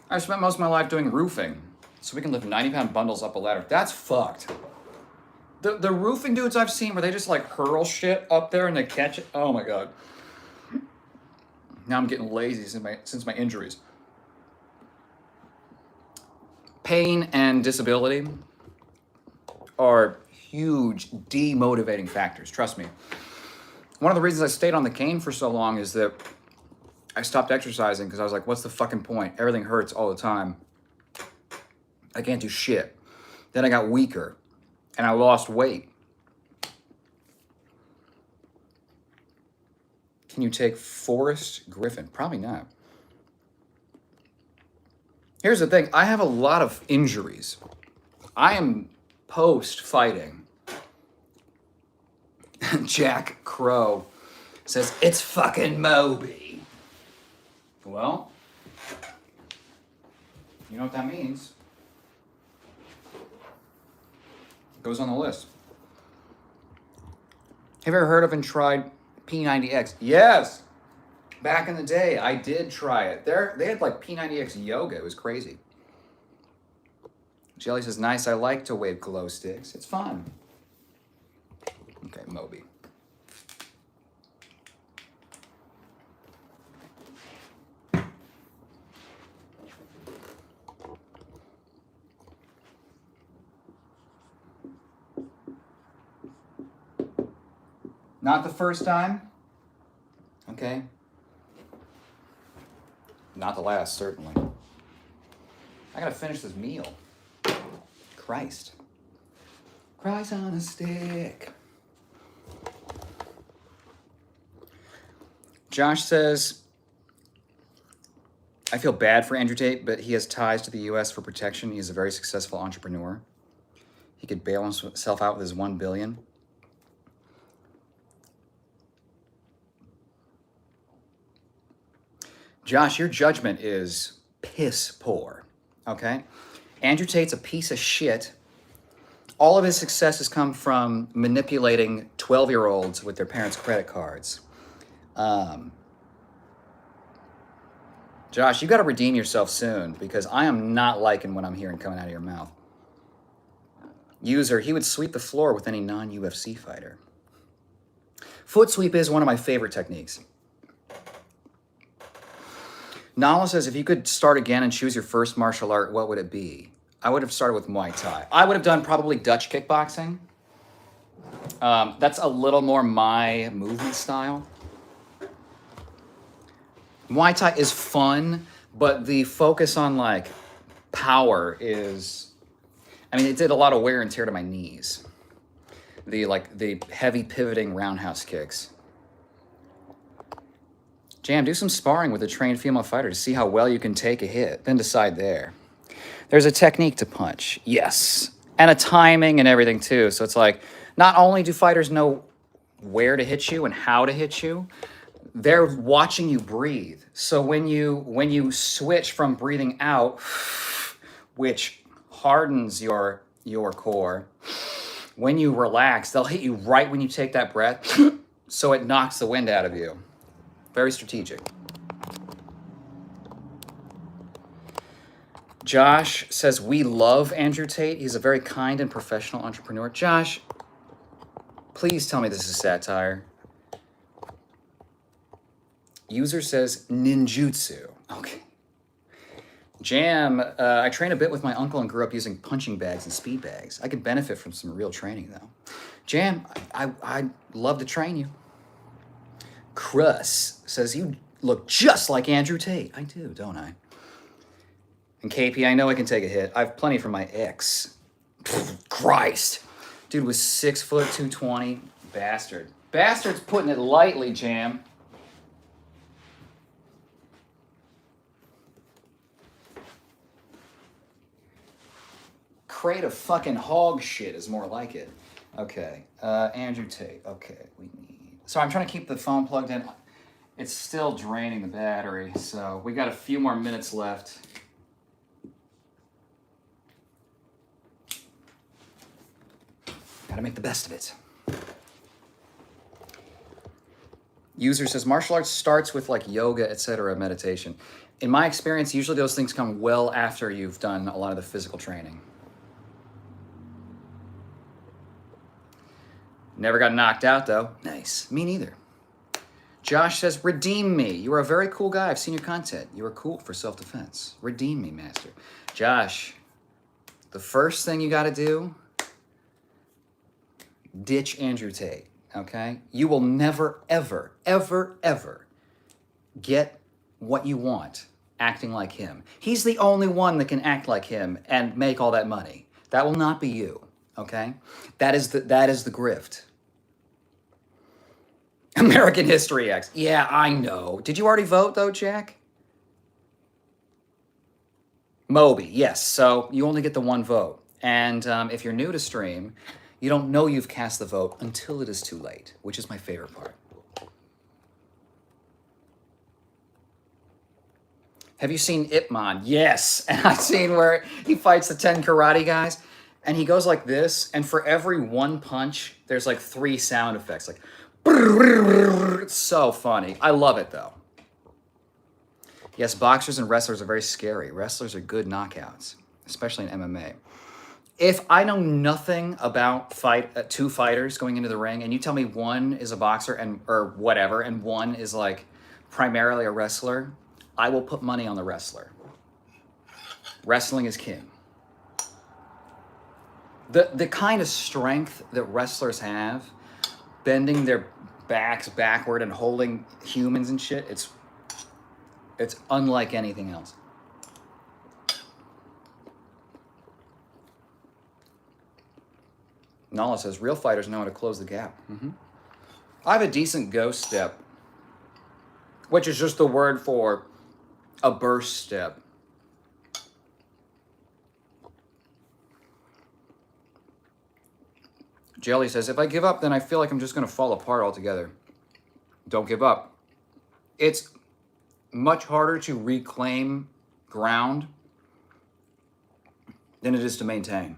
I've spent most of my life doing roofing, so we can lift 90-pound bundles up a ladder. That's fucked. The roofing dudes I've seen where they just like hurl shit up there and they catch it. Oh my god. Now I'm getting lazy since my injuries. Pain and disability are huge demotivating factors. Trust me. One of the reasons I stayed on the cane for so long is that I stopped exercising because I was like, what's the fucking point? Everything hurts all the time. I can't do shit. Then I got weaker. And I lost weight. Can you take Forrest Griffin? Probably not. Here's the thing. I have a lot of injuries. I am post-fighting. Jack Crow says, it's fucking Moby. Well, you know what that means. Goes on the list. Have you ever heard of and tried P90X? Yes. Back in the day, I did try it. They had like P90X yoga. It was crazy. Jelly says, nice. I like to wave glow sticks. It's fun. Okay, Moby. Not the first time, okay? Not the last, certainly. I gotta finish this meal. Christ. Christ on a stick. Josh says, I feel bad for Andrew Tate, but he has ties to the U.S. for protection. He's a very successful entrepreneur. He could bail himself out with his $1 billion. Josh, your judgment is piss poor, okay? Andrew Tate's a piece of shit. All of his success has come from manipulating 12-year-olds with their parents' credit cards. Josh, you got to redeem yourself soon because I am not liking what I'm hearing coming out of your mouth. User, he would sweep the floor with any non-UFC fighter. Foot sweep is one of my favorite techniques. Nala says, if you could start again and choose your first martial art, what would it be? I would have started with Muay Thai. I would have done probably Dutch kickboxing. That's a little more my movement style. Muay Thai is fun, but the focus on like power is, I mean, it did a lot of wear and tear to my knees. The heavy pivoting roundhouse kicks. Jam, do some sparring with a trained female fighter to see how well you can take a hit, then decide there. There's a technique to punch, yes, and a timing and everything too. So it's like, not only do fighters know where to hit you and how to hit you, they're watching you breathe. So when you switch from breathing out, which hardens your core, when you relax, they'll hit you right when you take that breath, so it knocks the wind out of you. Very strategic. Josh says, we love Andrew Tate. He's a very kind and professional entrepreneur. Josh, please tell me this is satire. User says, ninjutsu. Okay. Jam, I train a bit with my uncle and grew up using punching bags and speed bags. I could benefit from some real training, though. Jam, I'd love to train you. Cruss says, you look just like Andrew Tate. I do, don't I? And KP, I know I can take a hit. I have plenty for my ex. Christ. Dude was 6 foot, 220. Bastard. Bastard's putting it lightly, Jam. Crate of fucking hog shit is more like it. Okay, Andrew Tate. Okay, we need... So I'm trying to keep the phone plugged in. It's still draining the battery, so we got a few more minutes left. Gotta make the best of it. User says, martial arts starts with like yoga, etc., meditation. In my experience, usually those things come well after you've done a lot of the physical training. Never got knocked out, though. Nice. Me neither. Josh says, redeem me. You are a very cool guy. I've seen your content. You are cool for self-defense. Redeem me, master. Josh, the first thing you got to do, ditch Andrew Tate, okay? You will never, ever, ever, ever get what you want acting like him. He's the only one that can act like him and make all that money. That will not be you, okay? That is the grift. American History X. Yeah, I know. Did you already vote, though, Jack? Moby, yes. So you only get the one vote. And if you're new to stream, you don't know you've cast the vote until it is too late, which is my favorite part. Have you seen Ip Man? Yes. And I've seen where he fights the 10 karate guys, and he goes like this, and for every one punch, there's like 3 sound effects, like... It's so funny. I love it, though. Yes, boxers and wrestlers are very scary. Wrestlers are good knockouts, especially in MMA. If I know nothing about two fighters going into the ring, and you tell me one is a boxer or whatever, and one is like primarily a wrestler, I will put money on the wrestler. Wrestling is king. The kind of strength that wrestlers have, bending their backs backward and holding humans and shit, it's unlike anything else. Nala says, real fighters know how to close the gap. Mm-hmm. I have a decent ghost step, which is just the word for a burst step. Jelly says, if I give up, then I feel like I'm just going to fall apart altogether. Don't give up. It's much harder to reclaim ground than it is to maintain.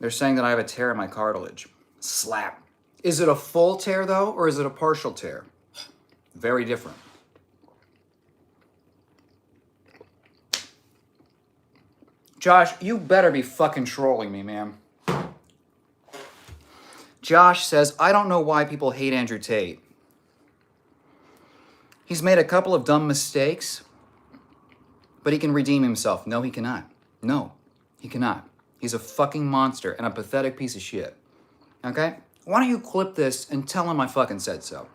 They're saying that I have a tear in my cartilage. Slap. Is it a full tear, though, or is it a partial tear? Very different. Josh, you better be fucking trolling me, man. Josh says, I don't know why people hate Andrew Tate. He's made a couple of dumb mistakes, but he can redeem himself. No, he cannot. No, he cannot. He's a fucking monster and a pathetic piece of shit. Okay? Why don't you clip this and tell him I fucking said so?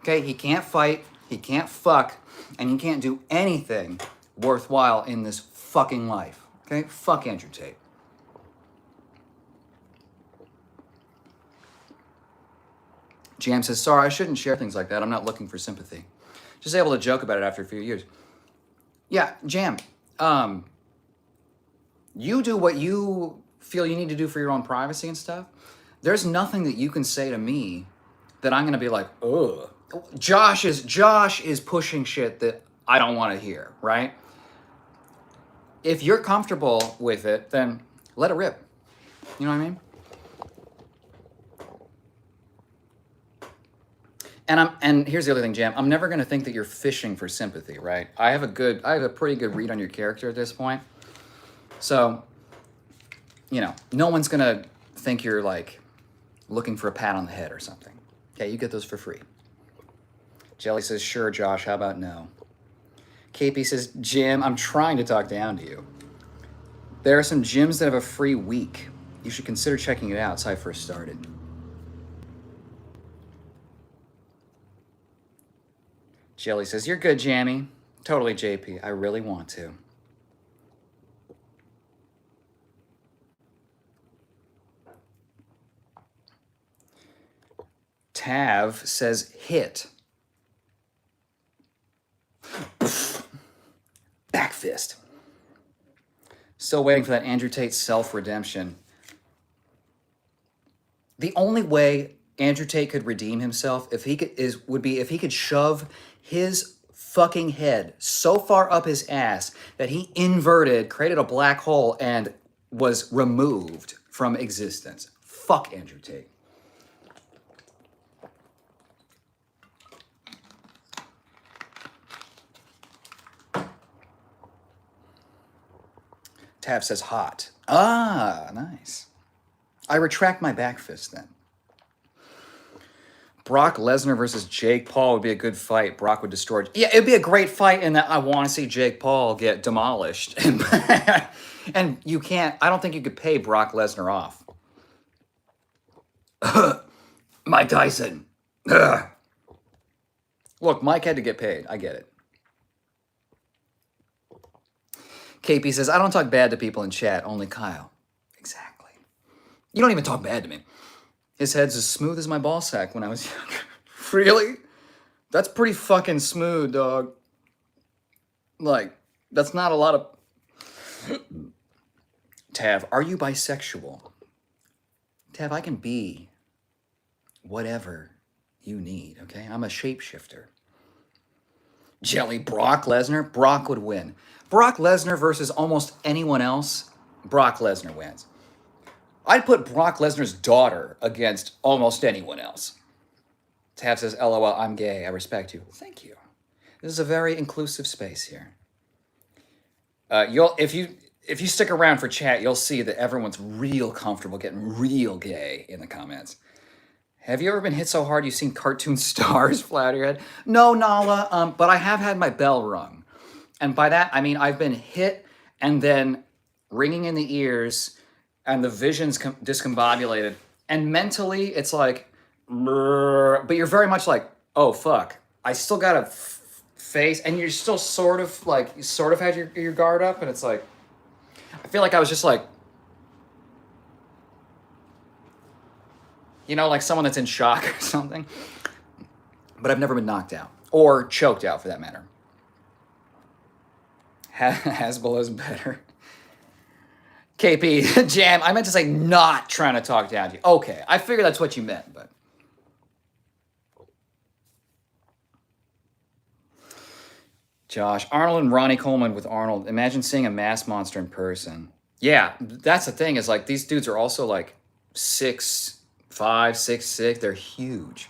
Okay? He can't fight, he can't fuck, and he can't do anything worthwhile in this fucking life. Okay? Fuck Andrew Tate. Jam says, sorry, I shouldn't share things like that. I'm not looking for sympathy. Just able to joke about it after a few years. Yeah, Jam, you do what you feel you need to do for your own privacy and stuff. There's nothing that you can say to me that I'm gonna be like, ugh. Josh is pushing shit that I don't want to hear, right? If you're comfortable with it, then let it rip. You know what I mean? And here's the other thing, Jam. I'm never gonna think that you're fishing for sympathy, right? I have a pretty good read on your character at this point. So, you know, no one's gonna think you're like looking for a pat on the head or something. Okay, you get those for free. Jelly says, sure, Josh, how about no? KP says, Jim, I'm trying to talk down to you. There are some gyms that have a free week. You should consider checking it out. It's how I first started. Jelly says, you're good, Jammy. Totally, JP. I really want to. Tav says, hit. Back fist. Still waiting for that Andrew Tate self-redemption. The only way Andrew Tate could redeem himself would be if he could shove his fucking head so far up his ass that he inverted, created a black hole, and was removed from existence. Fuck Andrew Tate. Tav says hot. Ah, nice. I retract my back fist then. Brock Lesnar versus Jake Paul would be a good fight. Brock would destroy. Yeah, it'd be a great fight in that I want to see Jake Paul get demolished. And you can't, I don't think you could pay Brock Lesnar off. Mike Tyson. Look, Mike had to get paid. I get it. KP says, I don't talk bad to people in chat, only Kyle. Exactly. You don't even talk bad to me. His head's as smooth as my ball sack when I was younger. Really? That's pretty fucking smooth, dog. Like, that's not a lot of... Tav, are you bisexual? Tav, I can be whatever you need, okay? I'm a shapeshifter. Jelly, Brock Lesnar? Brock would win. Brock Lesnar versus almost anyone else, Brock Lesnar wins. I'd put Brock Lesnar's daughter against almost anyone else. Tav says, LOL, I'm gay. I respect you. Thank you. This is a very inclusive space here. If you stick around for chat, you'll see that everyone's real comfortable getting real gay in the comments. Have you ever been hit so hard you've seen cartoon stars fly out of your head? No, Nala, but I have had my bell rung. And by that, I mean I've been hit and then ringing in the ears and the vision's discombobulated. And mentally, it's like, but you're very much like, oh, fuck. I still got a face, and you're still sort of like, you sort of had your guard up, and it's like, I feel like I was just like, you know, like someone that's in shock or something. But I've never been knocked out, or choked out for that matter. Hasbullah's better. KP, Jam, I meant to say not trying to talk down to you. Okay, I figured that's what you meant, but. Josh, Arnold and Ronnie Coleman with Arnold. Imagine seeing a mass monster in person. Yeah, that's the thing, is like these dudes are also like 6'5", 6'6". They're huge.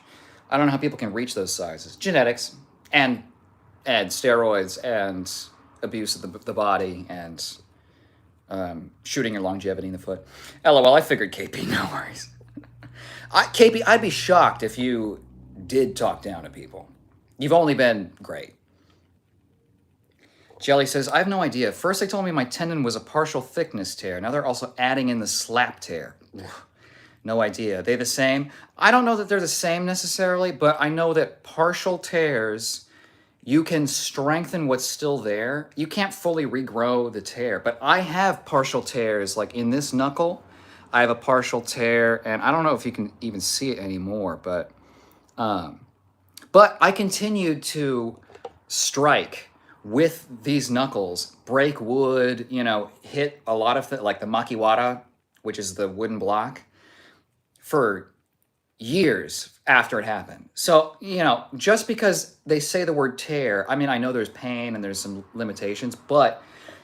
I don't know how people can reach those sizes. Genetics and steroids and abuse of the body and shooting your longevity in the foot. LOL, I figured KP, no worries. KP, I'd be shocked if you did talk down to people. You've only been great. Jelly says, I have no idea. First they told me my tendon was a partial thickness tear. Now they're also adding in the slap tear. No idea. Are they the same? I don't know that they're the same necessarily, but I know that partial tears, you can strengthen what's still there. You can't fully regrow the tear, but I have partial tears, like in this knuckle. I have a partial tear, and I don't know if you can even see it anymore, but I continued to strike with these knuckles, break wood, hit a lot of like the makiwara, which is the wooden block, for years after it happened. So, just because they say the word tear, I mean, I know there's pain and there's some limitations, but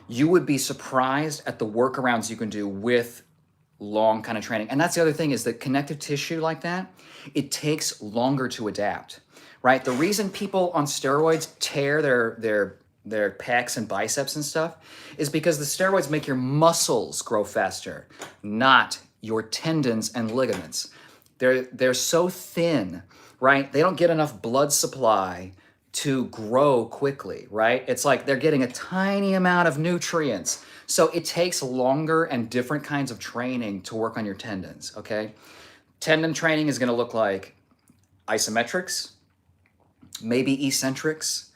you would be surprised at the workarounds you can do with long kind of training. And that's the other thing, is that connective tissue like that, it takes longer to adapt, right? The reason people on steroids tear their pecs and biceps and stuff is because the steroids make your muscles grow faster, not your tendons and ligaments. They're so thin, right? They don't get enough blood supply to grow quickly, right? It's like they're getting a tiny amount of nutrients. So it takes longer and different kinds of training to work on your tendons, okay? Tendon training is gonna look like isometrics, maybe eccentrics.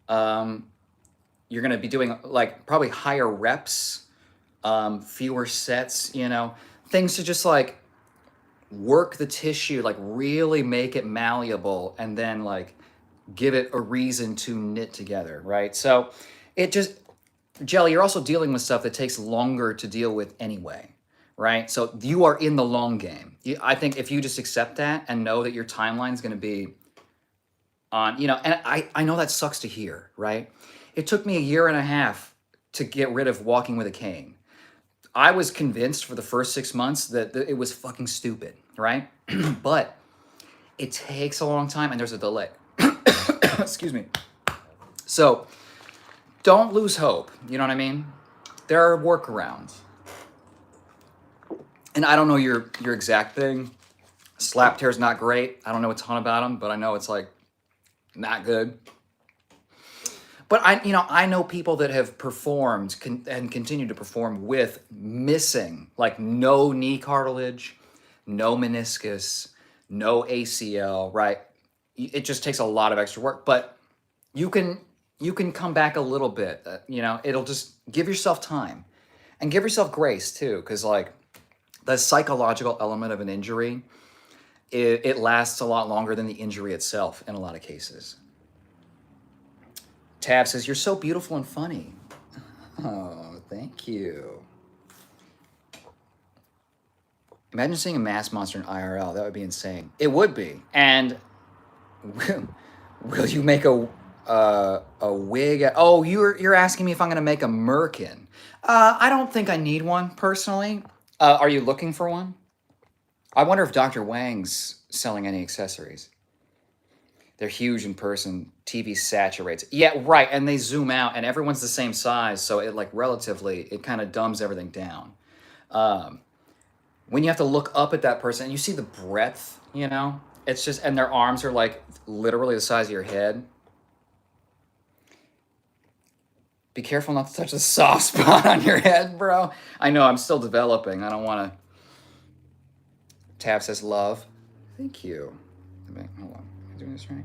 You're gonna be doing like probably higher reps, fewer sets, things to just like work the tissue, like really make it malleable, and then like give it a reason to knit together, right? So it just, Jelly, you're also dealing with stuff that takes longer to deal with anyway, right? So you are in the long game. I think if you just accept that and know that your timeline is going to be on, and I know that sucks to hear, right? It took me 1.5 years to get rid of walking with a cane. I was convinced for the first 6 months that it was fucking stupid, right? But it takes a long time and there's a delay. Excuse me. So don't lose hope. You know what I mean? There are workarounds. And I don't know your exact thing. Slap tear's not great. I don't know a ton about them, but I know it's like not good. But I know people that have performed and continue to perform with missing, like no knee cartilage, no meniscus, no ACL, right? It just takes a lot of extra work, but you can come back a little bit. It'll just give yourself time and give yourself grace too, because like the psychological element of an injury, it lasts a lot longer than the injury itself in a lot of cases. Tab says, you're so beautiful and funny. Oh, thank you. Imagine seeing a mass monster in IRL. That would be insane. It would be. And will you make a wig? Oh, you're asking me if I'm going to make a merkin. I don't think I need one, personally. Are you looking for one? I wonder if Dr. Wang's selling any accessories. They're huge in person. TV saturates. Yeah, right. And they zoom out, and everyone's the same size, so it like relatively, it kind of dumbs everything down. When you have to look up at that person and you see the breadth, it's just, and their arms are like literally the size of your head. Be careful not to touch the soft spot on your head, bro. I know, I'm still developing. I don't want to. Tab says love. Thank you. Hold on. Am I doing this right?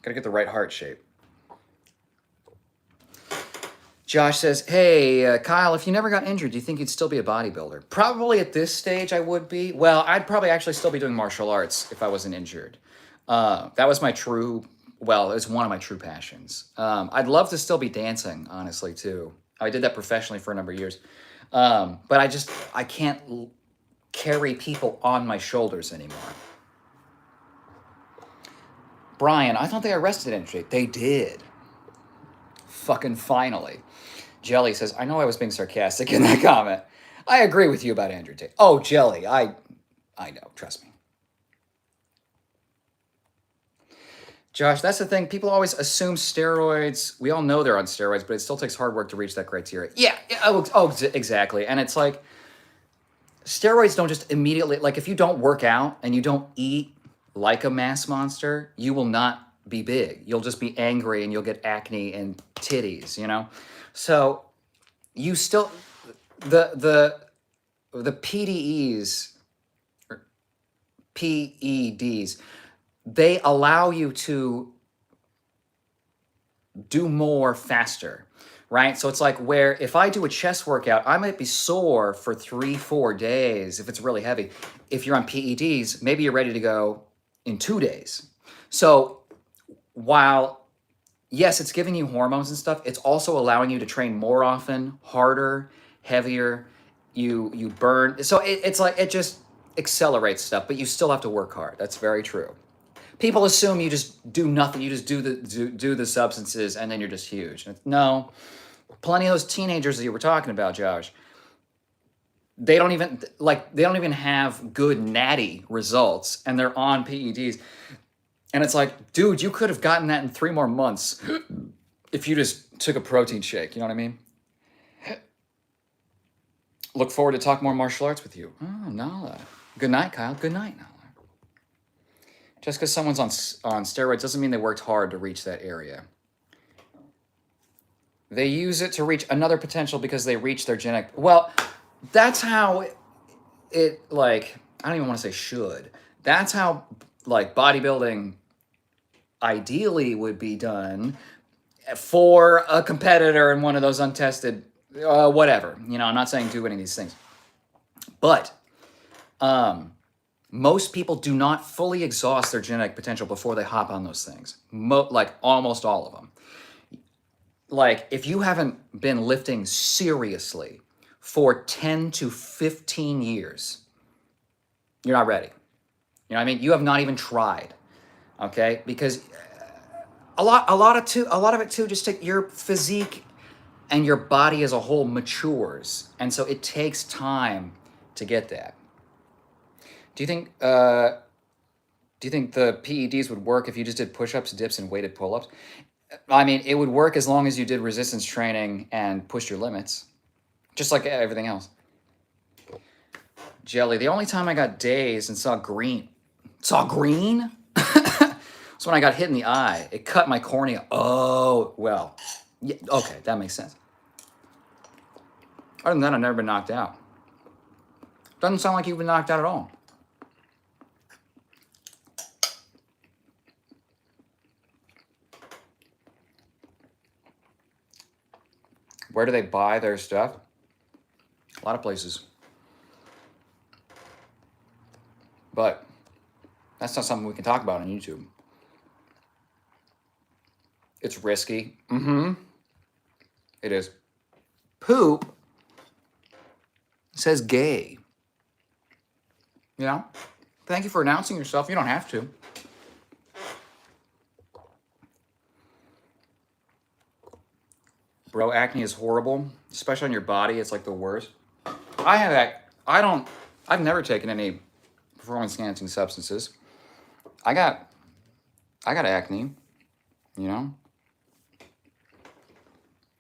Gotta get the right heart shape. Josh says, hey, Kyle, if you never got injured, do you think you'd still be a bodybuilder? Probably at this stage I would be. Well, I'd probably actually still be doing martial arts if I wasn't injured. That was it was one of my true passions. I'd love to still be dancing, honestly, too. I did that professionally for a number of years. But I can't carry people on my shoulders anymore. Brian, I thought they arrested Andrew. They did. Fucking finally. Jelly says, I know I was being sarcastic in that comment. I agree with you about Andrew Tate. Oh, Jelly, I know, trust me. Josh, that's the thing. People always assume steroids. We all know they're on steroids, but it still takes hard work to reach that criteria. Yeah. Exactly. And it's like steroids don't just immediately, like if you don't work out and you don't eat like a mass monster, you will not be big. You'll just be angry and you'll get acne and titties, you know? So you still, the PDEs, or PEDs, they allow you to do more faster, right? So it's like where if I do a chest workout, I might be sore for 3-4 days if it's really heavy. If you're on PEDs, maybe you're ready to go in 2 days. So while, yes, it's giving you hormones and stuff, it's also allowing you to train more often, harder, heavier. You burn. So it's like it just accelerates stuff, but you still have to work hard. That's very true. People assume you just do nothing. You just do the substances and then you're just huge. No, plenty of those teenagers that you were talking about, Josh, they don't even have good natty results and they're on PEDs. And it's like, dude, you could have gotten that in 3 more months if you just took a protein shake. You know what I mean? Look forward to talk more martial arts with you. Oh, Nala. Good night, Kyle. Good night, Nala. Just because someone's on steroids doesn't mean they worked hard to reach that area. They use it to reach another potential because they reach their genetic... Well, that's how it, like, I don't even want to say should. That's how, like, bodybuilding ideally would be done for a competitor in one of those untested, whatever. You know, I'm not saying do any of these things. But most people do not fully exhaust their genetic potential before they hop on those things. Like almost all of them. Like if you haven't been lifting seriously for 10 to 15 years, you're not ready. You know what I mean? You have not even tried. Okay? Because a lot of it too just take your physique and your body as a whole matures. And so it takes time to get that. Do you think the PEDs would work if you just did push-ups, dips, and weighted pull-ups? I mean, it would work as long as you did resistance training and pushed your limits, just like everything else. Jelly, the only time I got dazed and saw green was when I got hit in the eye. It cut my cornea. Oh, well, yeah, okay, that makes sense. Other than that, I've never been knocked out. Doesn't sound like you've been knocked out at all. Where do they buy their stuff? A lot of places. But that's not something we can talk about on YouTube. It's risky. It is. Poop says gay. You know? Thank you for announcing yourself. You don't have to. Bro, acne is horrible, especially on your body. It's like the worst. I've never taken any performance enhancing substances. I got acne, you know?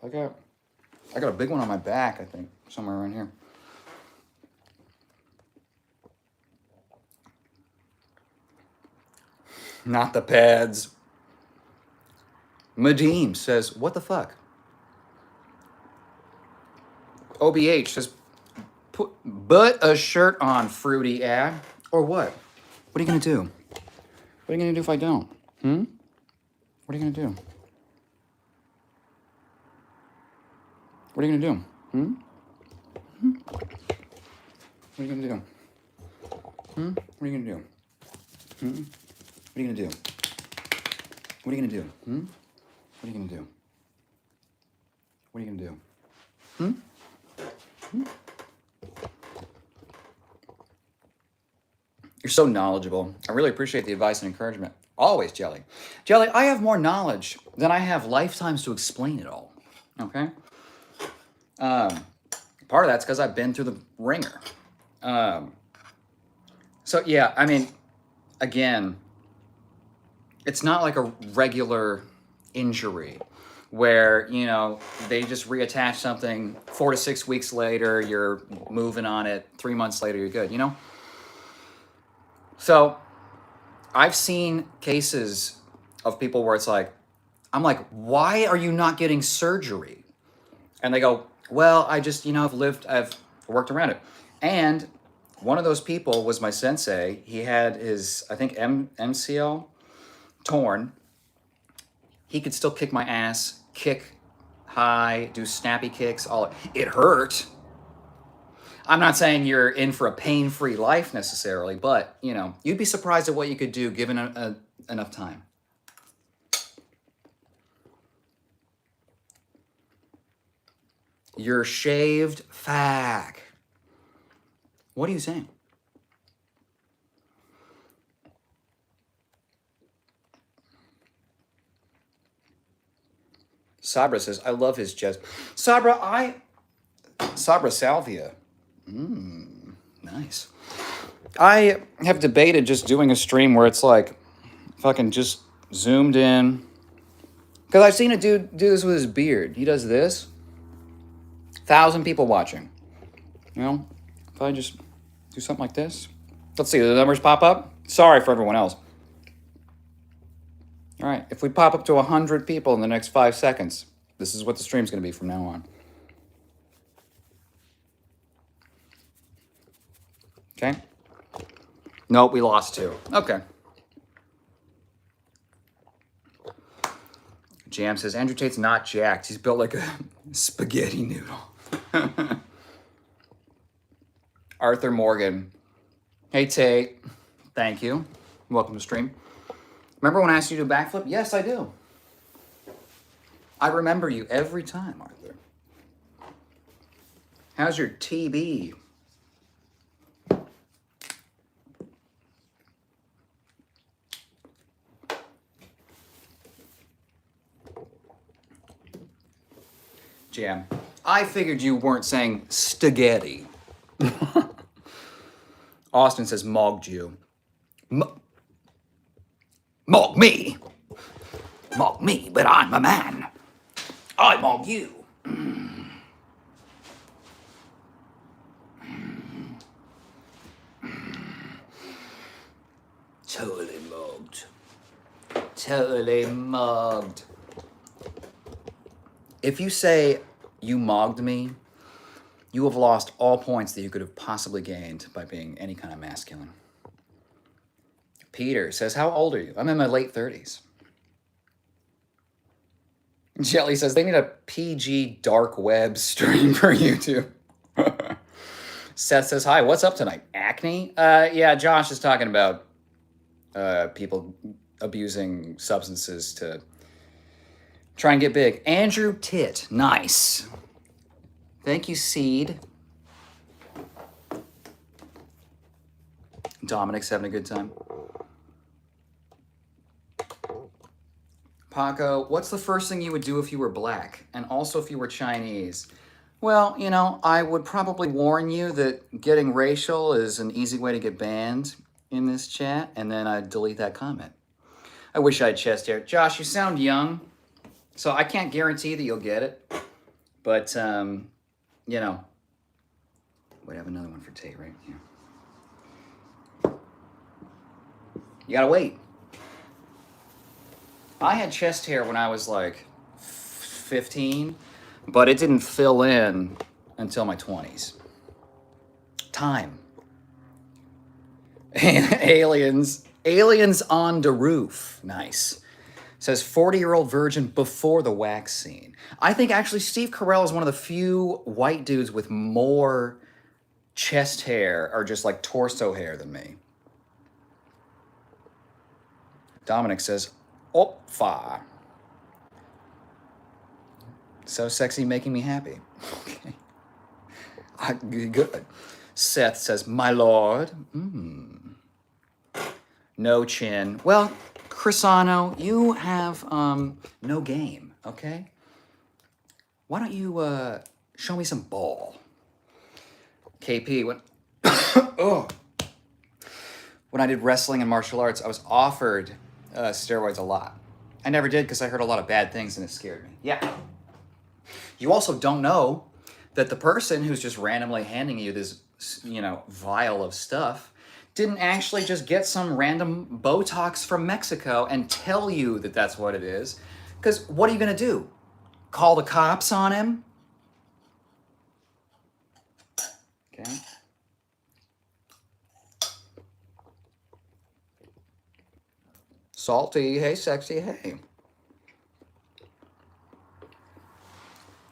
I got a big one on my back, I think, somewhere around here. Not the pads. Madeem says, what the fuck? OBH says, put a shirt on, fruity ad. Or what? What are you going to do? What are you going to do if I don't? What are you going to do? What are you going to do? What are you going to do? What are you going to do? What are you going to do? What are you going to do? What are you going to do? What are you going to do? You're so knowledgeable. I really appreciate the advice and encouragement. Always, Jelly. Jelly, I have more knowledge than I have lifetimes to explain it all. Okay? Part of that's because I've been through the ringer. So, yeah, I mean, again, it's not like a regular injury where, you know, they just reattach something 4 to 6 weeks later, you're moving on it, 3 months later, you're good, you know? So I've seen cases of people where it's like, I'm like, why are you not getting surgery? And they go, well, I just, you know, I've worked around it. And one of those people was my sensei. He had his, I think, MCL torn. He could still kick my ass, kick high, do snappy kicks. All it hurt. I'm not saying you're in for a pain-free life necessarily, but you know, you'd be surprised at what you could do given enough time. You're shaved fag. What are you saying? Sabra says, I love his jazz. Sabra Salvia. Nice. I have debated just doing a stream where it's like fucking just zoomed in. Because I've seen a dude do this with his beard. He does this. 1,000 people watching. You know, if I just do something like this. Let's see, the numbers pop up. Sorry for everyone else. All right, if we pop up to 100 people in the next 5 seconds, this is what the stream's going to be from now on. Okay? Nope, we lost 2. Okay. Jam says, Andrew Tate's not jacked. He's built like a spaghetti noodle. Arthur Morgan. Hey, Tate. Thank you. Welcome to stream. Remember when I asked you to do a backflip? Yes, I do. I remember you every time, Arthur. How's your TB? Jam. I figured you weren't saying spaghetti. Austin says, mogged you. Mog me. Mog me, but I'm a man. I mog you. Totally mugged. Totally mugged. If you say you mogged me, you have lost all points that you could have possibly gained by being any kind of masculine. Peter says, how old are you? I'm in my late 30s. Jelly says, they need a PG dark web stream for YouTube. Seth says, hi, what's up tonight? Acne? Yeah, Josh is talking about people abusing substances to try and get big. Andrew Tit, nice. Thank you, Seed. Dominic's having a good time. Paco, what's the first thing you would do if you were black? And also if you were Chinese? Well, you know, I would probably warn you that getting racial is an easy way to get banned in this chat, and then I'd delete that comment. I wish I had chest hair. Josh, you sound young, so I can't guarantee that you'll get it. But, you know, wait, I have another one for Tate right here. You gotta wait. I had chest hair when I was like 15, but it didn't fill in until my 20s. Time. Aliens on the roof. Nice. Says 40-year-old virgin before the wax scene. I think actually Steve Carell is one of the few white dudes with more chest hair or just like torso hair than me. Dominic says, Opfa. So sexy, making me happy. Okay. Good. Seth says, my lord. No chin. Well, Crisano, you have no game, okay? Why don't you show me some ball? KP, when I did wrestling and martial arts, I was offered steroids a lot. I never did because I heard a lot of bad things and it scared me. Yeah. You also don't know that the person who's just randomly handing you this, vial of stuff didn't actually just get some random Botox from Mexico and tell you that that's what it is. Because what are you going to do? Call the cops on him? Okay. Salty, hey, sexy, hey.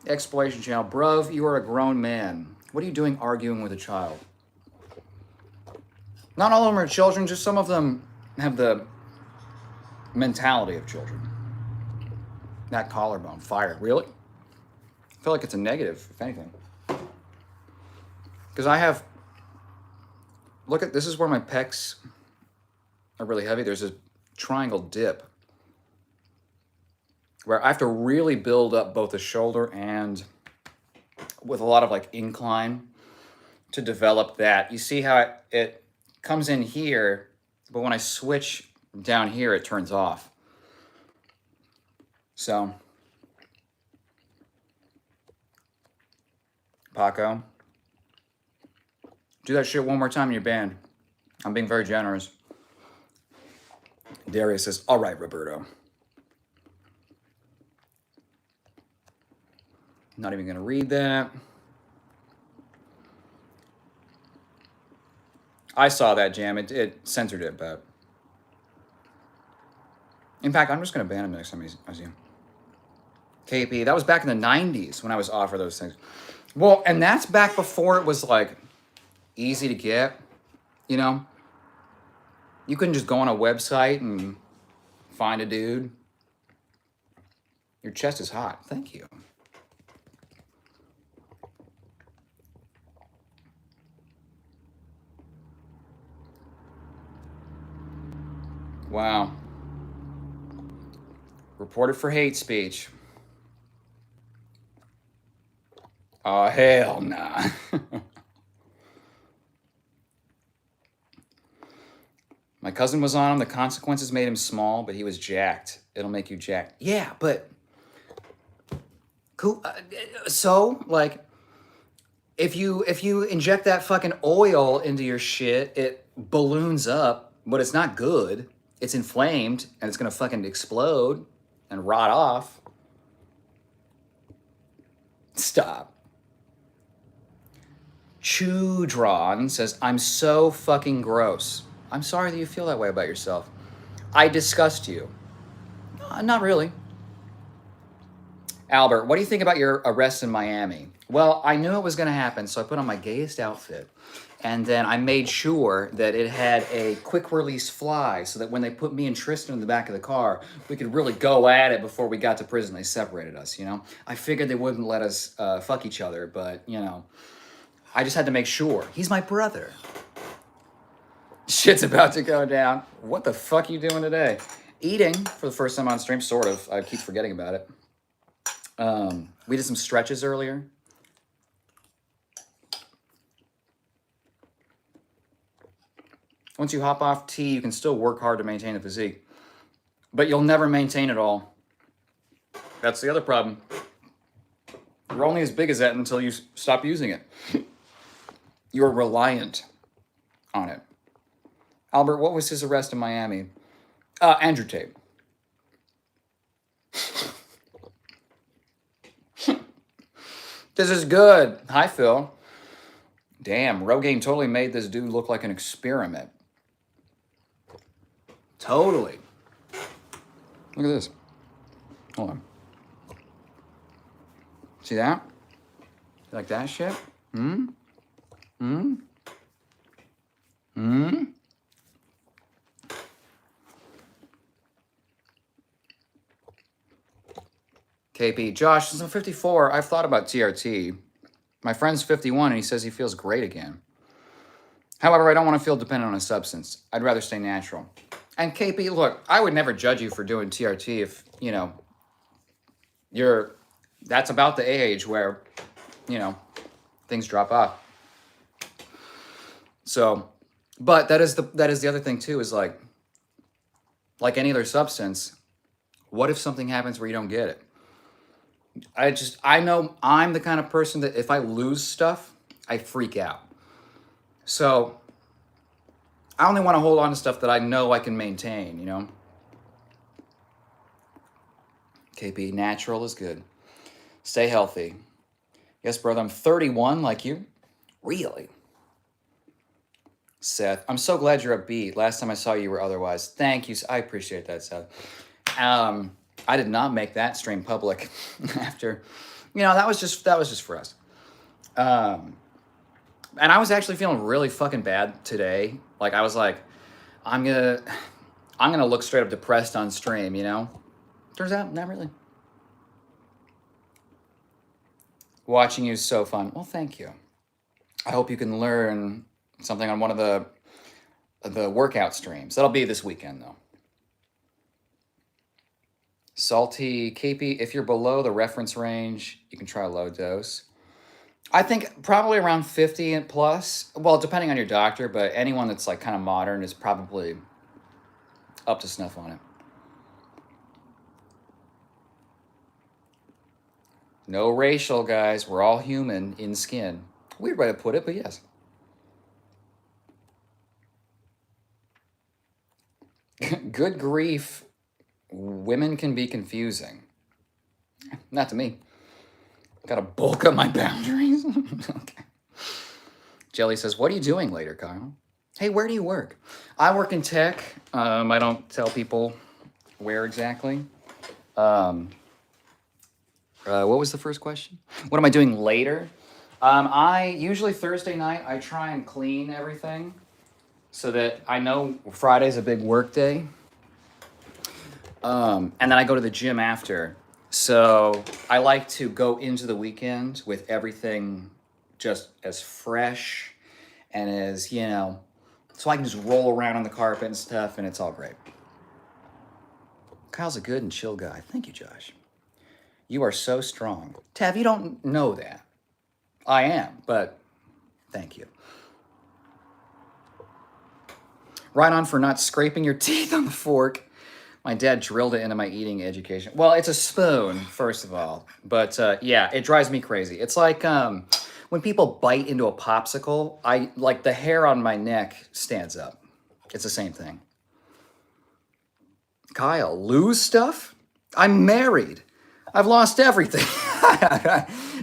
Exploration channel, bruv, you are a grown man. What are you doing arguing with a child? Not all of them are children, just some of them have the mentality of children. That collarbone, fire, really? I feel like it's a negative, if anything. Because I have, look at, this is where my pecs are really heavy. There's a triangle dip where I have to really build up both the shoulder and with a lot of like incline to develop that. You see how it comes in here, but when I switch down here, it turns off. So, Paco, do that shit one more time in your band. I'm being very generous. Darius says, all right, Roberto. Not even going to read that. I saw that, Jam. It censored it, but... In fact, I'm just going to ban him next time I see him. KP, that was back in the 90s when I was offered those things. Well, and that's back before it was, like, easy to get, you know? You couldn't just go on a website and find a dude. Your chest is hot. Thank you. Wow. Reported for hate speech. Oh, hell nah. My cousin was on him. The consequences made him small, but he was jacked. It'll make you jacked. Yeah, but... Cool. So, like... If you inject that fucking oil into your shit, it balloons up, but it's not good. It's inflamed, and it's gonna fucking explode and rot off. Stop. Chudron says, I'm so fucking gross. I'm sorry that you feel that way about yourself. I disgust you. Not really. Albert, what do you think about your arrest in Miami? Well, I knew it was going to happen, so I put on my gayest outfit. And then I made sure that it had a quick release fly so that when they put me and Tristan in the back of the car, we could really go at it before we got to prison. They separated us, you know? I figured they wouldn't let us fuck each other, but, you know, I just had to make sure. He's my brother. Shit's about to go down. What the fuck are you doing today? Eating for the first time on stream, sort of. I keep forgetting about it. We did some stretches earlier. Once you hop off tea, you can still work hard to maintain the physique. But you'll never maintain it all. That's the other problem. You're only as big as that until you stop using it. You're reliant on it. Albert, what was his arrest in Miami? Andrew Tate. This is good. Hi, Phil. Damn, Rogaine totally made this dude look like an experiment. Totally. Look at this. Hold on. See that? You like that shit? Hmm? Hmm? Hmm? KP, Josh, since I'm 54, I've thought about TRT. My friend's 51 and he says he feels great again. However, I don't want to feel dependent on a substance. I'd rather stay natural. And KP, look, I would never judge you for doing TRT if, you know, that's about the age where, you know, things drop off. So, but that is the other thing too, is like, like any other substance, what if something happens where you don't get it? I know I'm the kind of person that if I lose stuff, I freak out. So I only want to hold on to stuff that I know I can maintain, you know? KP, natural is good. Stay healthy. Yes, brother, I'm 31 like you. Really? Seth, I'm so glad you're upbeat. Last time I saw you, you were otherwise. Thank you. I appreciate that, Seth. I did not make that stream public after, you know, that was just for us. And I was actually feeling really fucking bad today. Like I was like, I'm gonna look straight up depressed on stream, you know? Turns out, not really. Watching you is so fun. Well, thank you. I hope you can learn something on one of the workout streams. That'll be this weekend, though. Salty KP, if you're below the reference range, you can try a low dose. I think probably around 50 and plus. Well, depending on your doctor, but anyone that's like kind of modern is probably up to snuff on it. No racial, guys. We're all human in skin. Weird way to put it, but yes. Good grief. Women can be confusing. Not to me. Gotta bulk up my boundaries. Okay. Jelly says, what are you doing later, Kyle? Hey, where do you work? I work in tech. I don't tell people where exactly. What was the first question? What am I doing later? I usually Thursday night, I try and clean everything so that I know Friday's a big work day. And then I go to the gym after. So I like to go into the weekend with everything just as fresh and as, you know, so I can just roll around on the carpet and stuff and it's all great. Kyle's a good and chill guy. Thank you, Josh. You are so strong. Tav, you don't know that. I am, but thank you. Right on for not scraping your teeth on the fork. My dad drilled it into my eating education. Well, it's a spoon, first of all. But yeah, it drives me crazy. It's like when people bite into a popsicle, like the hair on my neck stands up. It's the same thing. Kyle, lose stuff? I'm married. I've lost everything.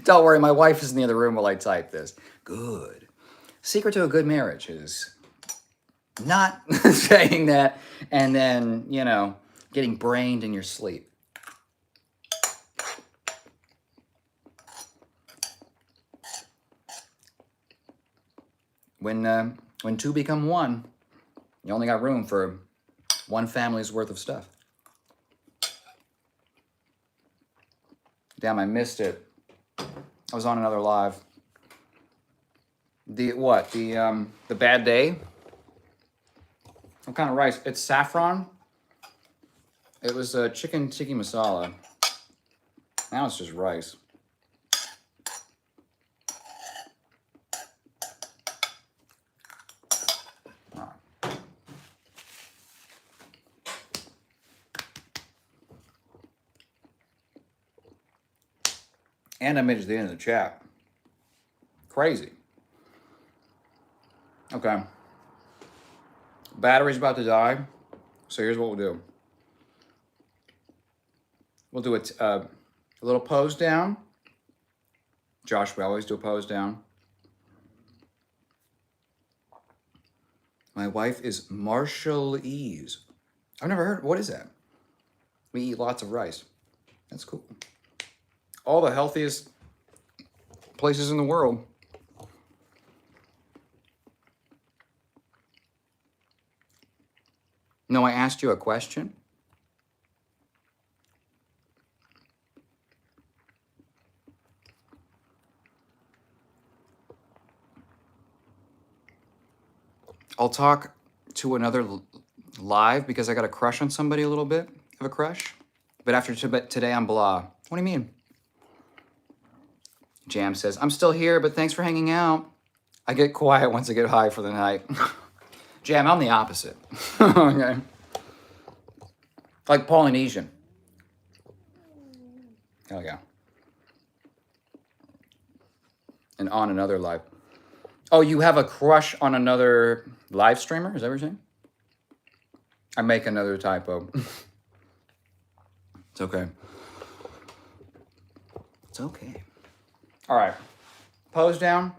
Don't worry, my wife is in the other room while I type this. Good. Secret to a good marriage is not saying that and then, you know, getting brained in your sleep. When two become one, you only got room for one family's worth of stuff. Damn, I missed it. I was on another live. The what? The bad day? What kind of rice? It's saffron. It was chicken tikka masala. Now it's just rice. And I made it to the end of the chat. Crazy. Okay. Battery's about to die. So here's what we'll do. We'll do a little pose down. Josh, we always do a pose down. My wife is Marshallese. I've never heard. What is that? We eat lots of rice. That's cool. All the healthiest places in the world. No, I asked you a question. I'll talk to another live because I got a crush on somebody a little bit of a crush. But after today, I'm blah. What do you mean? Jam says, I'm still here, but thanks for hanging out. I get quiet once I get high for the night. Jam, I'm the opposite. Okay. Like Polynesian. Hell yeah. And on another live. Oh, you have a crush on another live streamer? Is that what you're saying? I make another typo. It's okay. It's okay. All right. Pose down.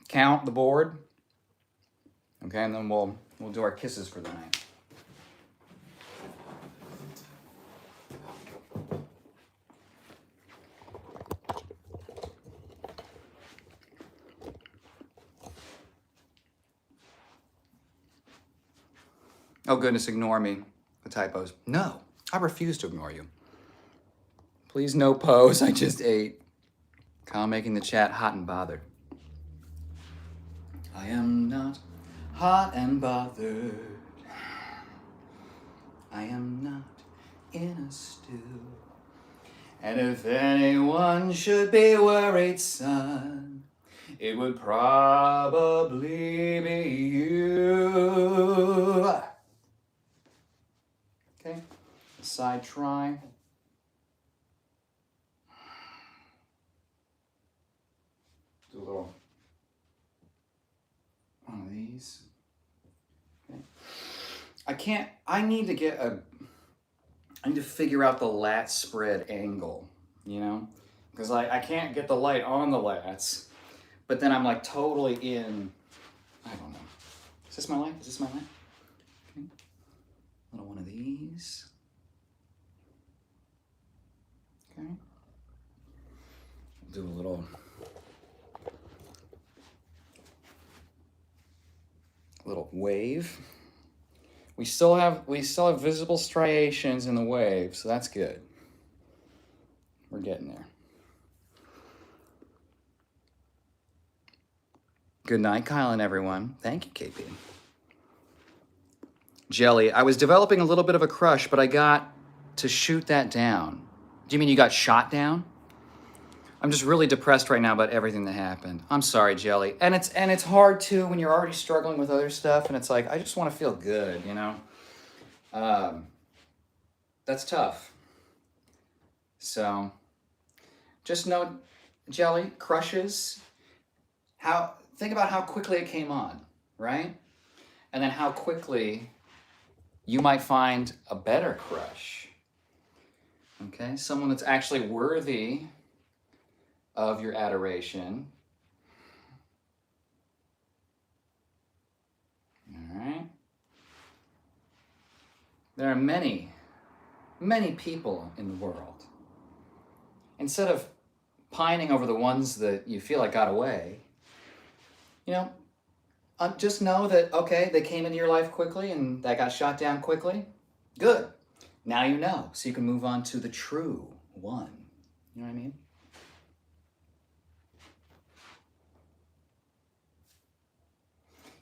Count the board. Okay, and then we'll do our kisses for the night. Oh goodness, ignore me. The typos. No, I refuse to ignore you. Please no pose, I just ate. Kyle making the chat hot and bothered. I am not hot and bothered. I am not in a stew. And if anyone should be worried, son, it would probably be you. Okay, side try. Do a little one of these. Okay. I need to figure out the lat spread angle, you know? Because I can't get the light on the lats, but then I'm like totally in, I don't know. Is this my light? Is this my light? Okay. Little one of these. Okay. Do a little wave. We still have visible striations in the wave, so that's good. We're getting there. Good night, Kyle and everyone. Thank you, KP. Jelly, I was developing a little bit of a crush, but I got to shoot that down. Do you mean you got shot down? I'm just really depressed right now about everything that happened. I'm sorry, Jelly. And it's hard too when you're already struggling with other stuff, and it's like I just want to feel good, you know? That's tough. So just know, Jelly, crushes, think about how quickly it came on, right? And then how quickly you might find a better crush. Okay, someone that's actually worthy of your adoration. All right. There are many, many people in the world. Instead of pining over the ones that you feel like got away, you know, just know that, okay, they came into your life quickly and that got shot down quickly. Good. Now you know, so you can move on to the true one. You know what I mean?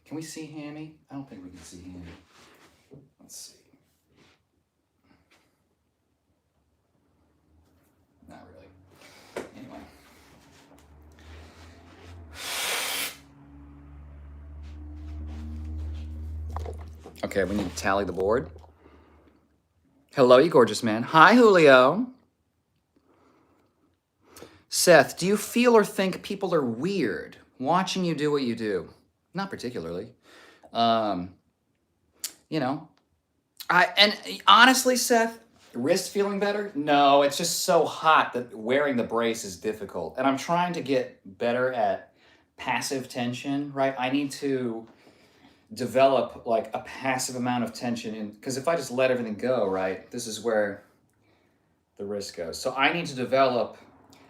Can we see Hammy? I don't think we can see Hammy. Let's see. Not really. Anyway. Okay, we need to tally the board. Hello, you gorgeous man. Hi, Julio. Seth, do you feel or think people are weird watching you do what you do? Not particularly. You know, and honestly, Seth, wrist feeling better? No, it's just so hot that wearing the brace is difficult. And I'm trying to get better at passive tension, right? I need to develop like a passive amount of tension in, because if I just let everything go, right, this is where the wrist goes. So I need to develop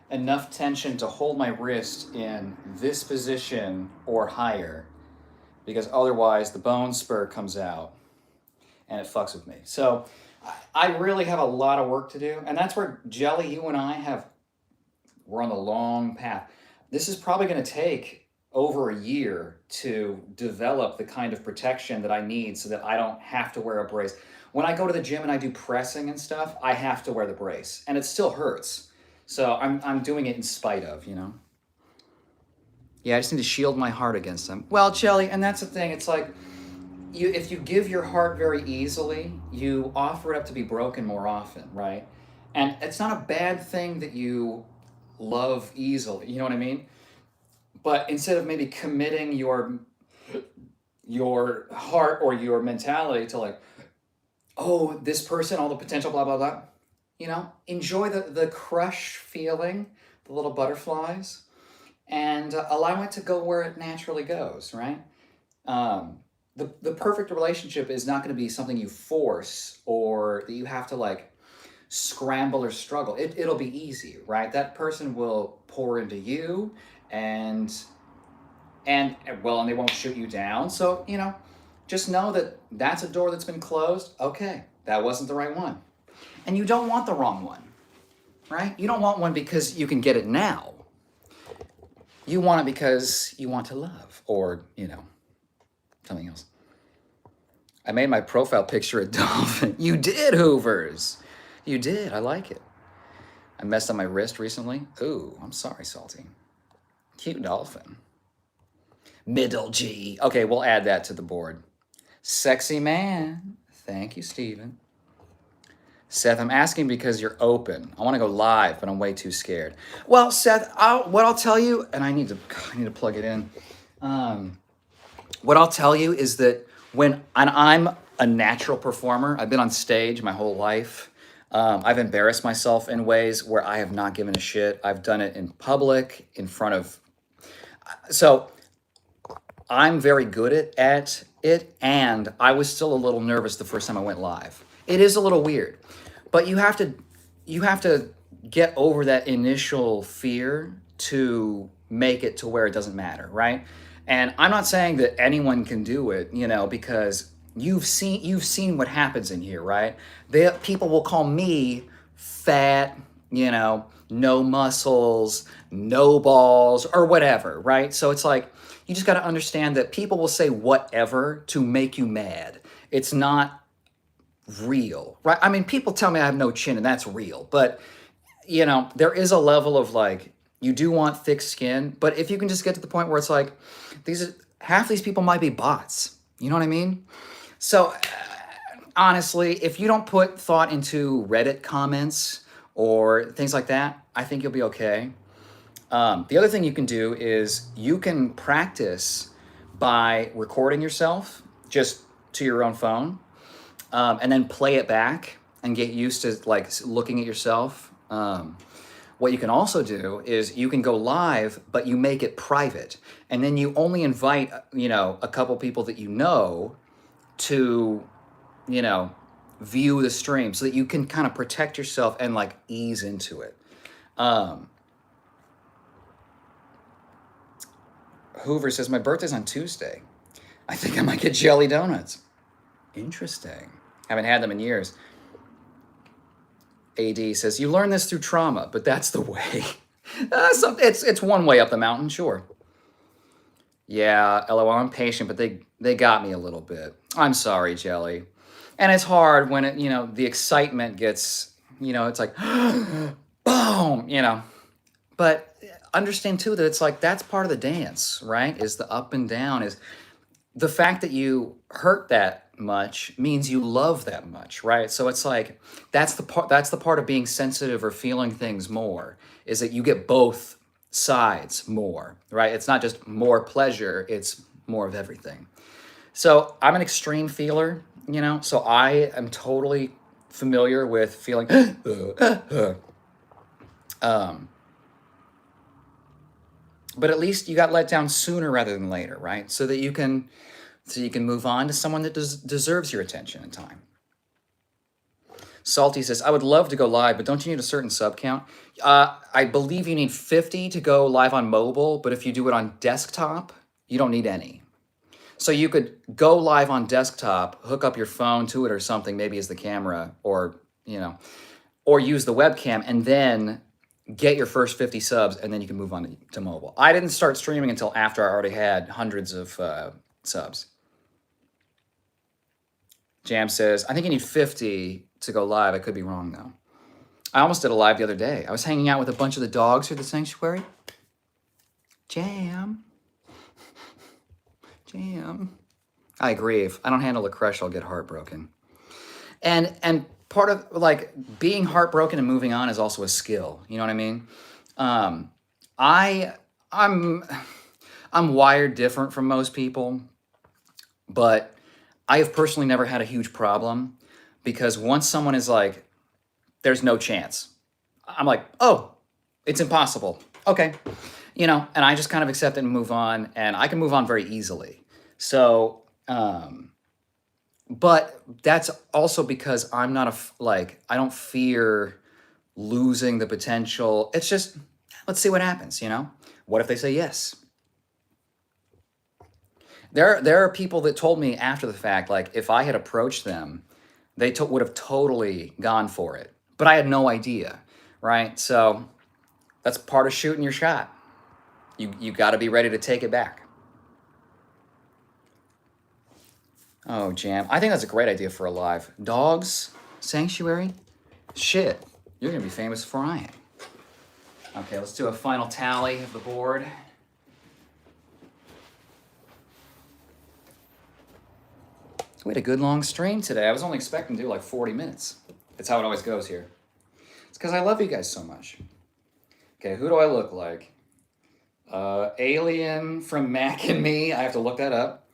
enough tension to hold my wrist in this position or higher, because otherwise the bone spur comes out and it fucks with me. So I really have a lot of work to do. And that's where, Jelly, you and I we're on the long path. This is probably going to take over a year to develop the kind of protection that I need so that I don't have to wear a brace. When I go to the gym and I do pressing and stuff, I have to wear the brace and it still hurts. So I'm doing it in spite of, you know? Yeah, I just need to shield my heart against them. Well, Jelly, and that's the thing. It's like, if you give your heart very easily, you offer it up to be broken more often, right? And it's not a bad thing that you love easily, you know what I mean? But instead of maybe committing your heart or your mentality to like, oh, this person, all the potential, blah blah blah, enjoy the crush feeling, the little butterflies, and allow it to go where it naturally goes, right? The perfect relationship is not going to be something you force or that you have to like scramble or struggle. It'll be easy, right? That person will pour into you, and and well, and they won't shoot you down. So just know that that's a door that's been closed. Okay, that wasn't the right one, and you don't want the wrong one, right? You don't want one because you can get it now. You want it because you want to love, or something else. I made my profile picture a dolphin. You did, Hoovers. You did. I like it. I messed up my wrist recently. Ooh, I'm sorry, Salty. Cute dolphin. Middle G. Okay, we'll add that to the board. Sexy man. Thank you, Steven. Seth, I'm asking because you're open. I want to go live, but I'm way too scared. Well, Seth, what I'll tell you, and I need to plug it in. What I'll tell you is that and I'm a natural performer. I've been on stage my whole life. I've embarrassed myself in ways where I have not given a shit. I've done it in public, in front of. So I'm very good at it, and I was still a little nervous the first time I went live. It is a little weird, but you have to get over that initial fear to make it to where it doesn't matter, right? And I'm not saying that anyone can do it, because you've seen what happens in here, right? People will call me fat, no muscles, no balls, or whatever, right? So it's like, you just got to understand that people will say whatever to make you mad. It's not real, right? I mean, people tell me I have no chin, and that's real. But, there is a level of like, you do want thick skin, but if you can just get to the point where it's like, half these people might be bots. You know what I mean? So, honestly, if you don't put thought into Reddit comments or things like that, I think you'll be okay. The other thing you can do is you can practice by recording yourself just to your own phone, and then play it back and get used to like looking at yourself. What you can also do is you can go live, but you make it private, and then you only invite a couple people that to view the stream, so that you can kind of protect yourself and like ease into it. Hoover says, my birthday's on Tuesday. I think I might get jelly donuts. Interesting. Haven't had them in years. AD says, you learn this through trauma, but that's the way. It's one way up the mountain, sure. Yeah, LOL, I'm patient, but they got me a little bit. I'm sorry, Jelly. And it's hard when the excitement gets, it's like, boom, But understand too that it's like, that's part of the dance, right? Is the up and down. Is the fact that you hurt that much means you love that much, right? So it's like, that's the part of being sensitive or feeling things more, is that you get both sides more, right? It's not just more pleasure, it's more of everything. So I'm an extreme feeler, so I am totally familiar with feeling but at least you got let down sooner rather than later, right? So you can move on to someone that deserves your attention and time. Salty says, I would love to go live, but don't you need a certain sub count? I believe you need 50 to go live on mobile, but if you do it on desktop, you don't need any. So you could go live on desktop, hook up your phone to it or something, maybe as the camera, or use the webcam, and then get your first 50 subs, and then you can move on to mobile. I didn't start streaming until after I already had hundreds of subs. Jam says, I think you need 50 to go live. I could be wrong, though. I almost did a live the other day. I was hanging out with a bunch of the dogs through the sanctuary. Jam. I agree. If I don't handle the crush, I'll get heartbroken. And part of like being heartbroken and moving on is also a skill. You know what I mean? Um, I I'm I'm wired different from most people, but I have personally never had a huge problem because once someone is like, "There's no chance," I'm like, "Oh, it's impossible." Okay, and I just kind of accept it and move on, and I can move on very easily. So, but that's also because I'm not like I don't fear losing the potential. It's just let's see what happens. What if they say yes? There are people that told me after the fact, like if I had approached them, they would have totally gone for it, but I had no idea, right? So that's part of shooting your shot. You got to be ready to take it back. Oh, Jam, I think that's a great idea for a live dogs sanctuary. Shit, you're gonna be famous before I am. Okay, let's do a final tally of the board. We had a good long stream today. I was only expecting to do like 40 minutes. That's how it always goes here. It's because I love you guys so much. Okay, who do I look like? Alien from Mac and Me. I have to look that up.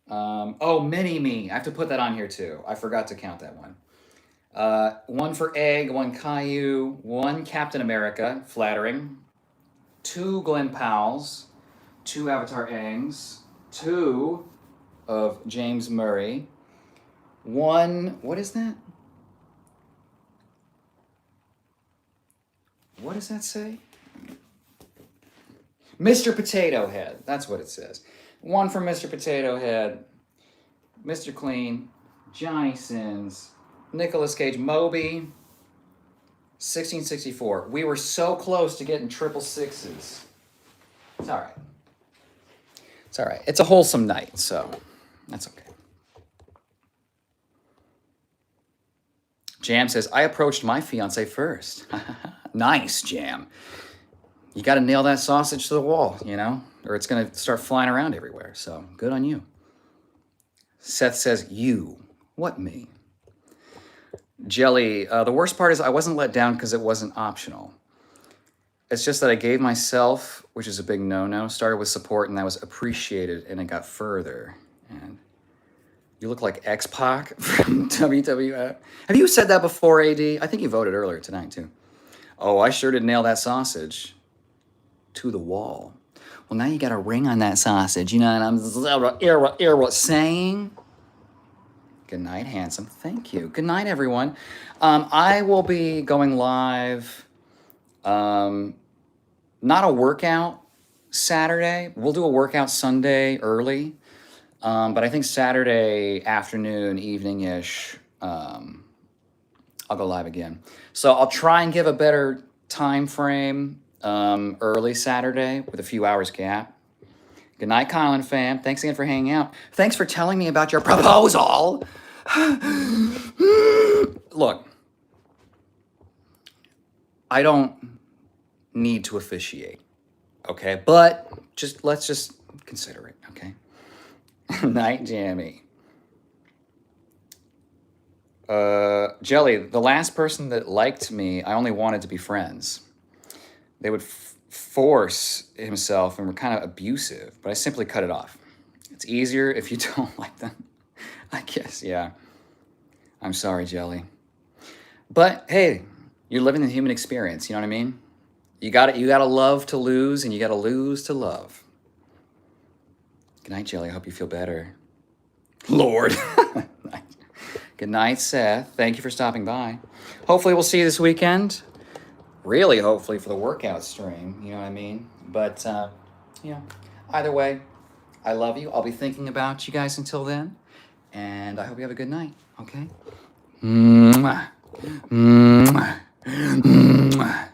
Oh, Mini Me. I have to put that on here too. I forgot to count that one. One for Egg, one Caillou, one Captain America, flattering. Two Glenn Powells, two Avatar Aangs, two of James Murray, one, what is that? What does that say? Mr. Potato Head, that's what it says. One from Mr. Potato Head, Mr. Clean, Johnny Sins, Nicolas Cage, Moby, 1664. We were so close to getting triple sixes. It's all right. It's all right. It's a wholesome night, so that's okay. Jam says, I approached my fiance first. Nice, Jam. You got to nail that sausage to the wall, or it's going to start flying around everywhere. So good on you. Seth says, you. What, me? Jelly, the worst part is I wasn't let down because it wasn't optional. It's just that I gave myself, which is a big no-no, started with support, and that was appreciated, and it got further. And you look like X-Pac from WWF. Have you said that before, AD? I think you voted earlier tonight, too. Oh, I sure did nail that sausage to the wall. Well, now you got a ring on that sausage, and I'm saying? Good night, handsome. Thank you. Good night, everyone. I will be going live, not a workout Saturday. We'll do a workout Sunday early, but I think Saturday afternoon, evening-ish, I'll go live again. So I'll try and give a better time frame early Saturday with a few hours gap. Good night, Colin fam. Thanks again for hanging out. Thanks for telling me about your proposal. Look, I don't need to officiate, okay? But let's just consider it, okay? Night, Jammy. Jelly, the last person that liked me, I only wanted to be friends. They would force himself and were kind of abusive, but I simply cut it off. It's easier if you don't like them. I guess, yeah. I'm sorry, Jelly. But hey, you're living the human experience, you know what I mean? You gotta love to lose, and you gotta lose to love. Good night, Jelly. I hope you feel better. Lord. Good night, Seth. Thank you for stopping by. Hopefully we'll see you this weekend. Really, hopefully, for the workout stream, you know what I mean? But, either way, I love you. I'll be thinking about you guys until then. And I hope you have a good night, okay? Mwah. Mwah. Mwah.